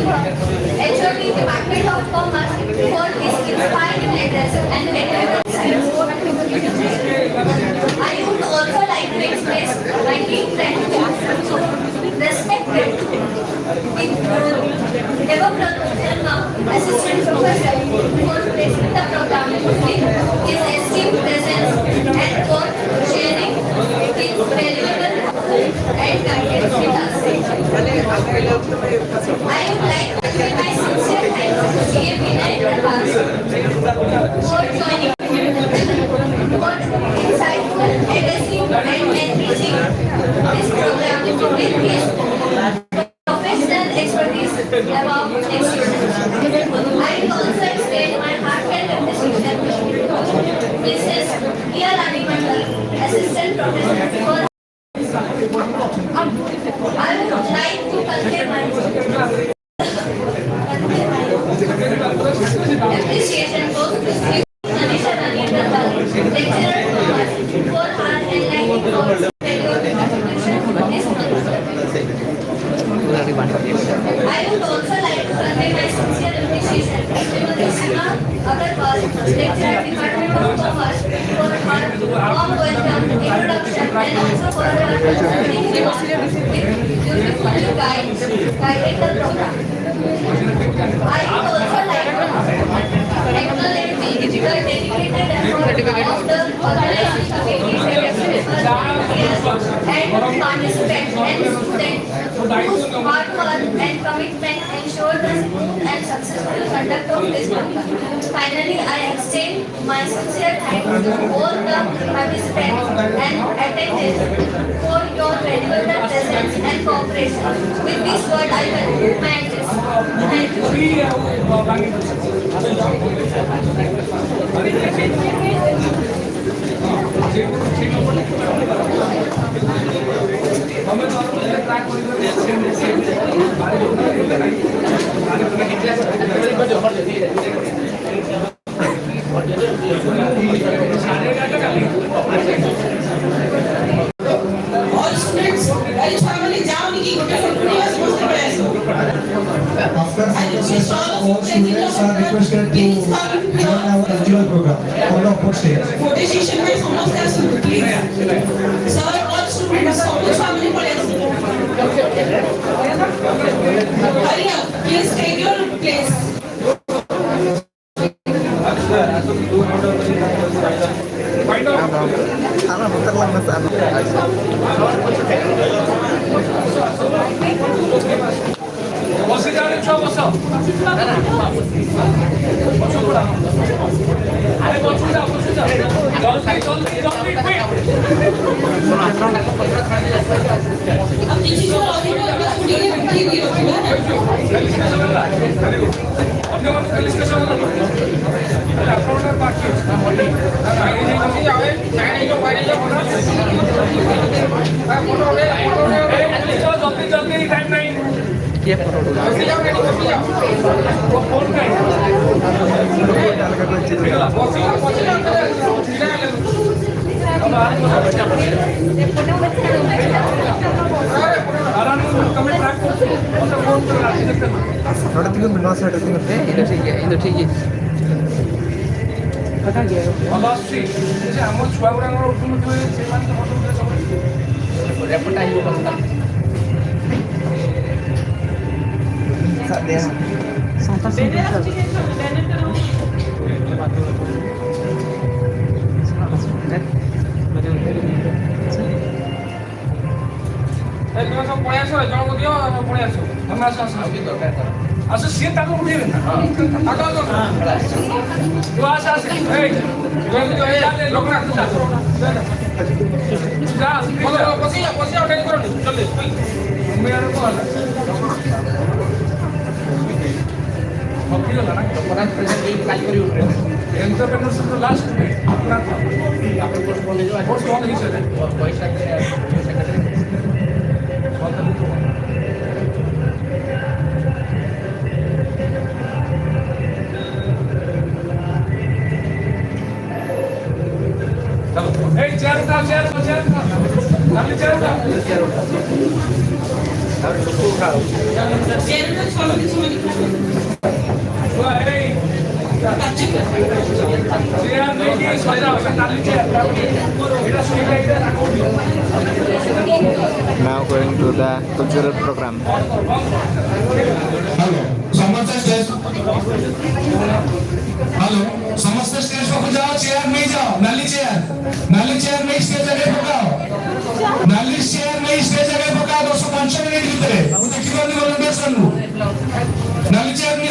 S5: HOD Department of Commerce for his inspiring letters and valuable science. I would also like to express my deep gratitude to respected Assistant Professor for placing the program with his esteemed presence and for sharing his valuable and guidance with us. I would like to give my sincere thanks to CA Vinay Prakash for joining for insightful addressing and enriching this program with his professional expertise about experience. I will also extend my heartfelt appreciation to Mrs. Ria Rani Mandal, Assistant Professor for I would like to convey my appreciation goes to Sri Ganesha Rani Mandal, Lecturer for her enlightening thoughts and contribution to this month. I would also like to convey my sincere appreciation to Srimati Sima Agarwal, Lecturer, Department of Commerce, for her warm welcome, introduction, and also for her beautiful guided the program. I would also like to acknowledge the dedicated effort of the organizing committee and participants and students whose hard work and commitment ensure the smooth and successful conduct of this program. Finally, I extend my sincere thanks to all the participants and attendees for your valuable presence and cooperation. With this word, I conclude my address. Thank you.
S13: All students, very family, जाओ निकी गोटे continuous मस्त प्रयास.
S12: After session, all students are requested to join our cultural program on the upper stage.
S13: Photo session में समस्त आसो please. Sir, all students, all family प्रयास. Hurry up, please take your place.
S11: বসে যান সব বসো আরে বসে যাও জলদি
S13: अब किसी को और भी नहीं भी
S11: जल्दी टाइम नहीं ये फोटो আমার ছুয়া গুড়া আচ্ছা সে তাকে উঠিয়ে না লোক রাখতে বসে ওটাই করো চলে মেয়ের एंटरप्रेन्योरशिप तो लास्ट में अपना बहुत कौन ही चले Hey, chair uठाओ, chair uठाओ, chair उठाओ, chair उठाओ।
S21: Now going to the cultural program.
S11: Hello, समस्त स्टेज। हेलो, समस्त स्टेज को जाओ, चेयर में जाओ, नाली चेयर में स्टेज जगह पकाओ, नाली चेयर में स्टेज जगह पकाओ, 205 मिनट भीतर, अब देखिए वाली वॉलंटियर्स को, नाली चेयर में